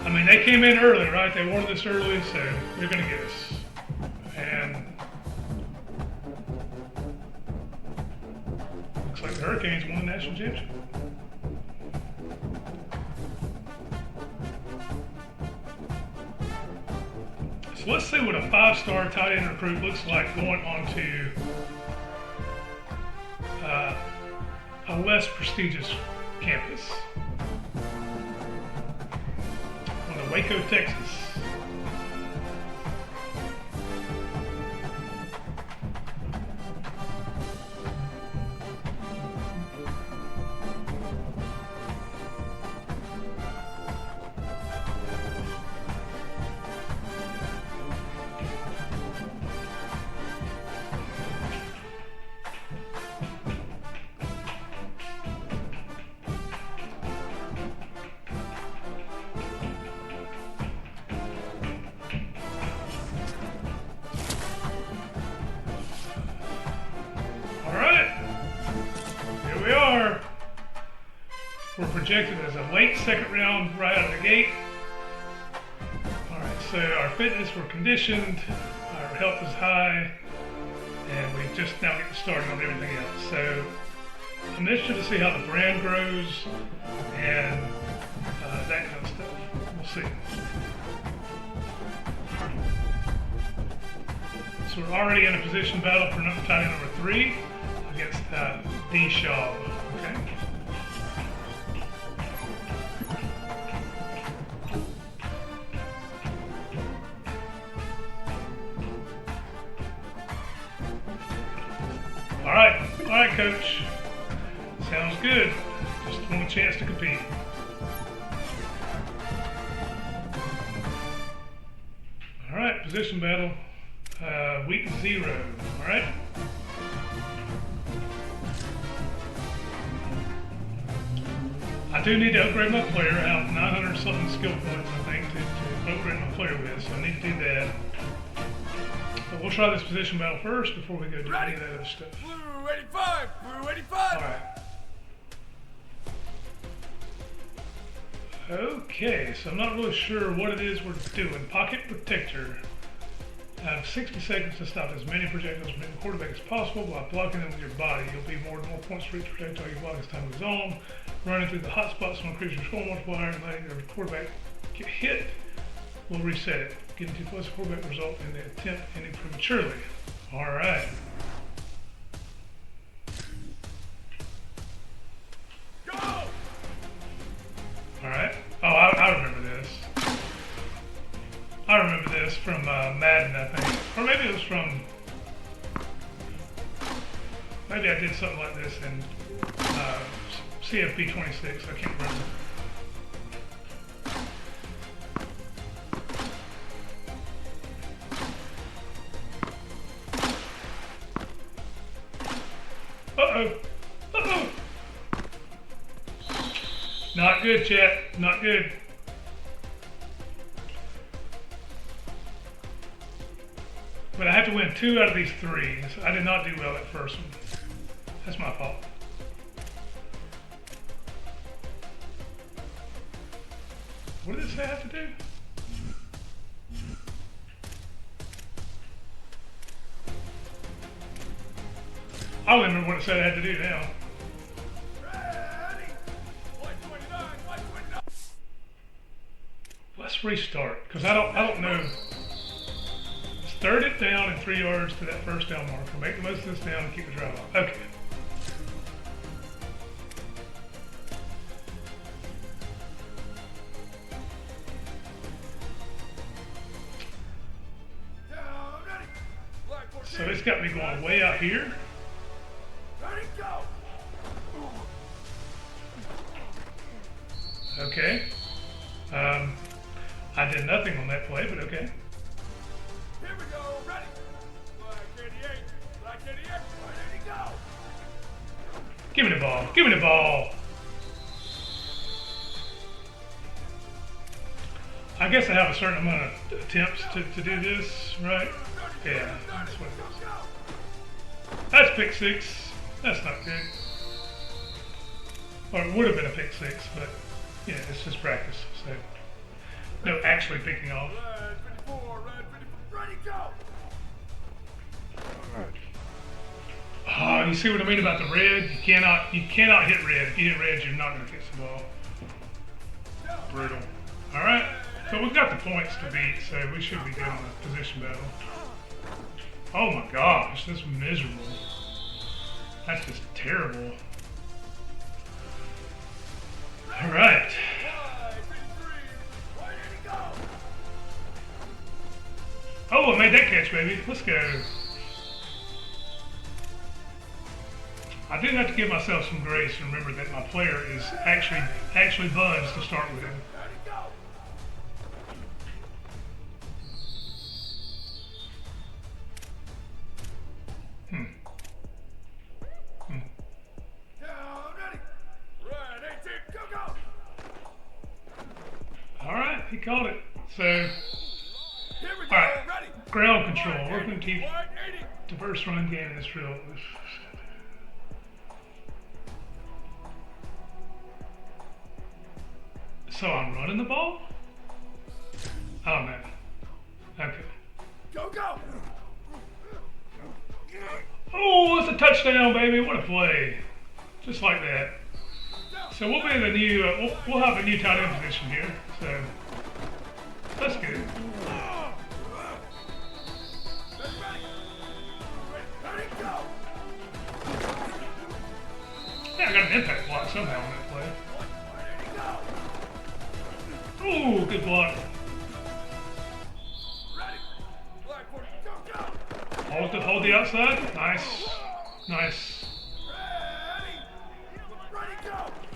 I mean, they came in early, right? They wanted this early, so they're going to get us. And looks like the Hurricanes won the national championship. So let's see what a 5-star tight end recruit looks like going on to a less prestigious campus. Waco, Texas. We're projected as a late second round right out of the gate. Alright, so our fitness, we're conditioned, our health is high, and we just now get started on everything else. So I'm interested to see how the brand grows and that kind of stuff. We'll see. So we're already in a position battle for tight end number 3 against D. Shaw. Okay. All right, coach. Sounds good. Just want a chance to compete. All right, position battle. Week 0. All right. I do need to upgrade my player. I have 900 something skill points, I think, to upgrade my player with, so I need to do that. But we'll try this position battle first before we go do any of that other stuff. Blue 85! Blue 85! Alright. Okay, so I'm not really sure what it is we're doing. Pocket protector. I have 60 seconds to stop as many projectiles from the quarterback as possible by blocking them with your body. You'll be more points for each projectile you block as time goes on. Running through the hot spots will increase your score multiplier, and letting your quarterback get hit will reset it. Getting too close to quarterback result in the attempt ending prematurely. Alright. Alright. Oh, it was from. Maybe I did something like this in CFB 26. I can't remember. Uh-oh. Uh-oh. Not good, chat. Not good. But I have to win 2 out of these 3. So I did not do well that first one. That's my fault. What did it say I have to do? I don't remember what it said I had to do now. Let's restart, because I don't know. It's 3rd down and 3 yards to that first down marker. Make the most of this down and keep the drive on. Okay. So it's got me going way out here. Okay. I did nothing on that play, but okay. Here we go, ready. Black 88, Black 88, ready to go. Give me the ball. Give me the ball. I guess I have a certain amount of attempts to do this, right? Yeah, that's what it is. That's pick 6. That's not good. Or it would have been a pick 6, but yeah, it's just practice. So no actually picking off. Red 54, red 54, ready to go. Oh, you see what I mean about the red? You cannot hit red. If you hit red, you're not going to catch the ball. Brutal. All right, so we've got the points to beat, so we should be good in the position battle. Oh my gosh, that's miserable. That's just terrible. All right. Oh, I made that catch, baby. Let's go. I do have to give myself some grace and remember that my player is actually buzzed to start with. All right, he called it. So, all right, ground control. We're going to keep diverse run game in this drill. So I'm running the ball? Oh man. Okay. Go, go! Oh, it's a touchdown, baby! What a play! Just like that. So we'll be in the new. We'll have a new tight end position here. So that's good. Yeah, I got an impact block somehow on that play. Ooh, good block. Hold the outside. Nice. Nice.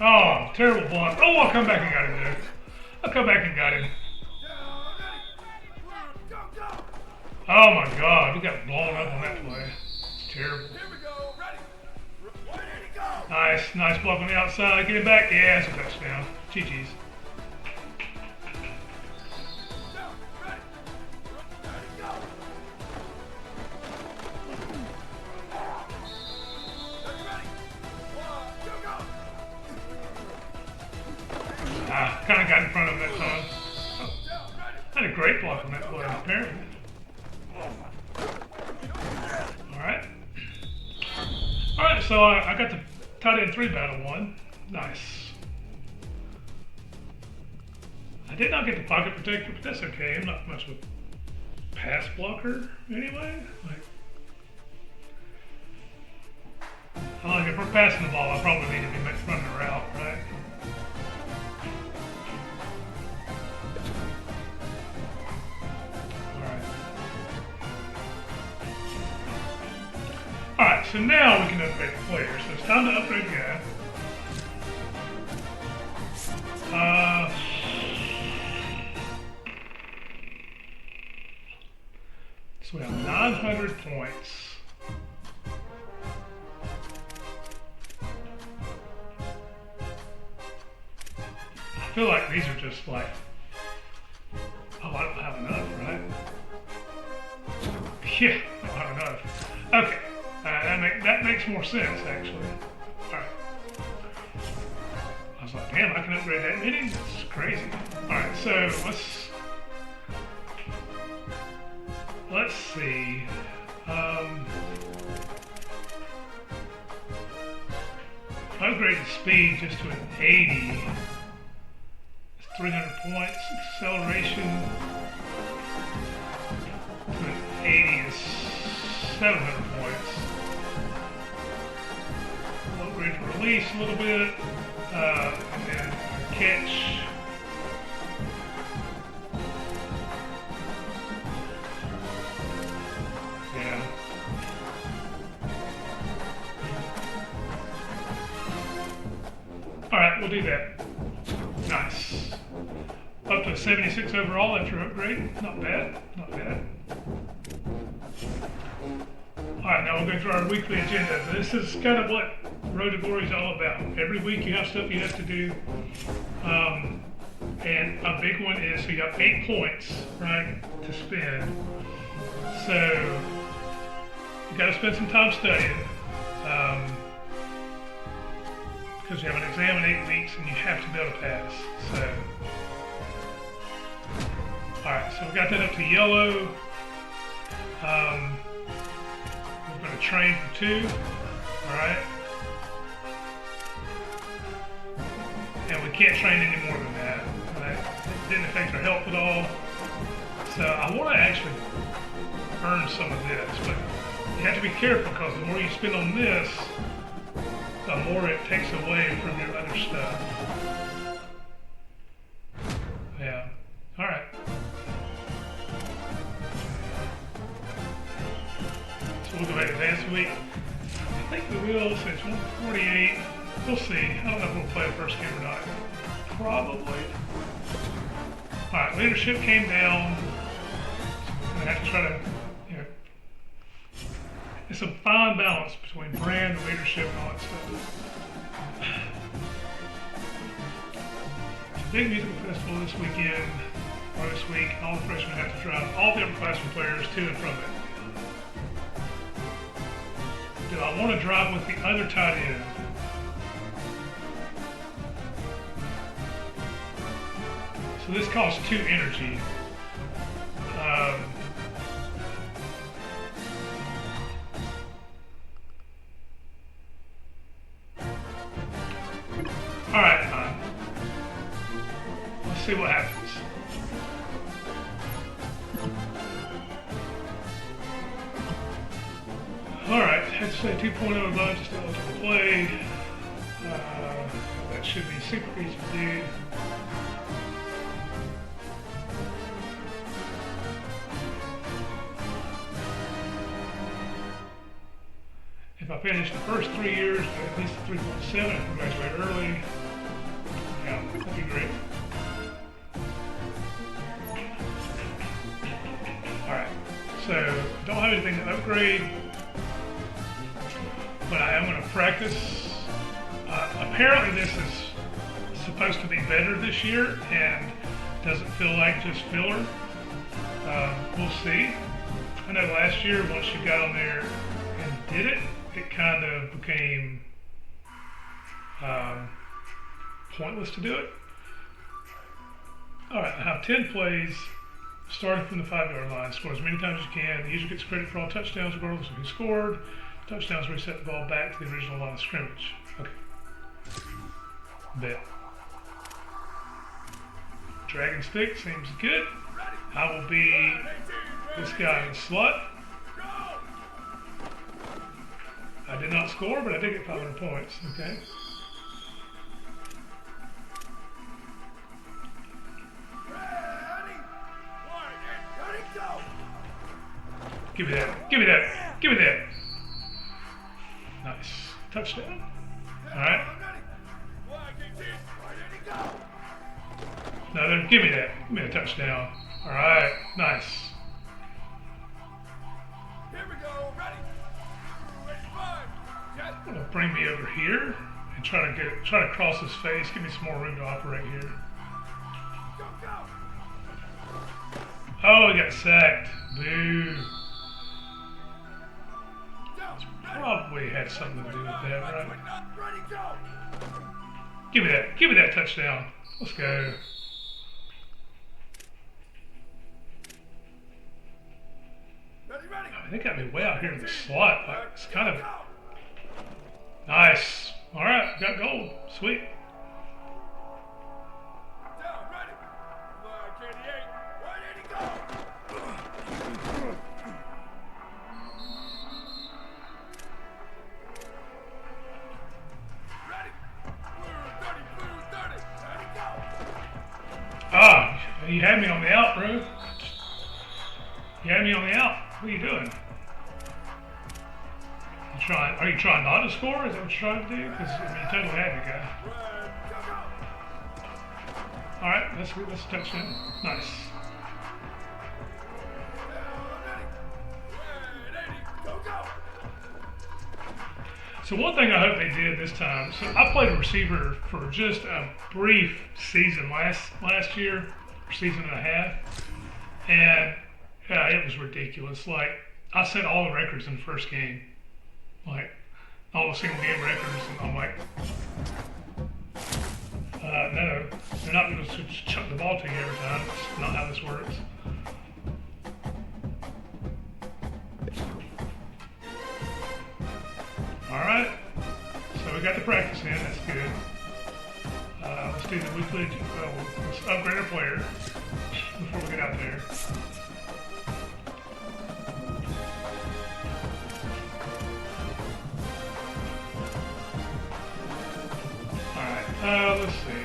Oh, terrible block. Oh, I'll come back and got him there. I'll come back and got him. Oh my God, we got blown up on that play. It's terrible. Nice block on the outside. Get him back. Yeah, it's a touchdown. GG's. Kind of got in front of him that time. Had a great block on that play, apparently. Alright, so I got the tight end 3 battle won. Nice. I did not get the pocket protector, but that's okay. I'm not much of a pass blocker anyway. If we're passing the ball, I probably need to be running a route, right? so now we can upgrade the player. So it's time to upgrade the guy. So we have 900 points. I feel like these are just like, oh, I don't have enough, right? Yeah, I don't have enough. Okay, that makes more sense, actually. All right. I was like, damn, I can upgrade that many? That's crazy. All right, so let's see. If I upgrade the speed just to an 80, it's 300 points. Acceleration to an 80 is 700 points. We'll upgrade the release a little bit, and then catch. Yeah. Alright, we'll do that. Nice. Up to 76 overall after upgrade. Not bad, not bad. Alright, now we'll go through our weekly agenda. This is kind of what Road to Glory is all about. Every week you have stuff you have to do. And a big one is, so you have 8 points, right, to spend. So, you got to spend some time studying. Because you have an exam in 8 weeks and you have to be able to pass. So, alright, so we got that up to yellow. We're going to train for 2. Alright. And we can't train any more than that. Right? It didn't affect our health at all. So I want to actually earn some of this, but you have to be careful because the more you spend on this, the more it takes away from your other stuff. Yeah. Alright. So we'll go ahead and advance the week. I think we will, so it's 148. We'll see. I don't know if we'll play the first game or not. Probably. Alright, leadership came down. So we're going to have to try to, you know, it's a fine balance between brand and leadership and all that stuff. It's a big musical festival this weekend, or this week, and all the freshmen have to drive all the upperclassmen players to and from it. Do I want to drive with the other tight end? So this costs 2 energy. Alright, fine. Let's see what happens. Alright, let's say 2.0 above, just eligible play. That should be super easy to do. If I finish the first 3 years, at least 3.7, I can graduate early. Yeah, that'd be great. Alright, so don't have anything to upgrade, but I am going to practice. Apparently this is supposed to be better this year and doesn't feel like just filler. We'll see. I know last year, once you got on there and did it, it kind of became pointless to do it. Alright, I have 10 plays, starting from the 5-yard line. Score as many times as you can. The user gets credit for all touchdowns, regardless of who scored. Touchdowns reset the ball back to the original line of scrimmage. Okay. Bet. Dragon stick seems good. I will be this guy in slot. I did not score, but I did get 500 points. Okay. Give me that. Give me that. Give me that. touchdown. All right. No, then give me that. Give me a touchdown. All right, nice. Here we go. Ready. I'm gonna bring me over here and try to cross his face. Give me some more room to operate here. Oh, he got sacked. Boo. Probably had something to do with that, right? Give me that. Give me that touchdown. Let's go. Oh, they got me way out here in the slot. Like, it's kind of nice. All right, got gold. Sweet. Ah, you had me on the out, bro. You had me on the out. What are you doing? Are you trying not to score? Is that what you're trying to do? Because I mean, you totally had the guy. All right, let's touch him. Nice. So one thing I hope they did this time, so I played a receiver for just a brief season last year, or season and a half, and it was ridiculous. Like, I set all the records in the first game, like all the single game records, and I'm like, no, they're not going to chuck the ball to you every time. That's not how this works. Alright, so we got the practice in, that's good. Let's do the weekly, let's upgrade our player before we get out there. Alright, let's see.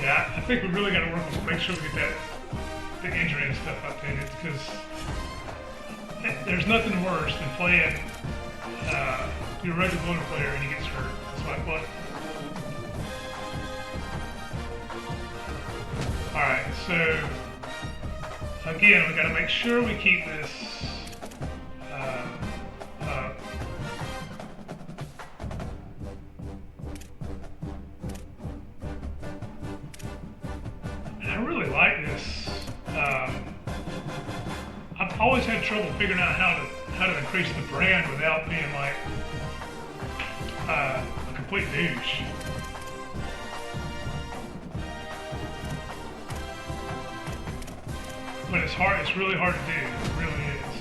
Yeah, I think we really got to work to make sure we get the injury and stuff updated, because there's nothing worse than playing your regular blue player and he gets hurt. It's like, what? Alright, so again, we got to make sure we keep this I really like this. I've always had trouble figuring out how to increase the brand without being like a complete douche. But it's hard. It's really hard to do. It really is.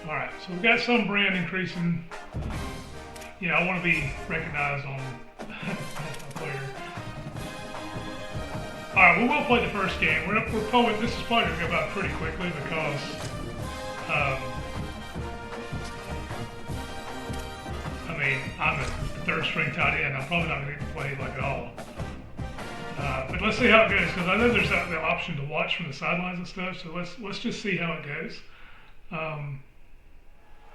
All right, so we've got some brand increasing. You know, I want to be recognized on player. All right, we will play the first game. We're probably, this is probably going to go by pretty quickly because I mean, I'm a third string tight end. I'm probably not going to get to play like at all. But let's see how it goes, because I know there's the option to watch from the sidelines and stuff. So let's just see how it goes.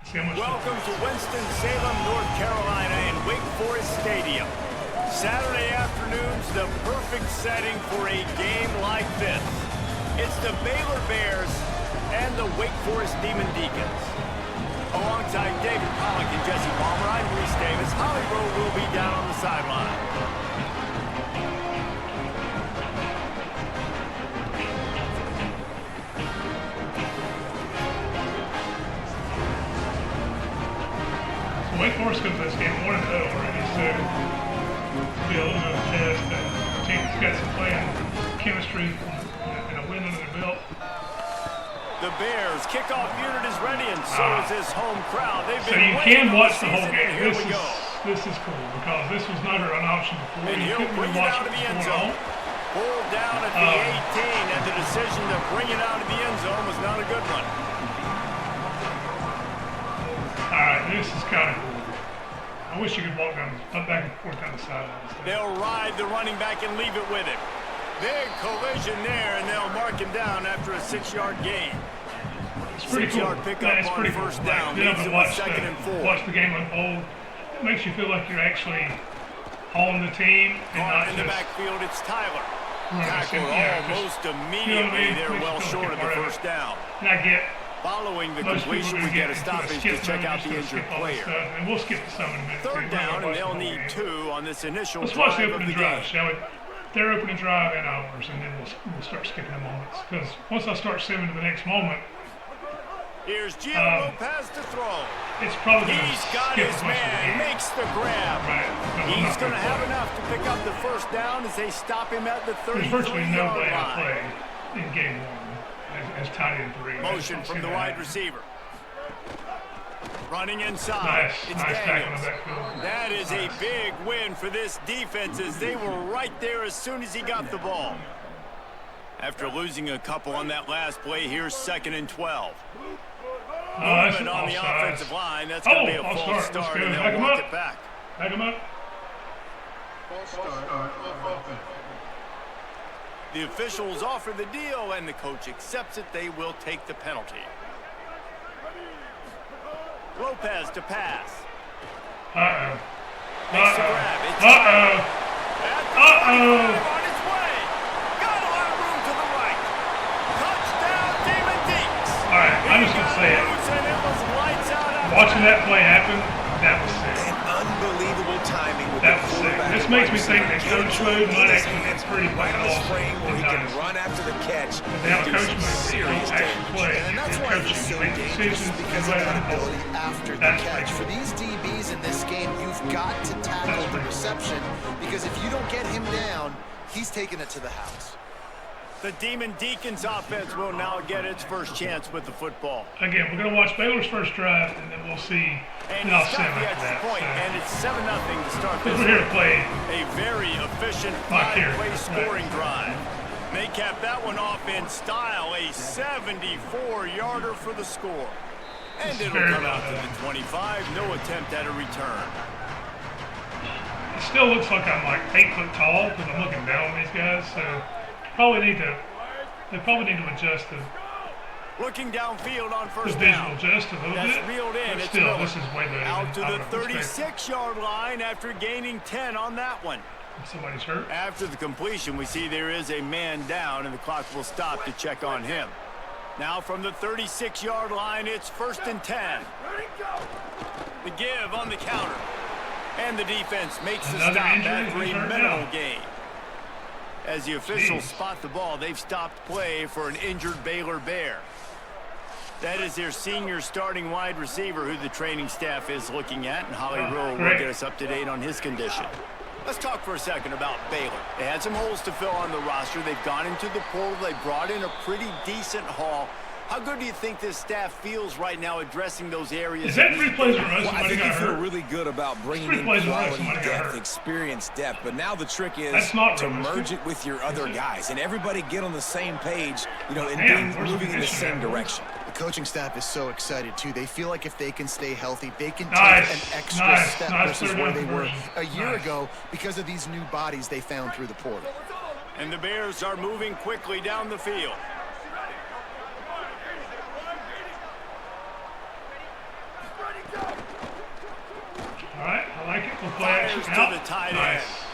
See how much. Welcome to Winston-Salem, North Carolina, in Wake Forest Stadium. Saturday afternoon's the perfect setting for a game like this. It's the Baylor Bears and the Wake Forest Demon Deacons. Alongside David Pollock and Jesse Palmer, I'm Reese Davis. Holly Rowe will be down on the sideline. Wake Forest comes to this game 1-0 already, so it'll be a little bit of a test. The team's got some playing chemistry and a win under their belt. The Bears kickoff unit is ready, and so is this home crowd. They've so been you can watch the whole season, game. Here This is cool because this was never an option before. And You he'll couldn't bring really it watch out of the end what's going zone. on. Pulled down at the 18, and the decision to bring it out of the end zone was not a good one. This is kind of cool. I wish you could walk up back and forth down the sidelines. They'll ride the running back and leave it with him. Big collision there, and they'll mark him down after a 6-yard gain. It's pretty cool. 6-yard pickup on first down. Being able to watch watch the game unfold. It makes you feel like you're actually on the team and not in just the backfield. It's Tyler. Tackled almost immediately. They're well short of the first down. And I get following the completion, we get a stoppage to check out the injured player. And we'll skip some in a minute. Third down, and they'll need 2 on this initial Let's watch the drive of opening the drive, game. shall we? Their opening drive and ours, and then we'll start skipping the moments. Because once I start skipping to the next moment, here's Gio Lopez to throw. it's probably going to He's got skip his much of the man, game. makes the grab. Right. He's going to have enough to pick up the first down as they stop him at the There's virtually no 33-yard way I line. play in game 1 as tight end 3. Motion from the wide receiver. Running inside. Nice It's tackle in Daniels. the backfield. That is a big win for this defense as they were right there as soon as he got the ball. After losing a couple on that last play, here's 2nd and 12. That's Movement on the offsides. offensive line. That's going to be a false false start. start, Let's and go. they'll Back him walk up. it back. Back him up. The officials offer the deal, and the coach accepts it. They will take the penalty. Lopez to pass. Uh-oh. Makes the grab. It's Uh-oh. on its way. Got a lot of room to the right. Touchdown, Demon Deeks. All right, I'm just going to say it. Watching that play happen, that was sick. An unbelievable timing with That the was sick. quarterback. This makes me think that coach mode might actually be pretty right on the awesome spring where he in can Dynasty. run after the catch. They have a and do coach some mode where you serious don't actually damage. play. And that's You're why coaching. he's so You make dangerous, decisions because and of let that it unfold. ability after the That's catch. pretty For cool. these DBs in this game, you've got to tackle the reception, because if you don't get him down, he's taking it to the house. The Demon Deacons offense will now get its first chance with the football. Again, we're going to watch Baylor's first drive, and then we'll see. And I'll he's send got the after extra that. point, and it's 7-0 to start this. We're here to play. A very efficient Not here. 5-play scoring Right. drive. They capped that one off in style, a 74-yarder for the score. And This is it'll very come out well to done. the 25, no attempt at a return. It still looks like I'm like 8 foot tall because I'm looking down on these guys. So they probably need to adjust the Looking downfield on first visual down. adjust a little That's bit. reeled in. But It's still, Miller. this is way better Out to than I the would have expected. 36-yard line after gaining 10 on that one. Somebody's hurt. After the completion, we see there is a man down, and the clock will stop to check on him. Now from the 36-yard line, it's 1st and 10. The give on the counter. And the defense makes the Another stop injury? after Who's a hurt minimal now? gain. As the officials Jeez. spot the ball, they've stopped play for an injured Baylor Bear. That is their senior starting wide receiver who the training staff is looking at, and Holly Rowe will great. get us up to date on his condition. Let's talk for a second about Baylor. They had some holes to fill on the roster. They've gone into the portal. They brought in a pretty decent haul. How good do you think this staff feels right now addressing those areas? Is that 3 plays in a row? Well, I Somebody think got you feel hurt. really good about bringing Three in plays in a row, quality somebody got depth, hurt. experience depth. But now the trick is That's not to realistic. merge it with your other guys and everybody get on the same page, and Damn, being, where's the moving in the conditioner same at? direction. The coaching staff is so excited, too. They feel like if they can stay healthy, they can Nice, take an extra nice, step nice versus third where down they were conversion. a year Nice. ago because of these new bodies they found through the portal. And the Bears are moving quickly down the field. All right, I like it. We'll play Fires action to out. the tight Nice. end.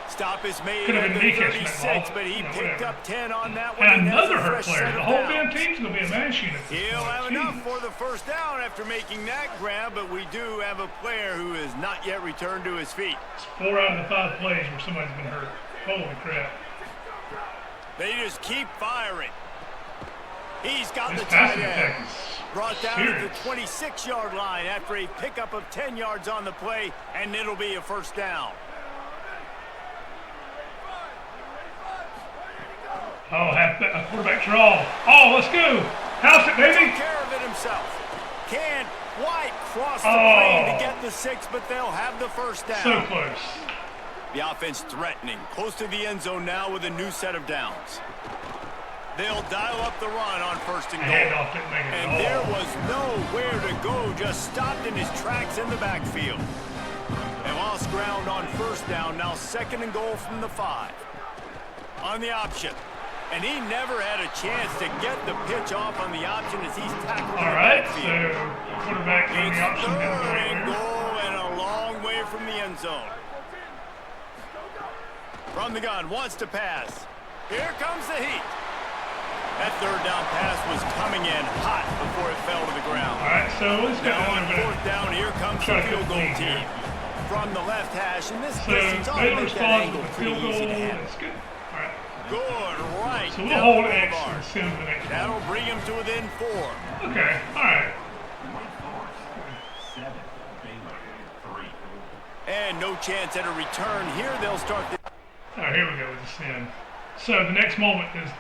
Stop is made Could have at been the me catching that 36, ball. but he You know, picked whatever. up 10 on that one. And He has another a hurt fresh player. set The of whole downs. damn team's going to be a man machine at this He'll point. have Jeez. enough for the first down after making that grab, but we do have a player who has not yet returned to his feet. It's 4 out of the 5 plays where somebody's been hurt. Holy crap. They just keep firing. He's got This the tight passing attack end. is Brought down at the serious. 26-yard line after a pickup of 10 yards on the play, and it'll be a first down. Oh, a quarterback draw. Oh, let's go. House it, Took baby. care of it himself. Can't quite cross the Oh. plane to get the 6, but they'll have the first down. So close. The offense threatening, close to the end zone now with a new set of downs. They'll dial up the run on 1st and goal. Handoff didn't make it And at all. there was nowhere to go, just stopped in his tracks in the backfield. They lost ground on 1st down, now 2nd and goal from the 5. On the option. And he never had a chance to get the pitch off on the option as he's tackled in the backfield. So quarterback on the option. 3rd and goal and a long way from the end zone. From the gun, wants to pass. Here comes the heat. That 3rd down pass was coming in hot before it fell to the ground. All right, so let's go Now on on 4th down, here comes the field goal team. From the left hash, and this distance ought to Baylor make that responds angle with a pretty field goal. easy to handle. That's good. All right. Good, right. So we'll down hold the X boulevard. and send the next one. That'll bring him to within 4. Okay, all right. 7, Baylor 3. And no chance at a return here. They'll start the... All right, here we go with the send. So the next moment is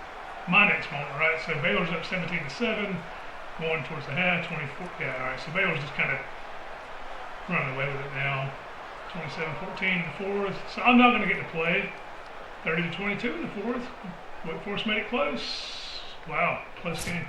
my next moment, right? So Baylor's up 17-7, going towards the half, 24. Yeah, all right. So Baylor's just kind of running away with it now. 27-14 in the 4th. So I'm not going to get to play. 30-22 in the 4th. Wake Forest made it close. Wow, close game.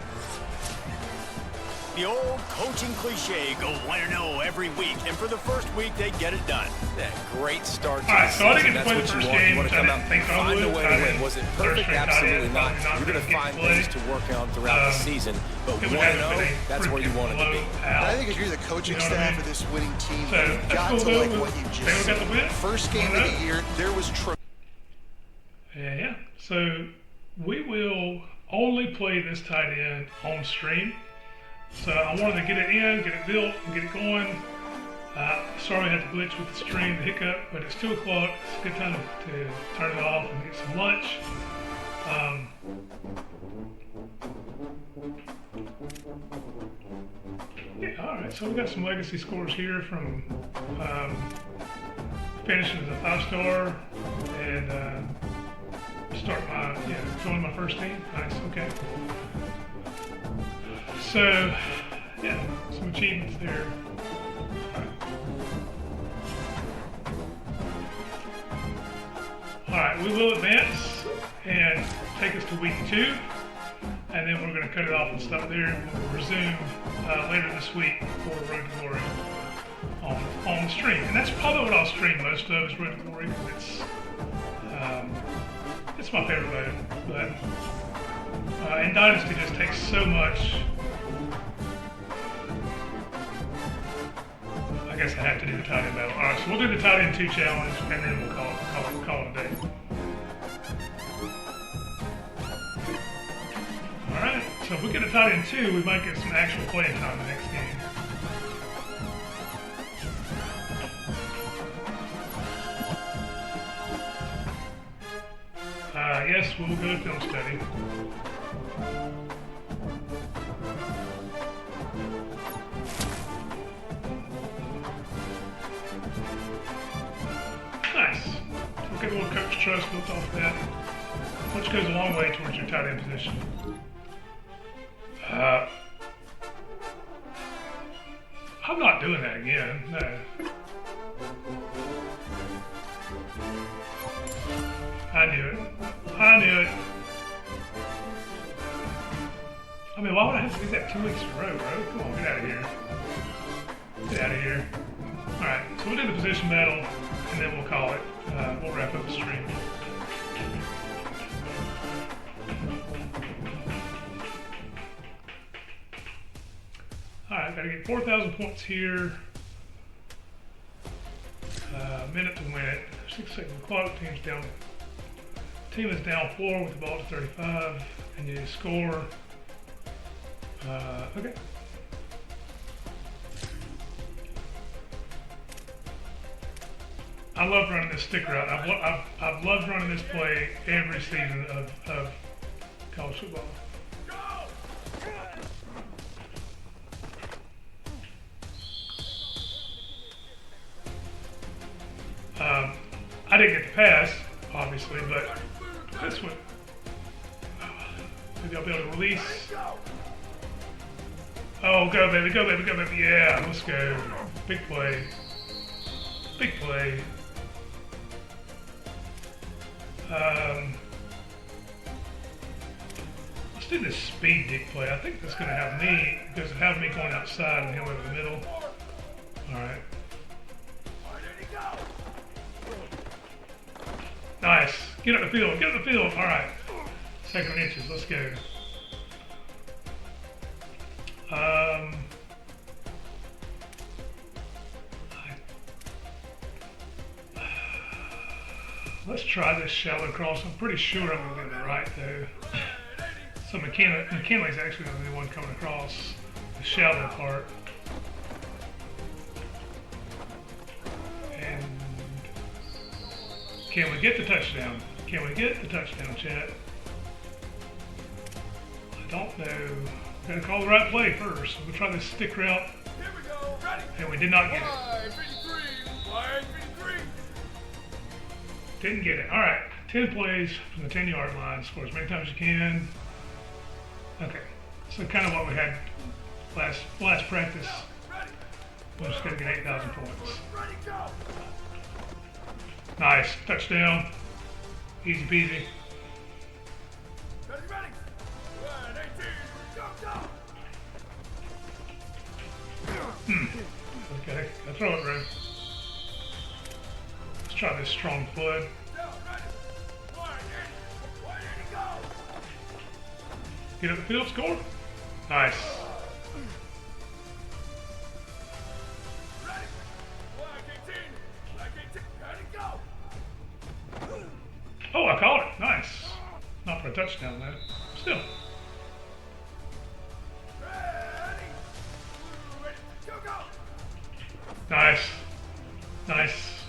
The old coaching cliche, go 1-0 every week. And for the first week, they get it done. That great start to All right, the so I season. didn't get to That's play the what you first want. game, You want which to I come out didn't and think I find a would. way to win. Was it perfect? Absolutely not. You're going to find things to work on throughout the season. But 1-0, that's where you want it to be. I think if you're the coaching staff of this winning team, So, you've that's got cool, to though. like what you Baylor just got the win. said. First game of the year, there was Yeah. So we will only play this tight end on stream. So I wanted to get it in, get it built, and get it going. Sorry I had to glitch with the stream, the hiccup, but it's 2 o'clock. It's a good time to turn it off and get some lunch. Yeah, all right. So we got some legacy scores here from finishing as a 5-star and join my first team. Nice. Okay. So, yeah, some achievements there. All right, we will advance and take us to week 2, and then we're going to cut it off and stop there, and we'll resume later this week for Road to Glory on the stream. And that's probably what I'll stream most of is Road to Glory, because it's my favorite mode. But and Dynasty just takes so much. I guess I have to do the tight end battle. All right, so we'll do the tight end 2 challenge, and then we'll call it a day. All right, so if we get a tight end 2, we might get some actual playing time the next game. Yes, we'll go to film study. Nice. We'll get a little coach trust built off of that, which goes a long way towards your tight end position. I'm not doing that again, no. I knew it. I knew it. I mean, why would I have to do that 2 weeks in a row, bro? Come on, get out of here. Get out of here. Alright, so we'll do the position battle, and then we'll call it. We'll wrap up the stream. Alright, gotta get 4,000 points here. Minute to win it. 6 seconds clock, team is down 4 with the ball to 35, and you score. Okay. I love running this stick route. I've loved running this play every season of college football. I didn't get the pass, obviously, but this one, maybe I'll be able to release. Oh, go baby, go baby, go baby, yeah, let's go. Big play. Big play. do this speed dig play. I think that's going to have me, because it have me going outside and him over the middle. Alright. Nice. Get up the field. Get up the field. Alright. Second inches. Let's go. Let's try this shallow cross. I'm pretty sure I'm going to get it right though. So McKinley's actually going to be the one coming across the shallow part. And can we get the touchdown? Can we get the touchdown, chat? I don't know. Gotta call the right play first. We'll try this stick route. Here we go. Ready. And we did not get it. Wide 53. Didn't get it. Alright. 10 plays from the 10-yard line. Score as many times as you can. Okay. So kind of what we had last practice. We're just gonna get 8,000 points. Ready, go. Nice. Touchdown. Easy peasy. Ready. Wide 18. Go. Okay. I throw it, bro. Let's try this strong flood. Down, ready. Wide 80, go. Get up the field, score. Nice. Ready. Wide 18. Ready, go. Oh, I caught it. Nice. Not for a touchdown, though. Still. Ready. Go. Nice. Nice.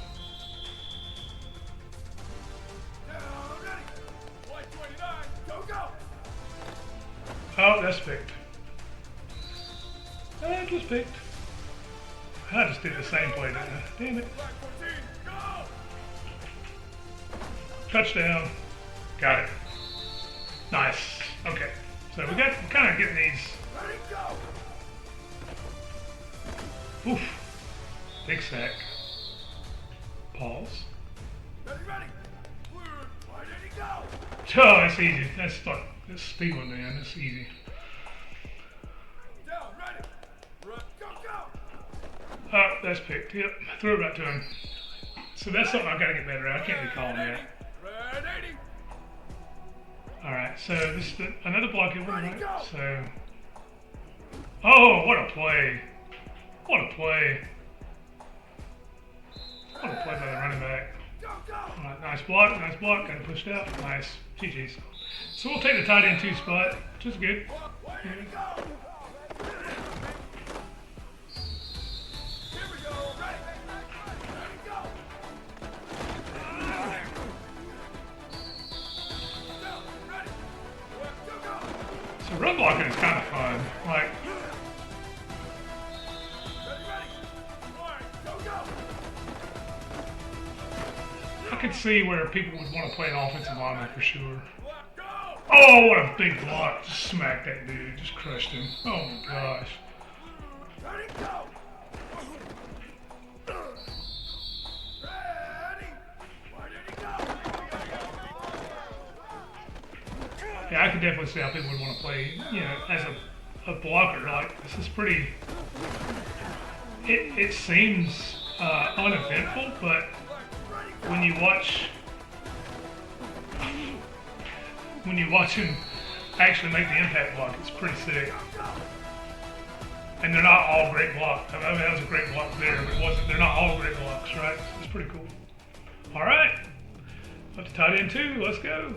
Down, ready. Wide 29. Go. Oh, that's picked. That was picked. I just did the same play, didn't I? Damn it. Wide 14. Go. Touchdown. Got it. Nice. Okay. So we're kind of getting these. Ready, go. Oof. Big sack. Pause. Ready. Wide 80, go. Oh, that's easy. That's stealing, man. That's easy. Down, ready. Go. Oh, that's picked. Yep. Throw it right to him. So that's something I've got to get better at. I can't be calling that. Red 80. Alright, so this is another block it right? So. Oh, what a play. What a play. What a play by the running back. Alright, nice block, got it pushed out. Nice. GG's. So we'll take the tight end 2 spot, which is good. Yeah. Here we go. Ready, go. Down, ready. Go. So run blocking is kind of fun. Like, Ready. Wide, go. I could see where people would want to play an offensive lineman for sure. Go. Oh, what a big block. Just smacked that dude. Just crushed him. Oh my gosh. Ready, go. Ready. Wide 80, go. Yeah, I could definitely see how people would want to play, as a blocker. Like, this is pretty. It seems uneventful, but when you watch him actually make the impact block, it's pretty sick. And they're not all great blocks. I mean, that was a great block there, but they're not all great blocks, right? It's pretty cool. All right, up to tight end 2. Let's go.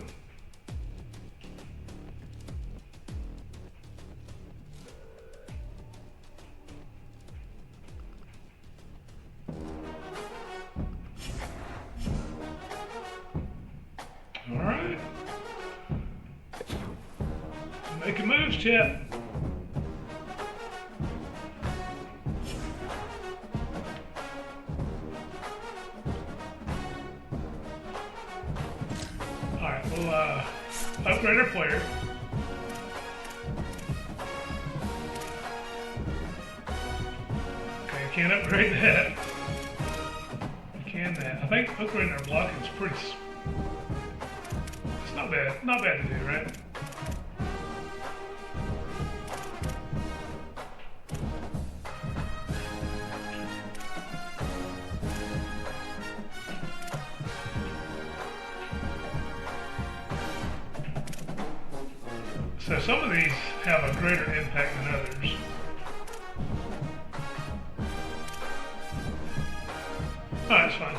All right. Making moves, chat. All right, we'll upgrade our player. Okay, can't upgrade that. We can that. I think upgrading our blocking is pretty. It's not bad. Not bad to do, right? So some of these have a greater impact than others. Alright, it's fine.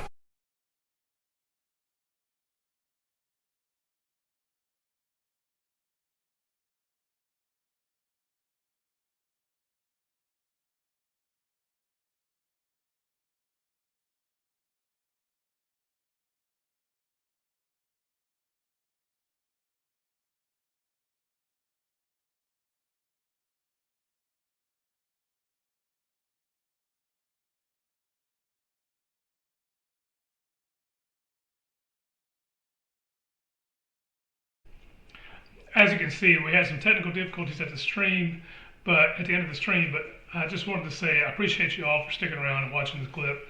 As you can see, we had some technical difficulties at the stream, but at the end of the stream, but I just wanted to say I appreciate you all for sticking around and watching the clip.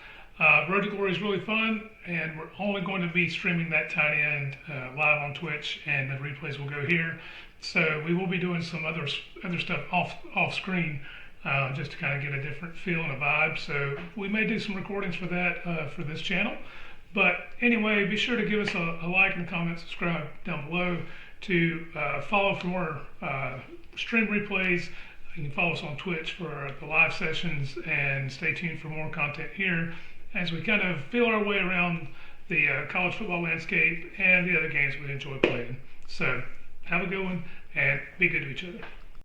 Road to Glory is really fun, and we're only going to be streaming that tight end live on Twitch, and the replays will go here. So we will be doing some other stuff off screen, just to kind of get a different feel and a vibe. So we may do some recordings for that for this channel. But anyway, be sure to give us a like and a comment, subscribe down below to follow for more stream replays. You can follow us on Twitch for the live sessions, and stay tuned for more content here as we kind of feel our way around the college football landscape and the other games we enjoy playing. So have a good one and be good to each other.